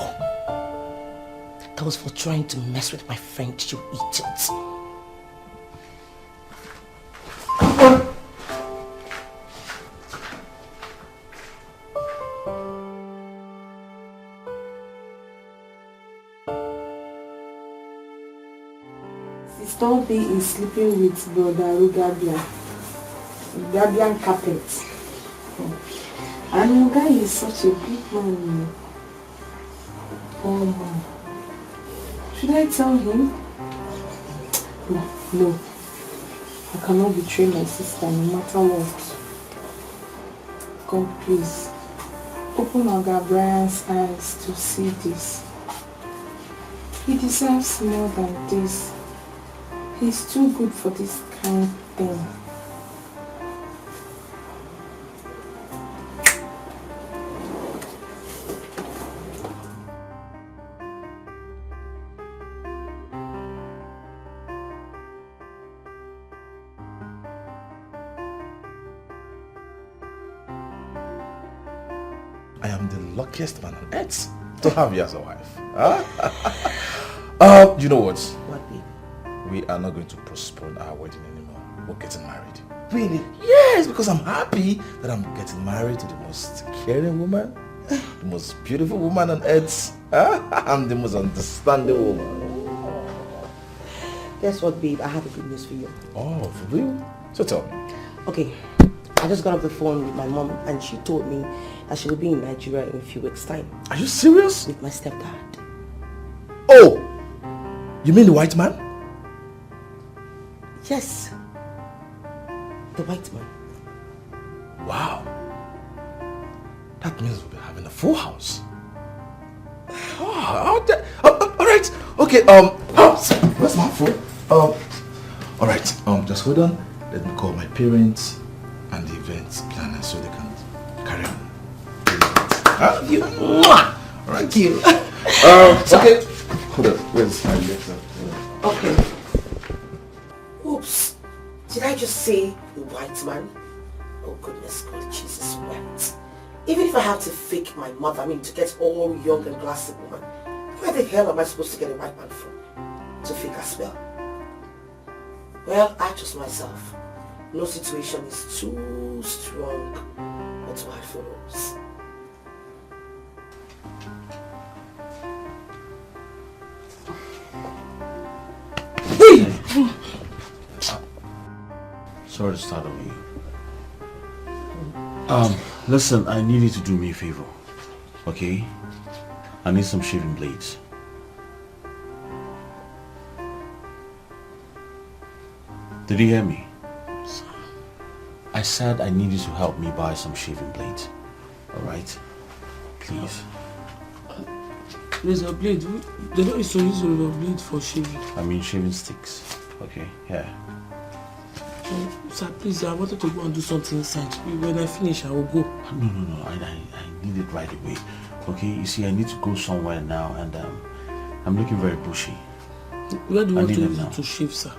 That was for trying to mess with my friend, you idiot. Sister B is sleeping with Brother Rugabian. Rugabian carpet. And Ruga is such a big man. Should I tell him? No. I cannot betray my sister no matter what. God, please. Open Oga Brian's eyes to see this. He deserves more than this. He's too good for this kind of thing. I am the luckiest man on earth to have you as a wife. You know what? What, babe? We are not going to postpone our wedding anymore. We're getting married. Really? Yes, because I'm happy that I'm getting married to the most caring woman, the most beautiful woman on earth, and the most understanding woman. Guess what, babe? I have a good news for you. Oh, for real? So tell me. Okay, I just got off the phone with my mom and she told me that she will be in Nigeria in a few weeks' time. Are you serious? With my stepdad. Oh! You mean the white man? Yes. The white man. Wow. That means we'll be having a full house. Oh, alright. Okay, where's my phone? Alright, just hold on. Let me call my parents and the event planner so they can carry on. You. Mwah. Right. Thank you. Okay. Hold on. Where's my letter? Okay. Oops. Did I just say the white man? Oh goodness God, Jesus wept. Even if I have to fake my mother, to get all young and glassy woman, where the hell am I supposed to get a white man from? To fake a spell? Well, I trust myself. No situation is too strong or too hard for Rose. Sorry to start on you. Listen, I need you to do me a favor. Okay? I need some shaving blades. Did you hear me? I said I need you to help me buy some shaving blades. Alright? Please. There's a blade. They don't used to use a blade for shaving. I mean shaving sticks. Okay, yeah. Sir, please, I wanted to go and do something inside. When I finish, I will go. No. I need it right away. Okay, you see, I need to go somewhere now and I'm looking very bushy. Where do you want to use it to shave, sir?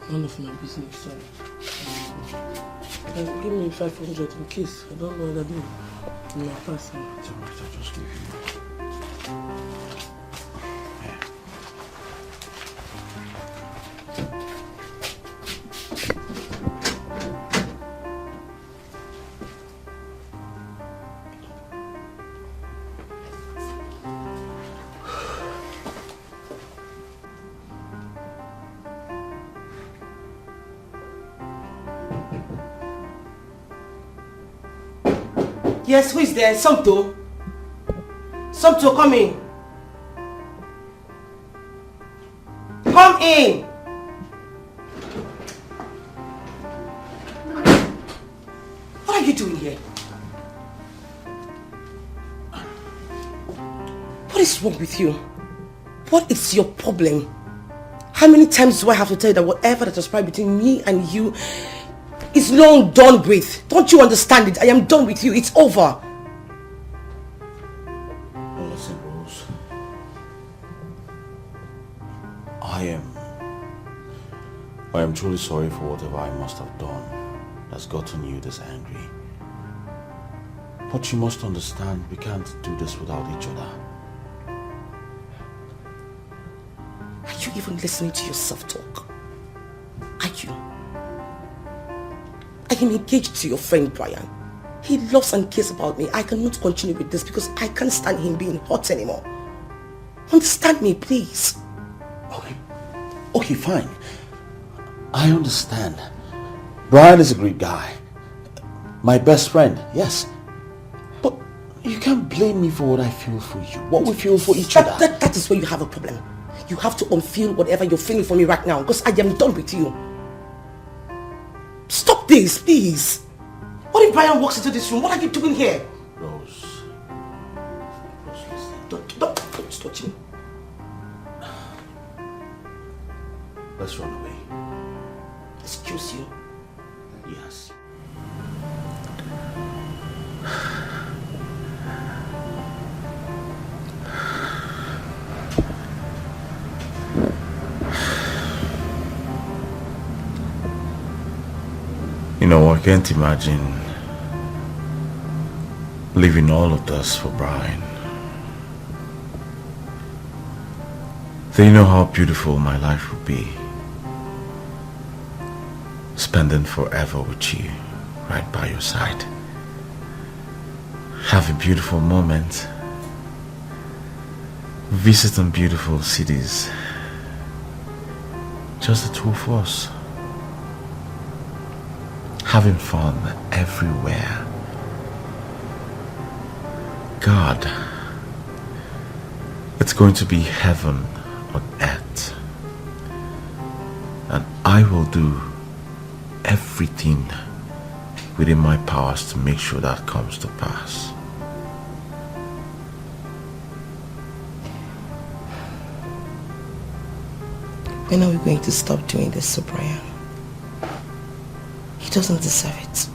None of my business, sorry. Give me 500 in case. I don't know what I do in my past. It's alright, I'll just give you. Yes, who is there? Somto. Somto, come in. Come in. What are you doing here? What is wrong with you? What is your problem? How many times do I have to tell you that whatever that transpired between me and you is long done with? Don't you understand it? I am done with you. It's over. Well, listen, Rose. I am truly sorry for whatever I must have done that's gotten you this angry. But you must understand, we can't do this without each other. Are you even listening to yourself talk? Are you? I am engaged to your friend Brian. He loves and cares about me. I cannot continue with this because I can't stand him being hurt anymore. Understand me, please. Okay, fine. I understand. Brian is a great guy. My best friend, yes. But you can't blame me for what I feel for you. What we feel for each other. That is where you have a problem. You have to unfeel whatever you're feeling for me right now because I am done with you. Stop this, please. What if Brian walks into this room? What are you doing here? Rose, listen. Don't touch me. Let's run away. Excuse you? Yes. You know, I can't imagine leaving all of this for Brian. Do you know how beautiful my life would be? Spending forever with you, right by your side. Have a beautiful moment. Visiting beautiful cities. Just the two of us. Having fun everywhere. God, it's going to be heaven on earth. And I will do everything within my powers to make sure that comes to pass. When are we going to stop doing this to Brian? He doesn't deserve it.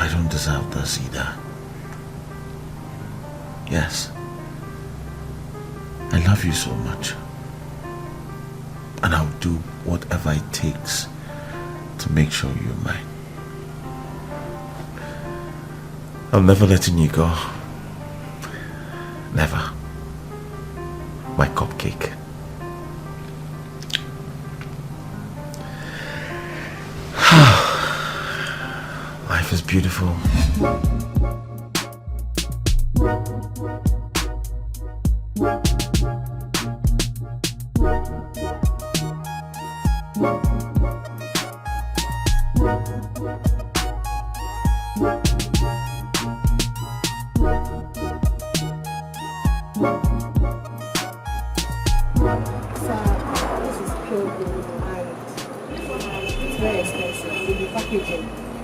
I don't deserve this either. Yes. I love you so much. And I'll do whatever it takes to make sure you're mine. I'm never letting you go. Never. My cupcake. Life is beautiful.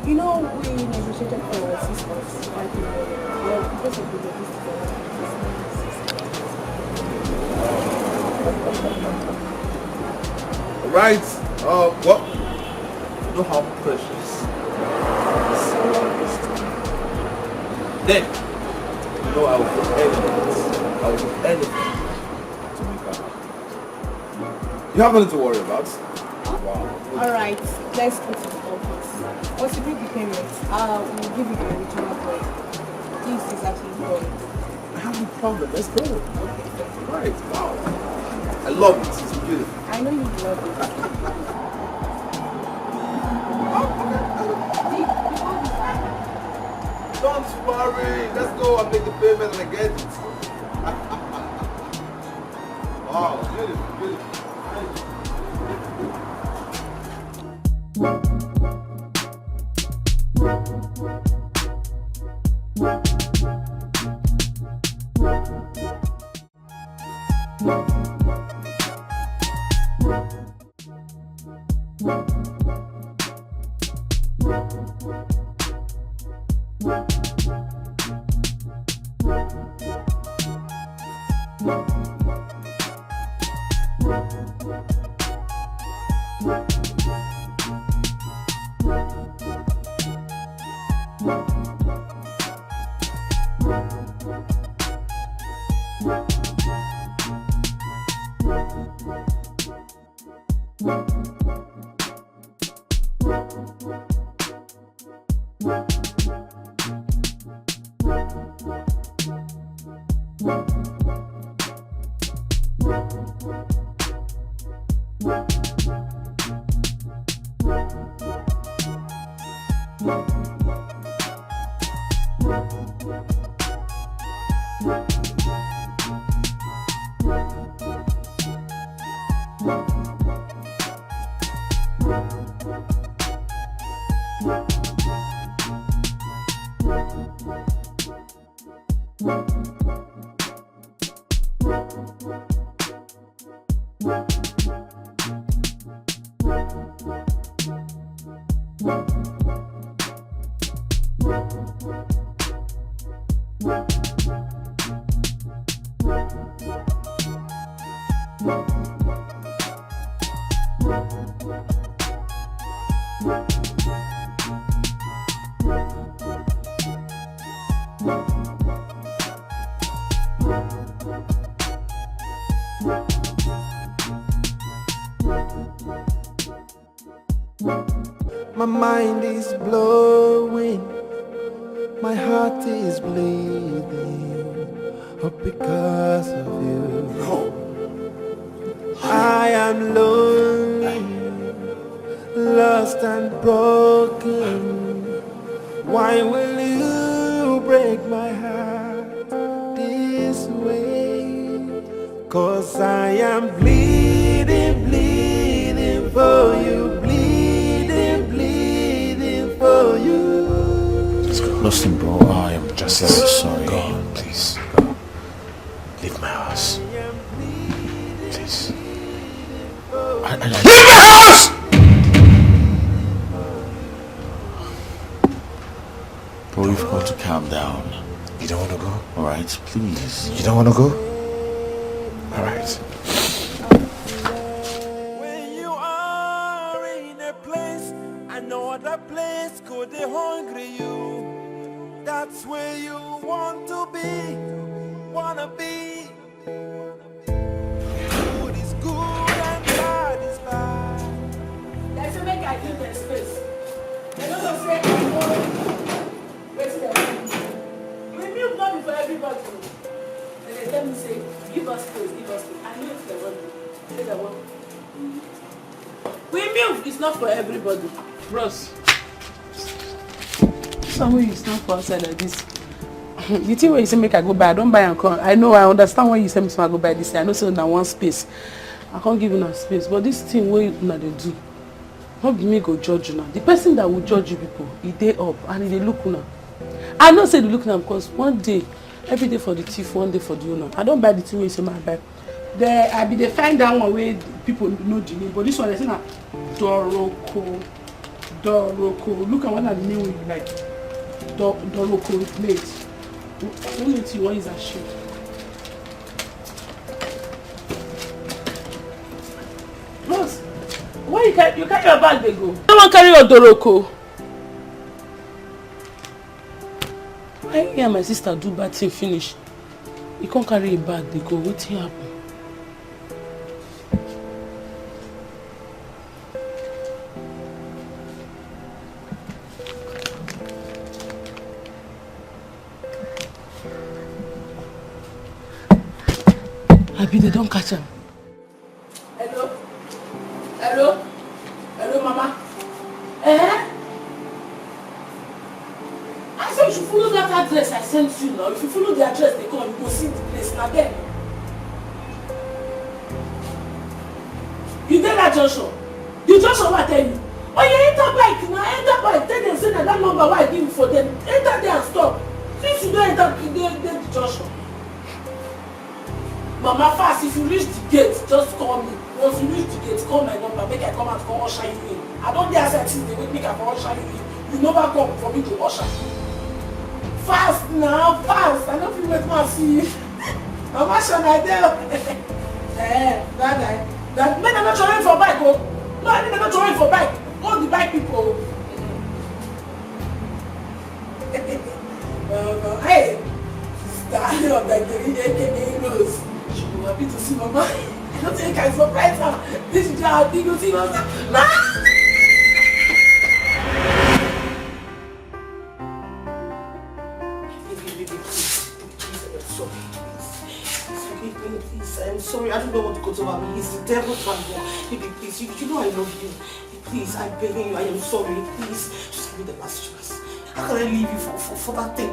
You know, we negotiated for 6 months, 5 million. Well, because of the logistics. Right. Well, you know how precious. Then, you know I will do anything. I will do anything to make her happy. You have nothing to worry about. Wow. Alright, let's go to the office. Once you bring the payment, we'll give you the original price. This is actually going. I have no problem. Let's go. Okay. Right. Wow. I love it. It's beautiful. I know you love it. Don't worry. Let's go and make the payment and I get it. Wow. Beautiful. Beautiful. My mind is blowing, my heart is bleeding, all because of you. I am lonely, lost and broken. Why will you break my heart this way? 'Cause I am bleeding, bleeding for you. Listen, bro, I am just very sorry. Go on, please. Go. Leave my house. Please. Leave my house! Bro, you've got to calm down. You don't want to go? Alright, please. You don't want to go? Alright. When you are in a place, another place could they hungry you. that's where you want to be, wanna be. Good is good and bad is bad. Let's make I give them space. They don't say I know. We milk not be for everybody. And they tell me say, give us space, give us space. I know it's the one. Say the one. We milk is not for everybody. Bros. Somewhere you stand for outside like this. The thing where you say make I go buy, I don't buy and come. I know, I understand why you say me I go buy this. I know so now one space. I can't give you space. But this thing where you do, not be me go judge you now. The person that will judge you people, he day up and they look now. I know say they look now because one day, every day for the thief, one day for the owner. I don't buy the thing where you say I buy. They find that one where people know the name, but this one they say now Doroko. Look at what the name will be like. Doroko plate. Only thing one is a shit. Plus, why you carry your bag they go? No one carry your Doroko. Why me and my sister do bad thing finish? You can't carry a bag they go. What happen? They don't catch him. Hello, mama. I said you should follow that address I sent you now. If you follow the address they come, you go see the place now there. You tell that Joshua. The Joshua what tell you? Oh you enter bike now, enter bike. Tell them say that number what I give you for them. Enter there and stop. Since you don't enter the Joshua. Mama fast, if you reach the gate, just call me. Once you reach the gate, call my number, make I come and come usher you in. I don't dare say things they make I come usher you in. You never come for me to usher. Fast now, fast. I don't feel wait to see you. Mama should I tell? That men are not trying for bike, oh. No, I mean they're not trying for bike. All the bike people. Hey, sister of the AKA Rose. I'm happy to see Mama. I don't think I surprise her. This is how big you see Mama. I'm sorry, I don't know what goes over me. It's the devil's one here. Baby, please, you know I love you. Please, I'm begging you, I am sorry. Please, just give me the last chance. How can I leave you for that thing?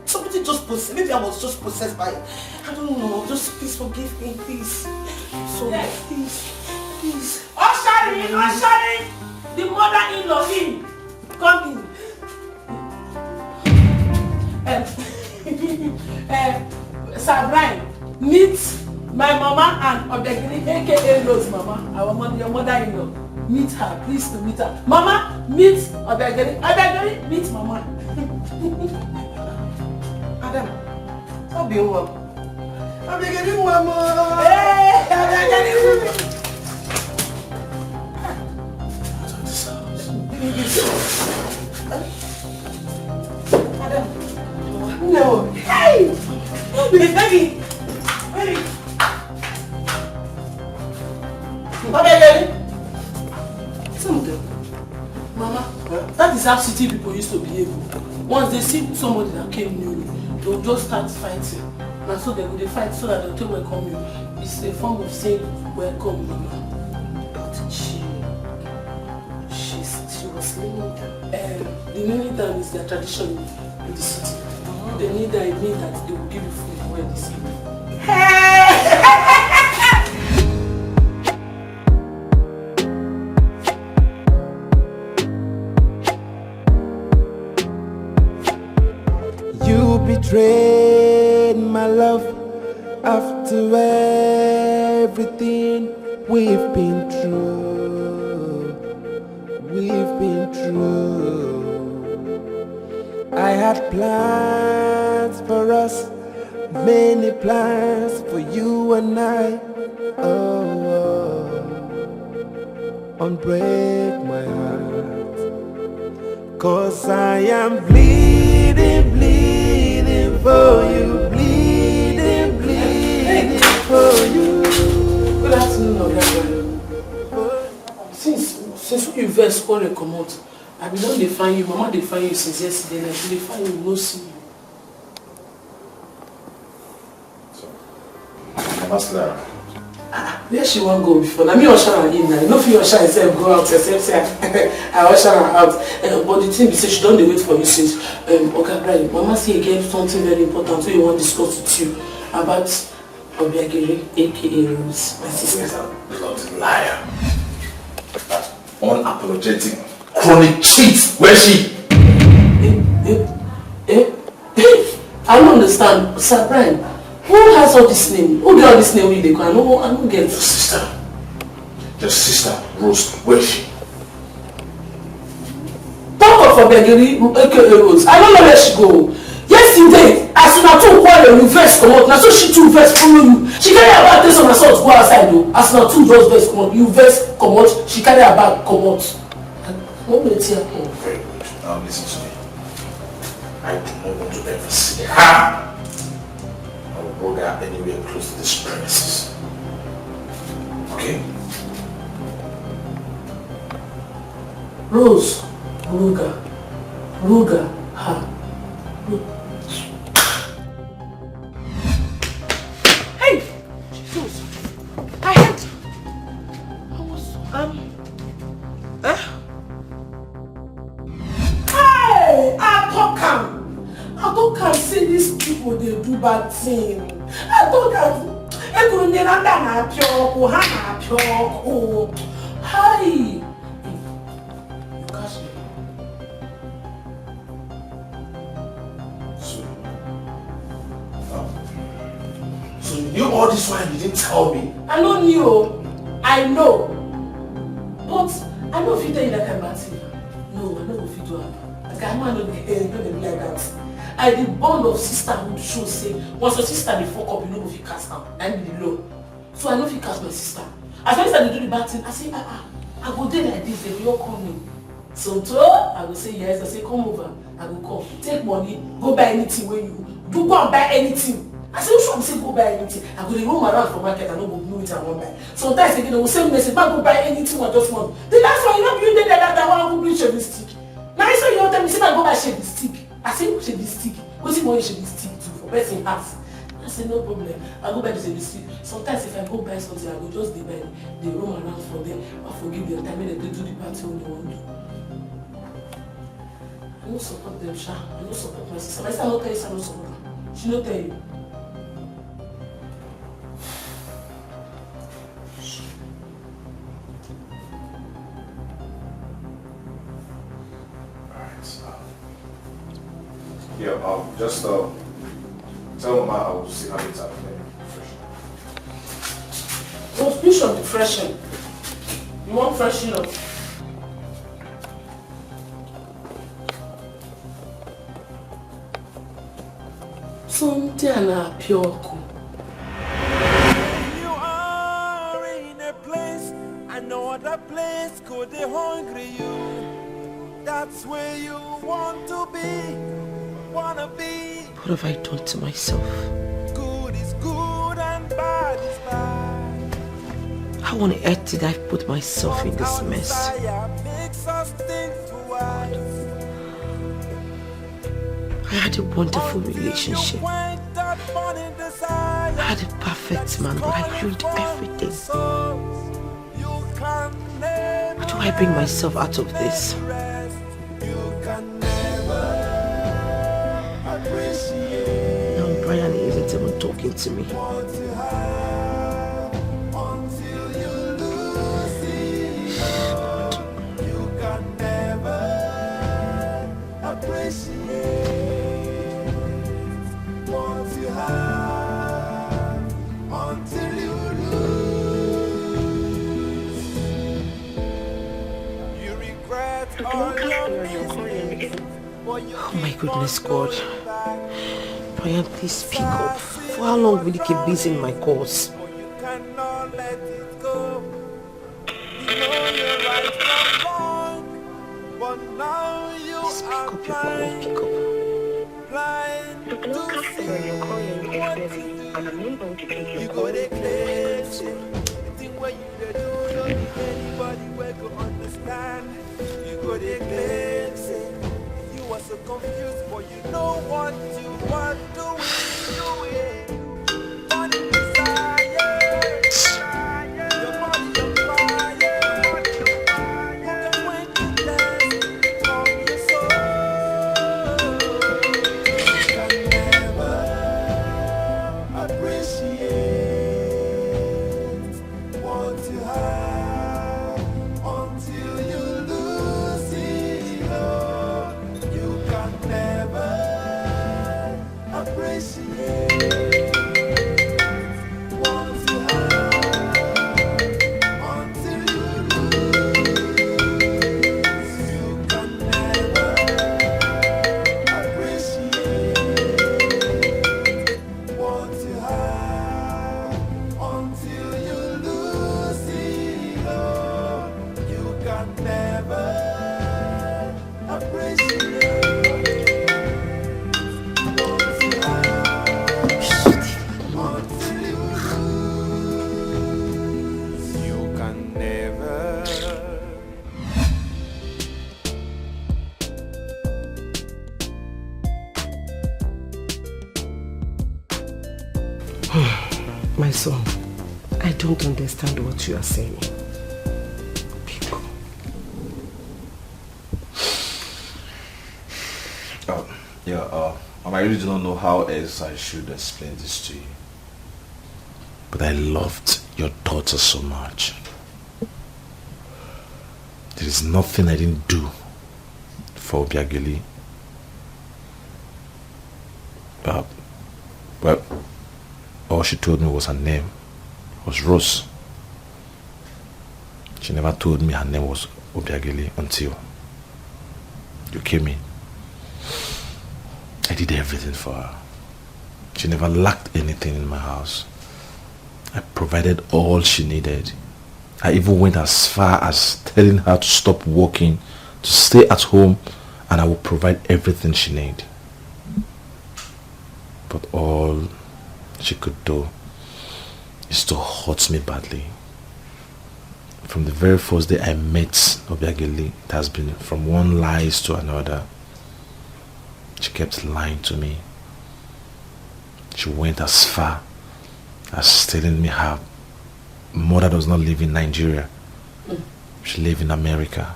Somebody just possessed. Maybe I was just possessed by it. I don't know. Just please forgive me, please. Sorry, yes. Please. Ushering! The mother-in-law in. Come in. Sir Brian, meet my mama and Obegini, aka Rose Mama, your mother-in-law. Meet her, please to meet her. Mama, meet Obegini. Obegini, meet Mama. Adam, stop being warm. Obegini, Mama. Hey, Obegini. Adam, no. Hey, baby. Obegini. Mama, that is how city people used to behave. Once they see somebody that came new, they'll just start fighting. And so they will fight so that they'll welcome you. It's a form of saying welcome, Mama. But she was kneeling down. The kneeling down is their tradition in the city. They need that, it means that they will give you food when they see you. Betrayed my love after everything we've been through. I had plans for us, many plans for you and I. Unbreak my heart, 'cause I am bleeding. for you, bleeding for you. Good afternoon, Oga. Since you first call and come out, I be don dey find you. Mama dey find you since yesterday night. She dey find you, no see you. Mama Slara. Where she wan go before? Na me usher her in now. You no fit usher herself go out except say I usher her out. But the thing be say she don dey wait for you since. Oga Brian, Mama say again something very important wey you wan discuss with you about Obiageri, aka Rose, my sister. Bloody liar. That unapologetic, chronic cheat. Where's she? I don't understand. Sir Brian, who has all this name? Who get all this name with the I don't get it. Your sister, Rose, where's she? Talk of Obiageri, aka Rose. I don't know where she go. Yesterday, as soon as two quarrel, you first come out. Now so she too first follow you. She carry her bag, take some assault, go outside though. As soon as two just first come out, you first come out. She carry her bag, come out. What will it happen? Very good. Now listen to me. I do not want to ever see her. I will bring her anywhere close to this premises. Okay? Rose, Ruga, ha. Hey! Jesus! I had... I was... Hey! I don't see these people, they do bad thing. I don't Hi! So you knew all this while you didn't tell me? I don't knew. I know. But I know if you tell you that kind of bad thing. No, I know if you do it. Like I'm not be like that. I the bond of sisterhood shows say once your sister dey fuck up, you know if you cast down. I'm the low. So I know if you cast my sister. As long as I do the bad thing, I say I go there like this, they will call me. So I will say yes, I say come over, I will come. Take money, go buy anything when you do go and buy anything. I say, which one say go buy anything? I go roam around for market and no go know it and won't buy. Sometimes again, they will send message, man go buy anything I just want. The last one, you know, you did that one go bring shaving stick. Now I say you tell me, say man go buy shaving stick. I say shaving stick. What's the money shaving stick to for person house? I say no problem. I go buy the shaving stick. Sometimes if I go buy something, I go just buy. They roam around for them. I forgive them time when they do the party when they want to. I don't support them, Sha. I don't support my sister. My sister not tell you, I don't support her. She not tell you. Yeah, just tell Mama I will see her later. What's fish on the freshen? You want freshen up? Something and pure cool. You are in a place, another place could they hungry you. That's where you want to be. What have I done to myself? Good is good and bad is bad. How on earth did I put myself in this mess? I had a wonderful relationship. I had a perfect man, but I ruined everything. How do I bring myself out of this? Brian isn't even talking to me. Oh my goodness, God. Brian, please speak up. For how long will you keep busy in my calls? Speak up, you call, pick up. blind to see what to do. You go to crazy. The thing where you do, don't need anybody where go understand. You go to crazy. You are so confused, but you know what you want to do. Money desire. Your body on fire. Who can wait to dance from your soul? You can never appreciate what you have until you lose it all. You can never appreciate what you have until you lose. You can never appreciate what you have until you lose it all. You can never appreciate what you have until you lose. You can never. My son, I don't understand what you are saying. I really do not know how else I should explain this to you. But I loved your daughter so much. There is nothing I didn't do for Obiageli. Well, all she told me was her name was Rose. She never told me her name was Obiageli until you came in. I did everything for her. She never lacked anything in my house. I provided all she needed. I even went as far as telling her to stop working, to stay at home, and I would provide everything she needed. But all she could do is to hurt me badly. From the very first day I met Obiageli, it has been from one lies to another. She kept lying to me. She went as far as telling me her mother does not live in Nigeria. She lives in America.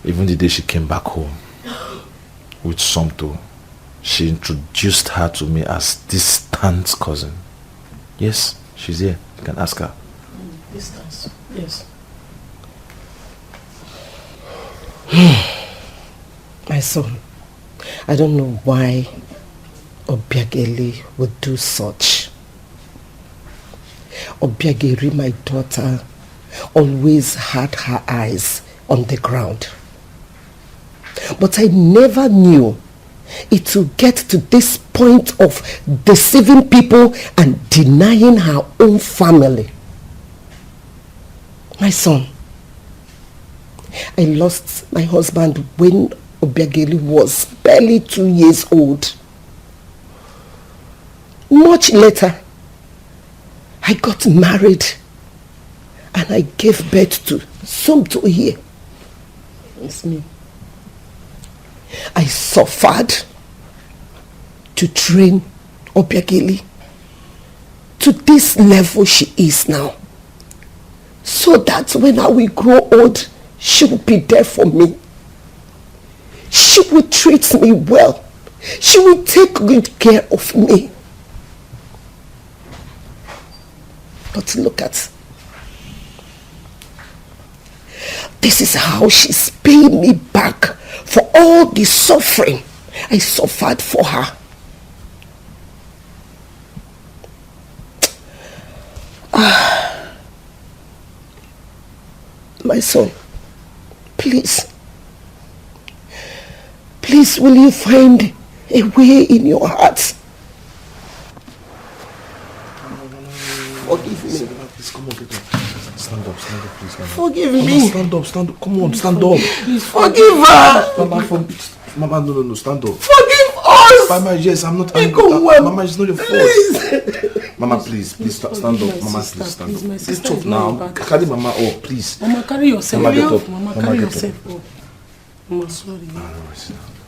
Even the day she came back home with Somto, she introduced her to me as distant cousin. Yes, she's here. You can ask her. Distance, yes. My son, I don't know why Obiageli would do such. Obiageli, my daughter, always had her eyes on the ground. But I never knew it would get to this point of deceiving people and denying her own family. My son, I lost my husband when Obiageli was barely 2 years old. Much later, I got married and I gave birth to Somto here. It's me. I suffered to train Obiageli to this level she is now, so that when I will grow old, she will be there for me. She will treat me well. She will take good care of me. But look at, this is how she's paying me back for all the suffering I suffered for her. My son, please, will you find a way in your heart? Forgive me. Please, come on, get up. Stand up, please. Forgive me. Stand up. Come on, stand up. Please forgive her. Mama, no, stand up. Forgive us! Mama, yes, I'm not angry. Mama, it's not your fault. Mama, please stand up. Mama, please stand up. Please stop now. Carry Mama up, please. Mama, carry yourself Mama, get up. Mama, carry yourself up. Mama, sorry.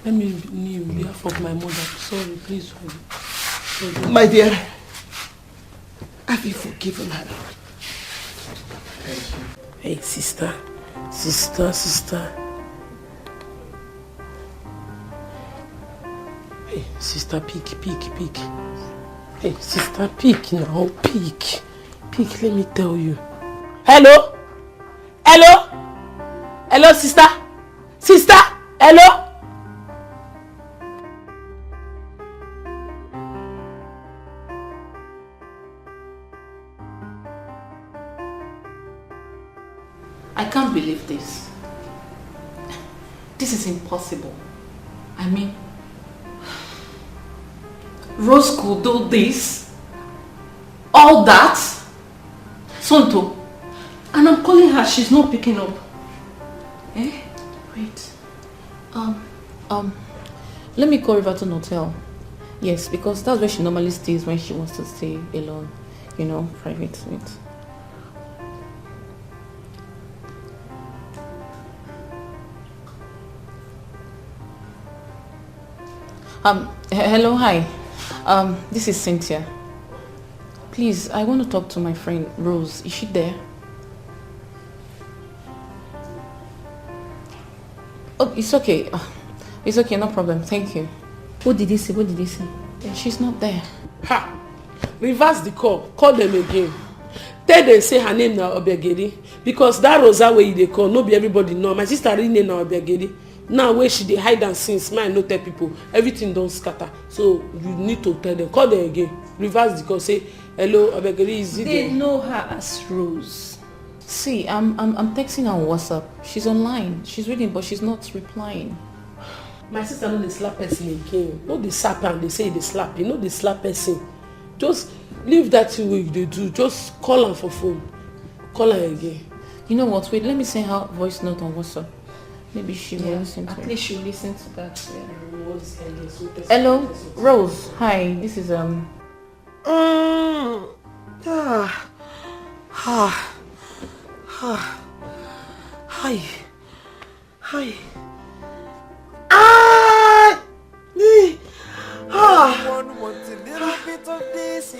Let me kneel on behalf of my mother. Sorry, please forgive. My dear, have you forgiven her? Hey, sister. Hey, sister, peek. Hey, sister, peek now, peek. Peek, let me tell you. Hello, sister. Hello. I can't believe this. This is impossible. I mean, Rose could do this, all that, Tonto, and I'm calling her, she's not picking up. Eh? Wait. Let me call Riverton Hotel. Yes, because that's where she normally stays when she wants to stay alone, you know, private. Wait. Hello, hi. This is Cynthia. Please, I want to talk to my friend Rose. Is she there? Oh, it's okay. It's okay, no problem. Thank you. What did he say? Yeah, she's not there. Ha! Reverse the call. Call them again. Tell them say her name now Obiageri. Because that Rosa way they call, no be everybody know. My sister really name now Obiageri. Now where she dey hide and since man no tell people, everything don't scatter. So you need to tell them. Call them again. Reverse the call. Say hello Obiageri, is it They there? know her as Rose. See, I'm texting her on WhatsApp. She's online. She's reading, but she's not replying. My sister know the slap person again. No the slap and they say they slap. You know the slap person. Just leave that way they do. Just call her for phone. Call her again. You know what? Wait, let me send her voice note on WhatsApp. Maybe she will listen to it. At least she'll listen to that. Yeah. Hello, Rose. Hi, this is Hi. Everyone wants a little bit of this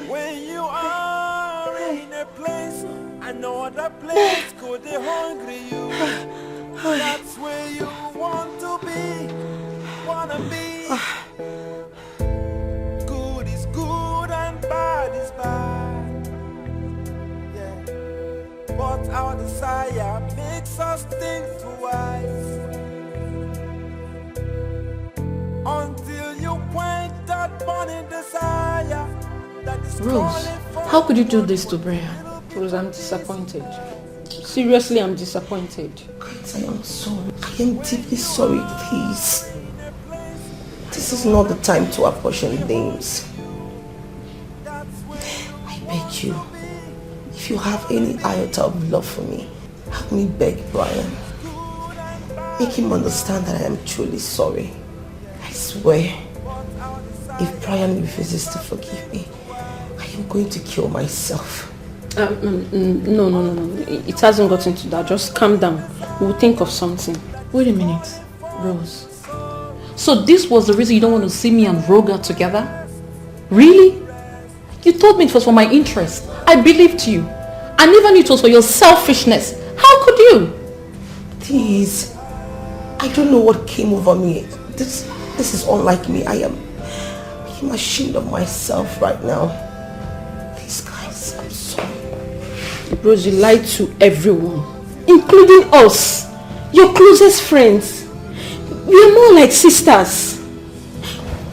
when you are in a place, another place could they hungry you. That's where you want to be, wanna be. Good is good and bad is bad. Yeah. But our desire makes us think twice. Until you quench that burning desire that is Rose. How could you do this to Brian? Rose, I'm disappointed. Seriously, I'm disappointed. I am sorry. I am deeply sorry, please. This is not the time to apportion names. I beg you, if you have any iota of love for me, help me beg Brian. Make him understand that I am truly sorry. I swear, if Brian refuses to forgive me, I am going to kill myself. No. It hasn't gotten to that. Just calm down. We'll think of something. Wait a minute, Rose. So this was the reason you don't want to see me and Roger together? Really? You told me it was for my interest. I believed you. I never knew it was for your selfishness. How could you? Please, I don't know what came over me. This is unlike me. I am ashamed of myself right now. Please, guys, I'm sorry. Rose, you lied to everyone, including us, your closest friends. We are more like sisters.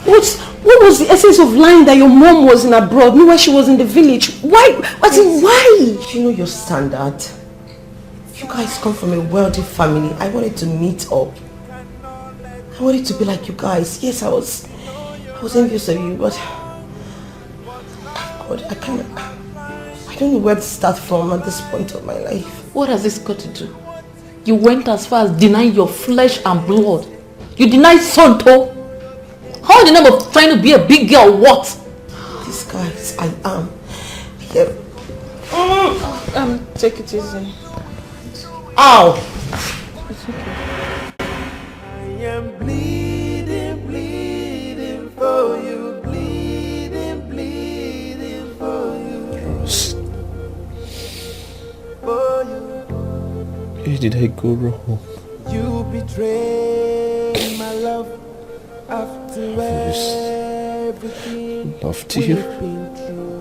What was the essence of lying that your mom was in abroad, meanwhile she was in the village? Why? Why? You know your standard. You guys come from a wealthy family. I wanted to meet up. I wanted to be like you guys. Yes, I was envious of you, but God, I don't know where to start from at this point of my life. What has this got to do? You went as far as denying your flesh and blood. You denied Tonto. How in the name of trying to be a big girl, what? Disguise, I am. Here. Take it easy. Ow! It's okay. I am bleeding, bleeding for you, bleeding, bleeding for you. For you. Where did I go wrong? You betrayed my love after everything Loved you. we've been through.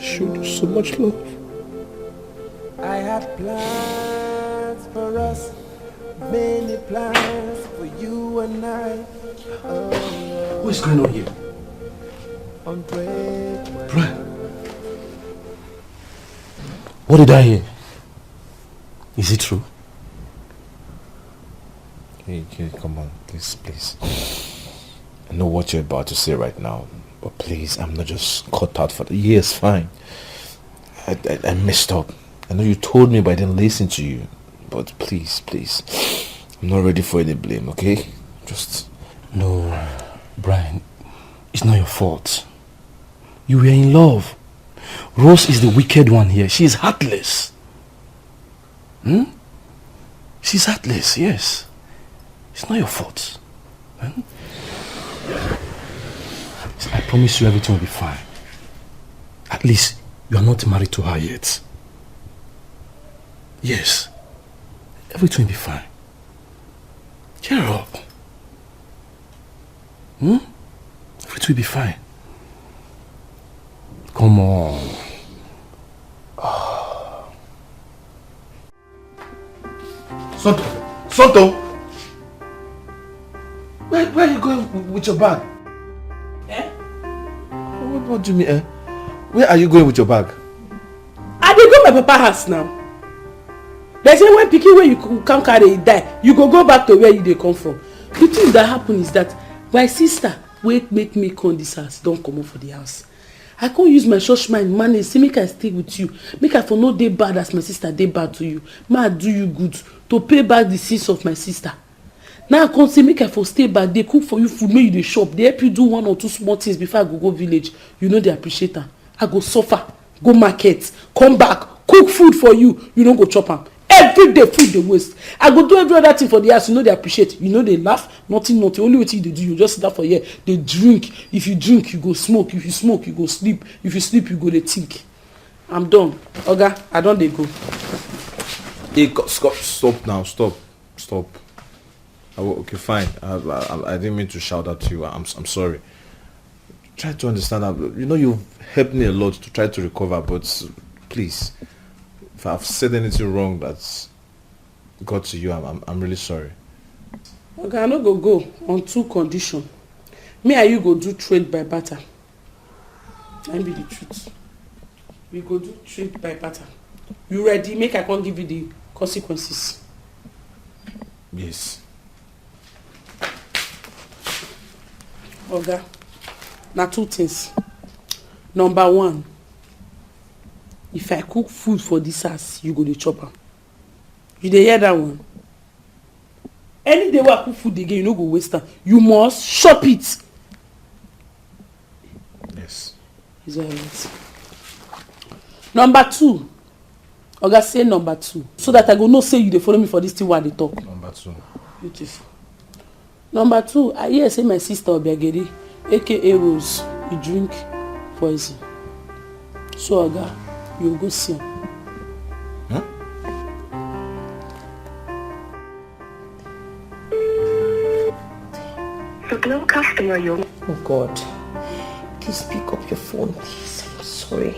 Showed you so much love. I had plans for us, many plans for you and I. What is going on here? Brian. What did I hear? Is it true? Hey, come on, please. I know what you're about to say right now, but please, I'm not just cut out for the... Yes, fine. I messed up. I know you told me, but I didn't listen to you. But please, I'm not ready for any blame, okay? Just... No, Brian, it's not your fault. You were in love. Rose is the wicked one here. She is heartless. She's heartless, yes. It's not your fault. I promise you everything will be fine. At least you are not married to her yet. Yes. Everything will be fine. Cheer up. Everything will be fine. Come on. Tonto! Where are you going with your bag? What do you mean, Where are you going with your bag? I dey go my papa house now. They say when pikin where you can't carry it die, you go back to where you dey come from. The thing that happen is that my sister wey make me come this house don comot for the house. I can't use my church mind manage say make I stay with you, make I for no dey bad as my sister dey bad to you, make I do you good to pay back the sins of my sister. Now I come say make I for stay back, dey cook for you food, make you dey shop, dey help you do one or two small things before I go village. You know they appreciate am. I go suffer, go market, come back, cook food for you, you no go chop am. Every day food dey waste. I go do every other thing for the house, you know they appreciate. You know they laugh, nothing. Only wetin you dey do, you just sit down for here, they drink. If you drink, you go smoke. If you smoke, you go sleep. If you sleep, you go dey think. I'm done. Oga, I don dey go. Hey, stop now, stop. Okay, fine. I didn't mean to shout at you. I'm sorry. Try to understand that. You know you've helped me a lot to try to recover, but please, if I've said anything wrong that's got to you, I'm really sorry. Okay, I no go on two conditions. Me and you go do trade by barter. That be the truth. We go do trade by barter. You ready? Make I come give you the consequences. Yes. Oga, now two things. Number one, if I cook food for this house, you go to chop am. You dey hear that one? Any day wey I cook food again, you no go waste am. You must chop it. Yes. Is that right? Number two. Oga, say number two. So that I go know say you dey follow me for this thing while they talk. Number two. Beautiful. Number two, I hear say my sister Obiageri, aka Rose, you drink poison. So Oga, you go see am. Huh? The Glow customer you're... Oh God. Please pick up your phone, please. I'm sorry.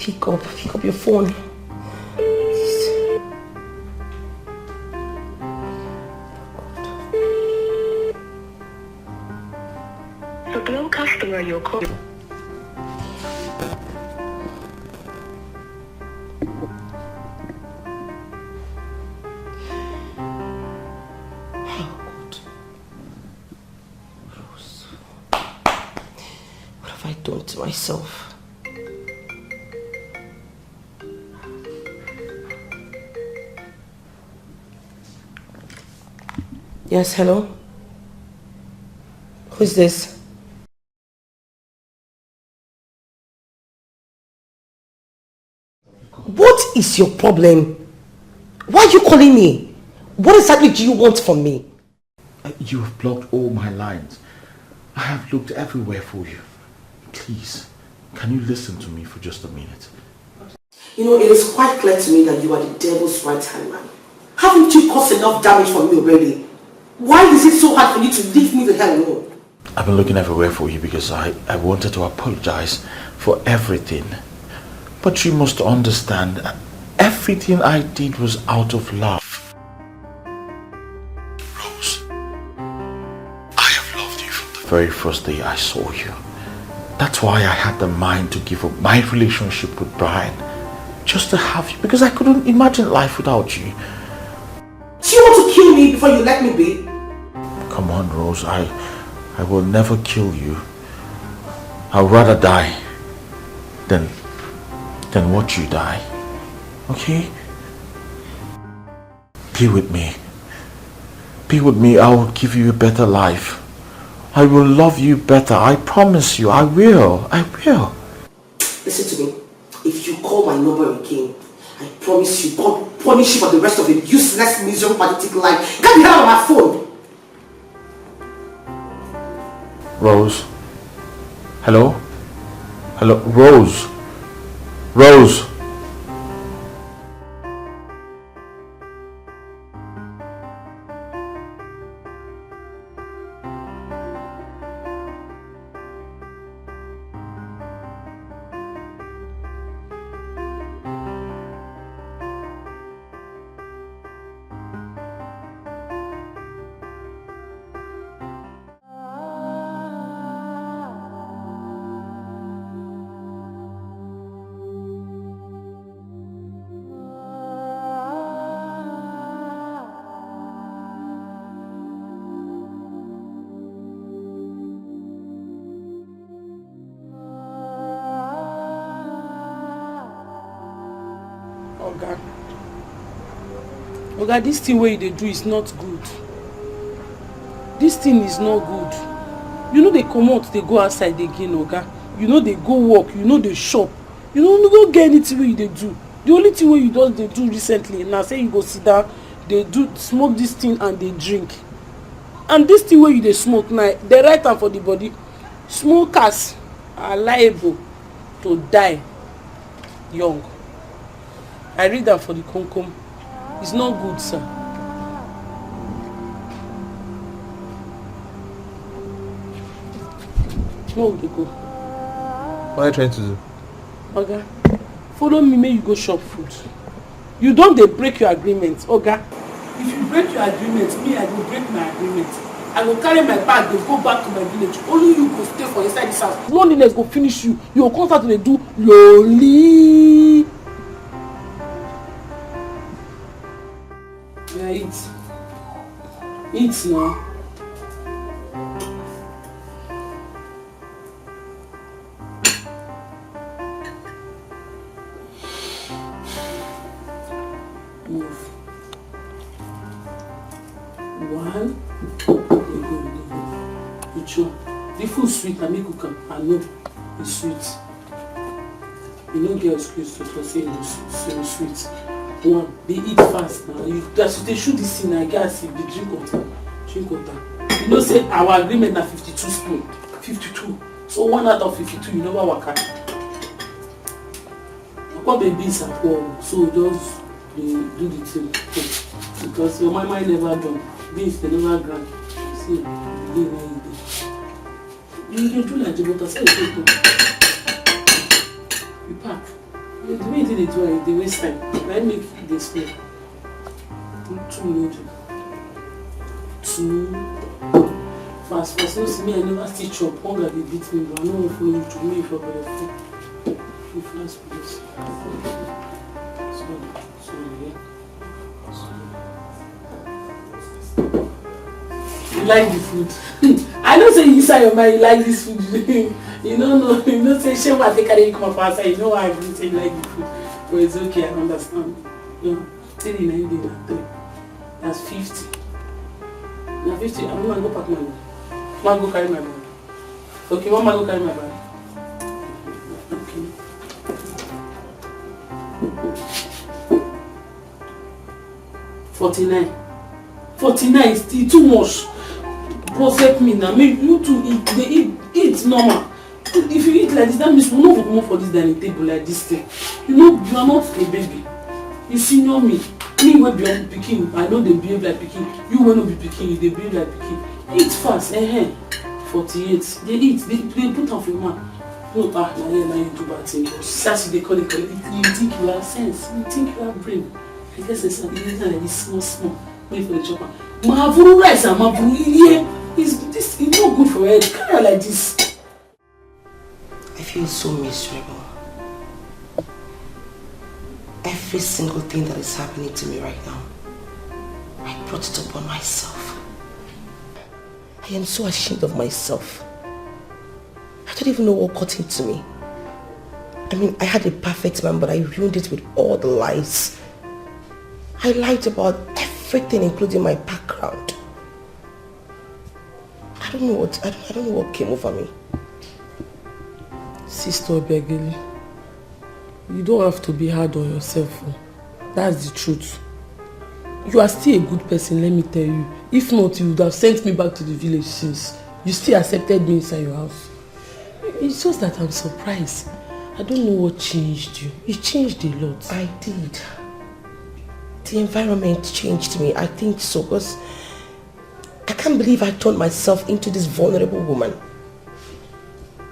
Pick up your phone. Please. The Glow customer you're calling. have I done to myself? Yes, hello? Who's this? What is your problem? Why are you calling me? What exactly do you want from me? You have blocked all my lines. I have looked everywhere for you. Please, can you listen to me for just a minute? You know, it is quite clear to me that you are the devil's right-hand man. Haven't you caused enough damage for me already? Why is it so hard for you to leave me the hell alone? I've been looking everywhere for you because I wanted to apologize for everything. But you must understand, everything I did was out of love. Rose, I have loved you from the very first day I saw you. That's why I had the mind to give up my relationship with Brian, just to have you, because I couldn't imagine life without you. Do you want to kill me before you let me be? Come on, Rose, I will never kill you. I'd rather die than watch you die. Okay? Be with me. Be with me. I will give you a better life. I will love you better. I promise you. I will. I will. Listen to me. If you call my number again, I promise you, God punish you for the rest of your useless, miserable, pathetic life. Get the hell out of my phone. Rose. Hello? Hello? Rose. Rose. Oga, this thing where they do is not good. This thing is not good. You know they come out, they go outside again, Oga. You know they go work, you know they shop. You know you don't get anything where they do. The only thing where you don't they do recently, now say you go sit down, they do smoke this thing and they drink. And this thing where you they smoke now, they right hand for the body. Smokers are liable to die young. I read that for the Concom. It's not good, sir. Where would you go? What are you trying to do? Oga, follow me, may you go shop food. You don't they break your agreement, Oga. If you break your agreement, me I will break my agreement. I will carry my bag, they go back to my village. Only you go stay for inside this house. Loneliness go finish you. You will constantly do lonely. Yeah, eat. Eat now. Move. One. You chew. The food sweet, I make you come. I know it's sweet. You don't get excuse to say it's sweet. One, they eat fast now. They shoot this thing, I guess, they drink water. Drink water. You know, say our agreement na 52 spoon. 52. So 1 out of 52, you never work out. What babies are poor, so just do the thing. Because your mama never done. Beans, they never grant. See, they never eat. You can do like Jibota, say it. You pack. The way they do it, they waste time. Let me make this smell. Too loaded. Too fast. No see me, I never stitch up. Hunger they beat me, but I don't want to follow you to me for the food. You fast please. You like the food? I don't say inside your mind you like this food. You know, say, shame I take carry you come up outside. You know why I didn't say like the food. But it's okay, I understand. No, 3 That's 50. Now 50, I'm going to go pack my bag. Man, go carry my bag. Okay, one man go carry my bag. Okay. 49 is still too much. Protect me now. Make you two eat normal. If you eat like this, that means we will not come for this dining table like this thing. You know, you are not a baby. You senior me. Me will be on picking. I know they behave like picking. You will not be picking. They behave like picking. Eat fast. 48. They eat. They put on for man. No, now you do bad thing. That's what they call it. You think you have sense. You think you have brain. I guess it's something like this small. Wait for the chopper. Mavuru rice and mavuru here. It's not good for head. Carry like this. I feel so miserable. Every single thing that is happening to me right now, I brought it upon myself. I am so ashamed of myself. I don't even know what got into me. I mean, I had a perfect man, but I ruined it with all the lies. I lied about everything, including my background. I don't know what came over me. Sister Ebele, you don't have to be hard on yourself. That's the truth. You are still a good person, let me tell you. If not, you would have sent me back to the village since. You still accepted me inside your house. It's just that I'm surprised. I don't know what changed you. You changed a lot. I did. The environment changed me. I think so, because I can't believe I turned myself into this vulnerable woman.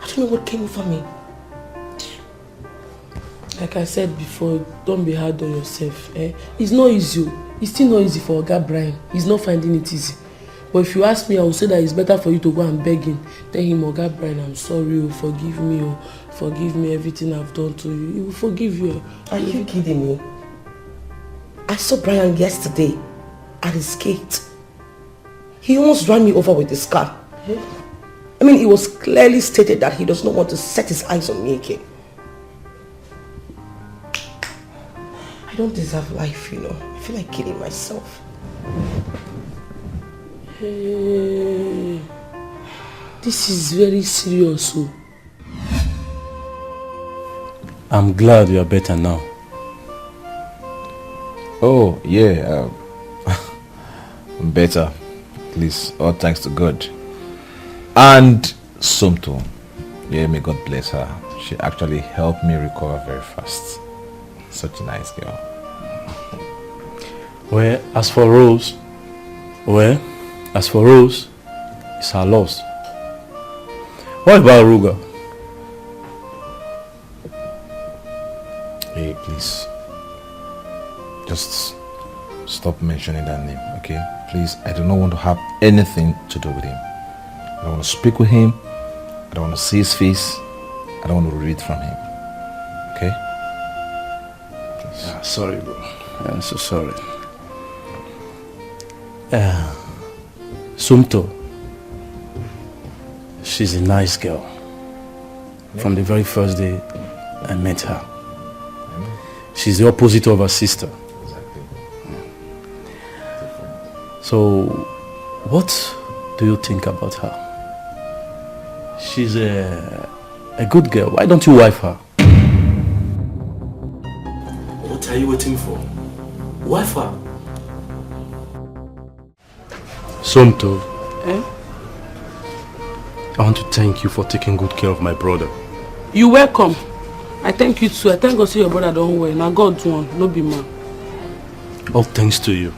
I don't know what came over me. Like I said before, don't be hard on yourself. It's not easy. It's still not easy for Oga Brian. He's not finding it easy. But if you ask me, I will say that it's better for you to go and beg him. Tell him, Oga Brian, I'm sorry, forgive me everything I've done to you. He will forgive you. Are you kidding me? I saw Brian yesterday at his gate. He almost ran me over with his car. I mean, it was clearly stated that he does not want to set his eyes on me again. I don't deserve life, you know. I feel like killing myself. Hey, this is very serious. I'm glad you are better now. Oh, yeah. I'm better. At least, all thanks to God. And Somto. Yeah, may God bless her. She actually helped me recover very fast. Such a nice girl. Well, as for Rose, it's her loss. What about Ruga? Hey, please. Just stop mentioning that name, okay? Please, I do not want to have anything to do with him. I don't want to speak with him. I don't want to see his face. I don't want to read from him. Okay? Yeah, sorry, bro. I'm so sorry. Sumto. She's a nice girl. Yeah. From the very first day I met her. She's the opposite of her sister. Exactly. So, what do you think about her? She's a good girl. Why don't you wife her? What are you waiting for? Wife her. Somto, I want to thank you for taking good care of my brother. You're welcome. I thank you too. I thank God say your brother don't well. Now God one, no be man. All thanks to you.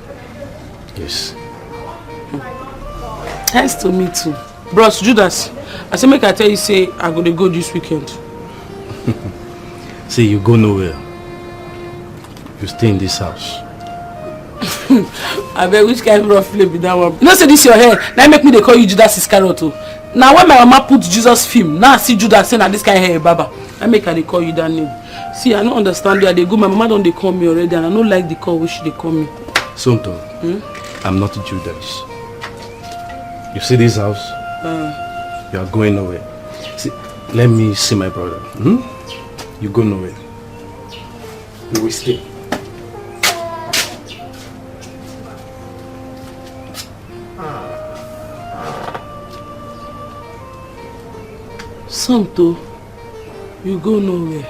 Yes. Thanks to me too. Bros, Judas, I say make I tell you say I go to go this weekend. See, you go nowhere. You stay in this house. I bet which kind of rough play be that one. You know say this your hair. Now make me they call you Judas Iscariot. Now when my mama put Jesus film, now I see Judas saying that this kind of hair baba. I make her they call you that name. See, I don't understand where they go. My mama don't they call me already, and I don't like the call which they call me. Somto, I'm not Judas. You see this house? You are going nowhere. See, let me see my brother. You go nowhere. We will stay. Tonto, you go nowhere.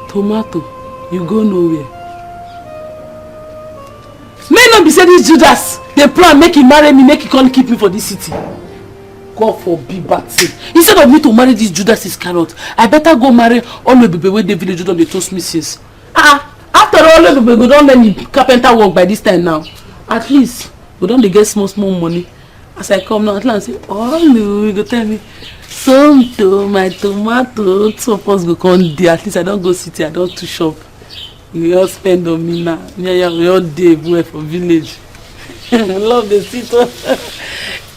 Tomato, you go nowhere. May not be say this Judas, they plan make him marry me, make he can't keep me for this city. God forbid bad thing. Instead of me to marry this Judas Iscariot, I better go marry all the baby where the village don't they toast me since. After all the baby don't learn the carpenter work by this time now. At least we don't get small money. As I come now, at last say, oh no, you go tell me, Tonto, my tomato, two of us go come there. At least I don't go city, I don't to shop. You all spend on me now. Yeah, we all day everywhere for village. I love the city.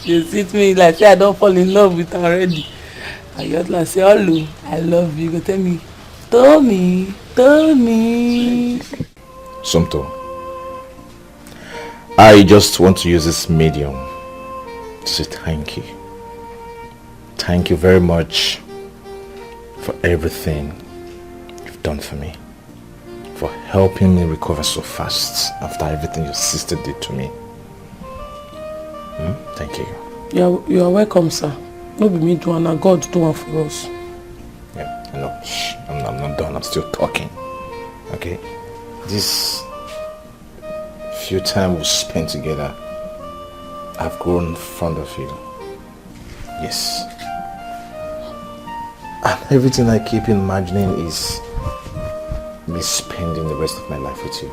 They sit me like say I don't fall in love with her already. I just like say, hello, I love you. You go tell me, Tommy. Tonto, I just want to use this medium to say thank you. Thank you very much for everything you've done for me. For helping me recover so fast after everything your sister did to me. Thank you. You are welcome, sir. No be me do one, God do one for us. Yeah, no, I'm not done. I'm still talking. Okay? This few time we spent together, I've grown fond of you. Yes. And everything I keep imagining is me spending the rest of my life with you.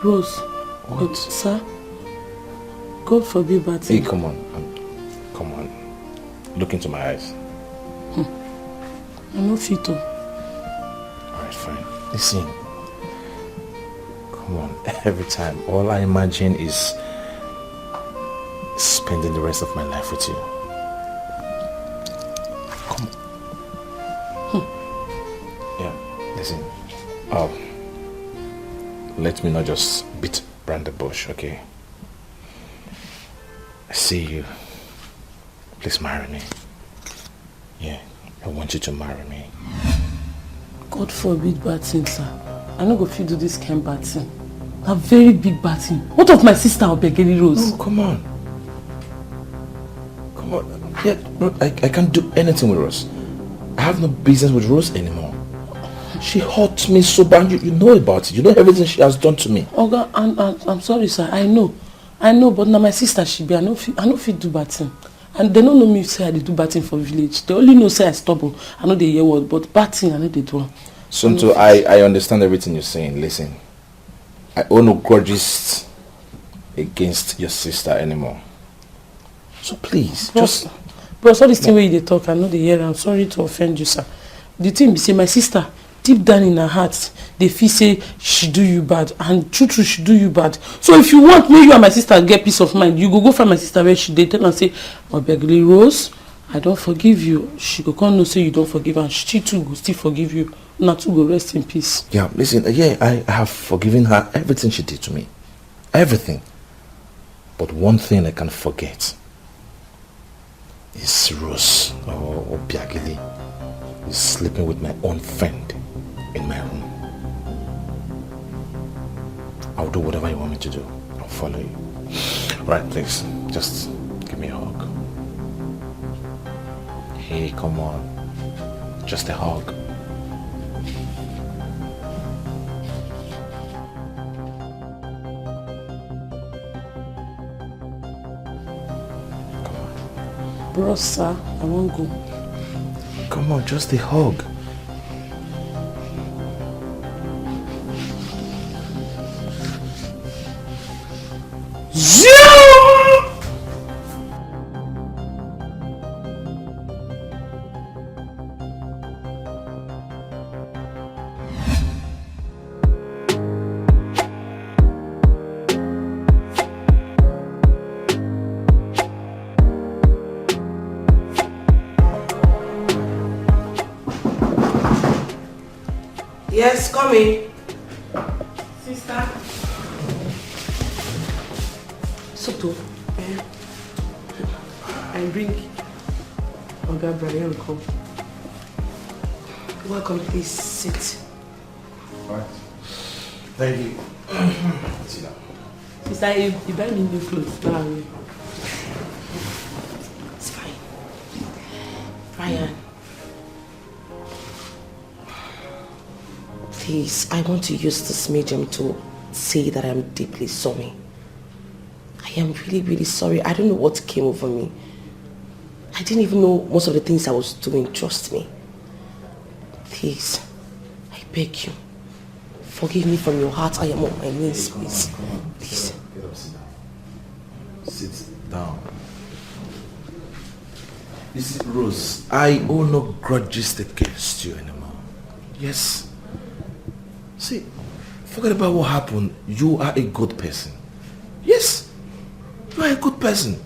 Rose, what? Sir? God forbid bad thing. Hey, come on. Look into my eyes. I'm not fit to. Alright, fine. Listen. Come on. Every time, all I imagine is spending the rest of my life with you. Come on. Yeah, listen. Let me not just beat around the bush, okay? I see you. Please marry me. Yeah, I want you to marry me. God forbid bad thing, sir. I no go fit do this kind bad thing. A very big bad thing. What of my sister Ebele Rose? No, come on. Come on. Yeah, bro, I can't do anything with Rose. I have no business with Rose anymore. She hurt me so bad. You know about it. You know everything she has done to me. Oga, I'm sorry, sir. I know, but now my sister she be. I no fit do bad thing. And they don't know me say I do bad thing for village. They only know say I stubborn. I know they hear word, but bad thing I know they do. Tonto, I understand everything you're saying. Listen, I owe no grudges against your sister anymore. So please, Bro, all this thing where they talk, I know they hear. I'm sorry to offend you, sir. The thing be say my sister, deep down in her heart, they feel say she do you bad, and true she do you bad. So if you want me, you and my sister get peace of mind, you go find my sister where she did, tell and say, Ebele Rose, I don't forgive you. She go come no say you don't forgive her, and she too go still forgive you. Now to go rest in peace. Yeah, listen, I have forgiven her everything she did to me. Everything. But one thing I can't forget is Rose or Biagili is sleeping with my own friend in my room. I'll do whatever you want me to do. I'll follow you. Right, please, just give me a hug. Hey, come on. Just a hug. Bro, sir, I won't go. Come on, just a hug. Yes, come in. Sister. Soto, I bring Oga Brian come. Welcome, please sit. Alright. Thank you. Sit down. Sister, you buy me new clothes now. It's fine. Brian. Please, I want to use this medium to say that I'm deeply sorry. I am really, really sorry. I don't know what came over me. I didn't even know most of the things I was doing, trust me. Please, I beg you. Forgive me from your heart. I am on my knees, please. Please. Get up, sit down. Sit down. You see, Rose, I hold no grudges against you anymore. Yes. See, forget about what happened. You are a good person. Yes. You are a good person.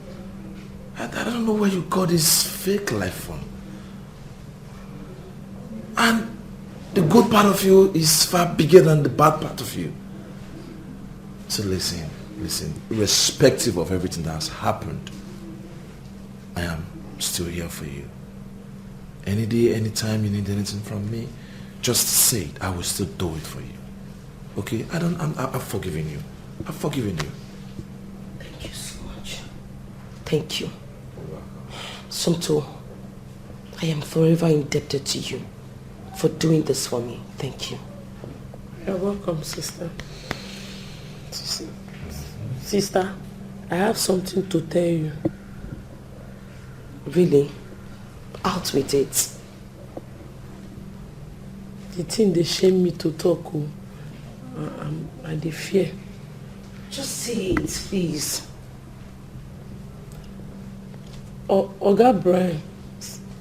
I don't know where you got this fake life from. And the good part of you is far bigger than the bad part of you. So listen, irrespective of everything that has happened, I am still here for you. Any day, anytime you need anything from me, just say it. I will still do it for you. Okay? I've forgiven you. I've forgiven you. Thank you so much. Thank you. Somto, I am forever indebted to you for doing this for me. Thank you. You're welcome, sister. Sister, I have something to tell you. Really? Out with it. The thing they shame me to talk, I dey fear. Just say it, please. Oga Brian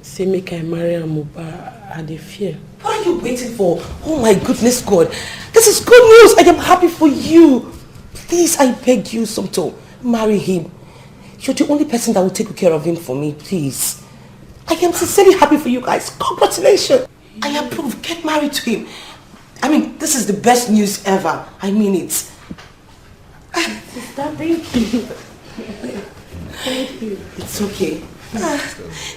say make I marry am, but I dey fear. What are you waiting for? Oh my goodness God. This is good news. I am happy for you. Please, I beg you, Somto, marry him. You're the only person that will take care of him for me, please. I am sincerely happy for you guys. Congratulations. I approve. Get married to him. I mean, this is the best news ever. I mean it. Sister, thank you. Thank you. It's okay.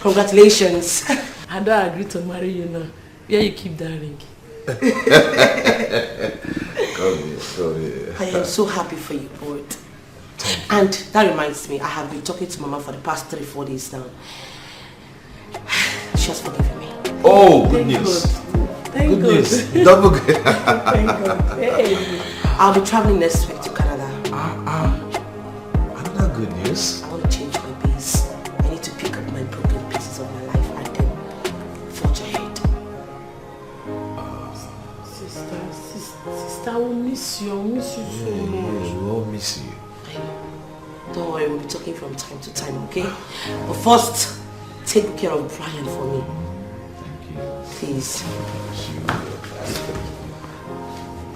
Congratulations. I don't agree to marry you now. Where you keep that ring? Come here. I am so happy for you both. And that reminds me, I have been talking to Mama for the past 3-4 days now. She has forgiven me. Oh, good news. Thank good God. News. Double good. Thank God. Hey. I'll be traveling next week to Canada. Another good news. I want to change my base. I need to pick up my broken pieces of my life and then forge ahead. Sister, I will miss you. I will miss you so much. We all miss you. I know. Don't worry, we'll be talking from time to time, okay? But first, take care of Brian for me. Thank you. Please.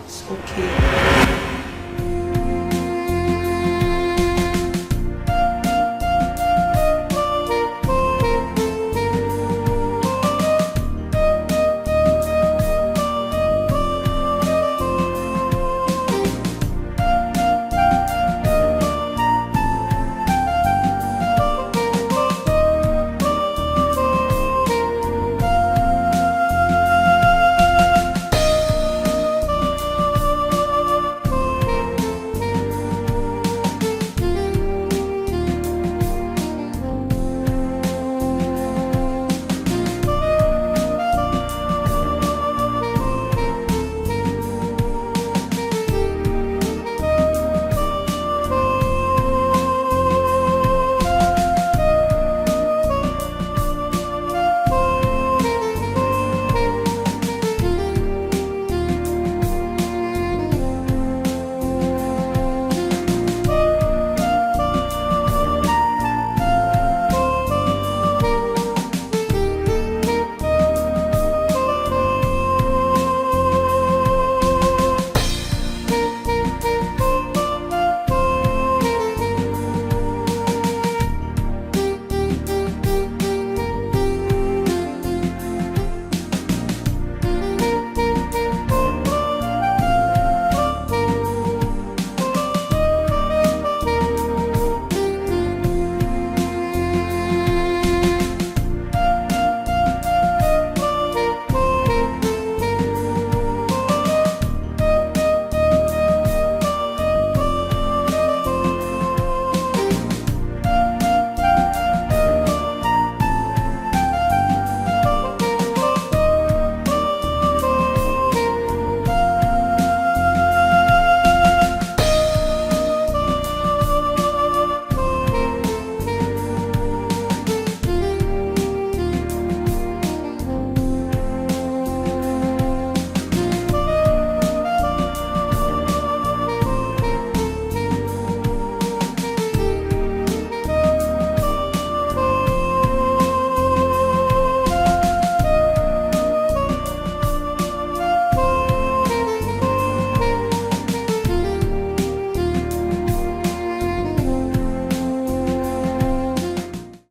It's okay.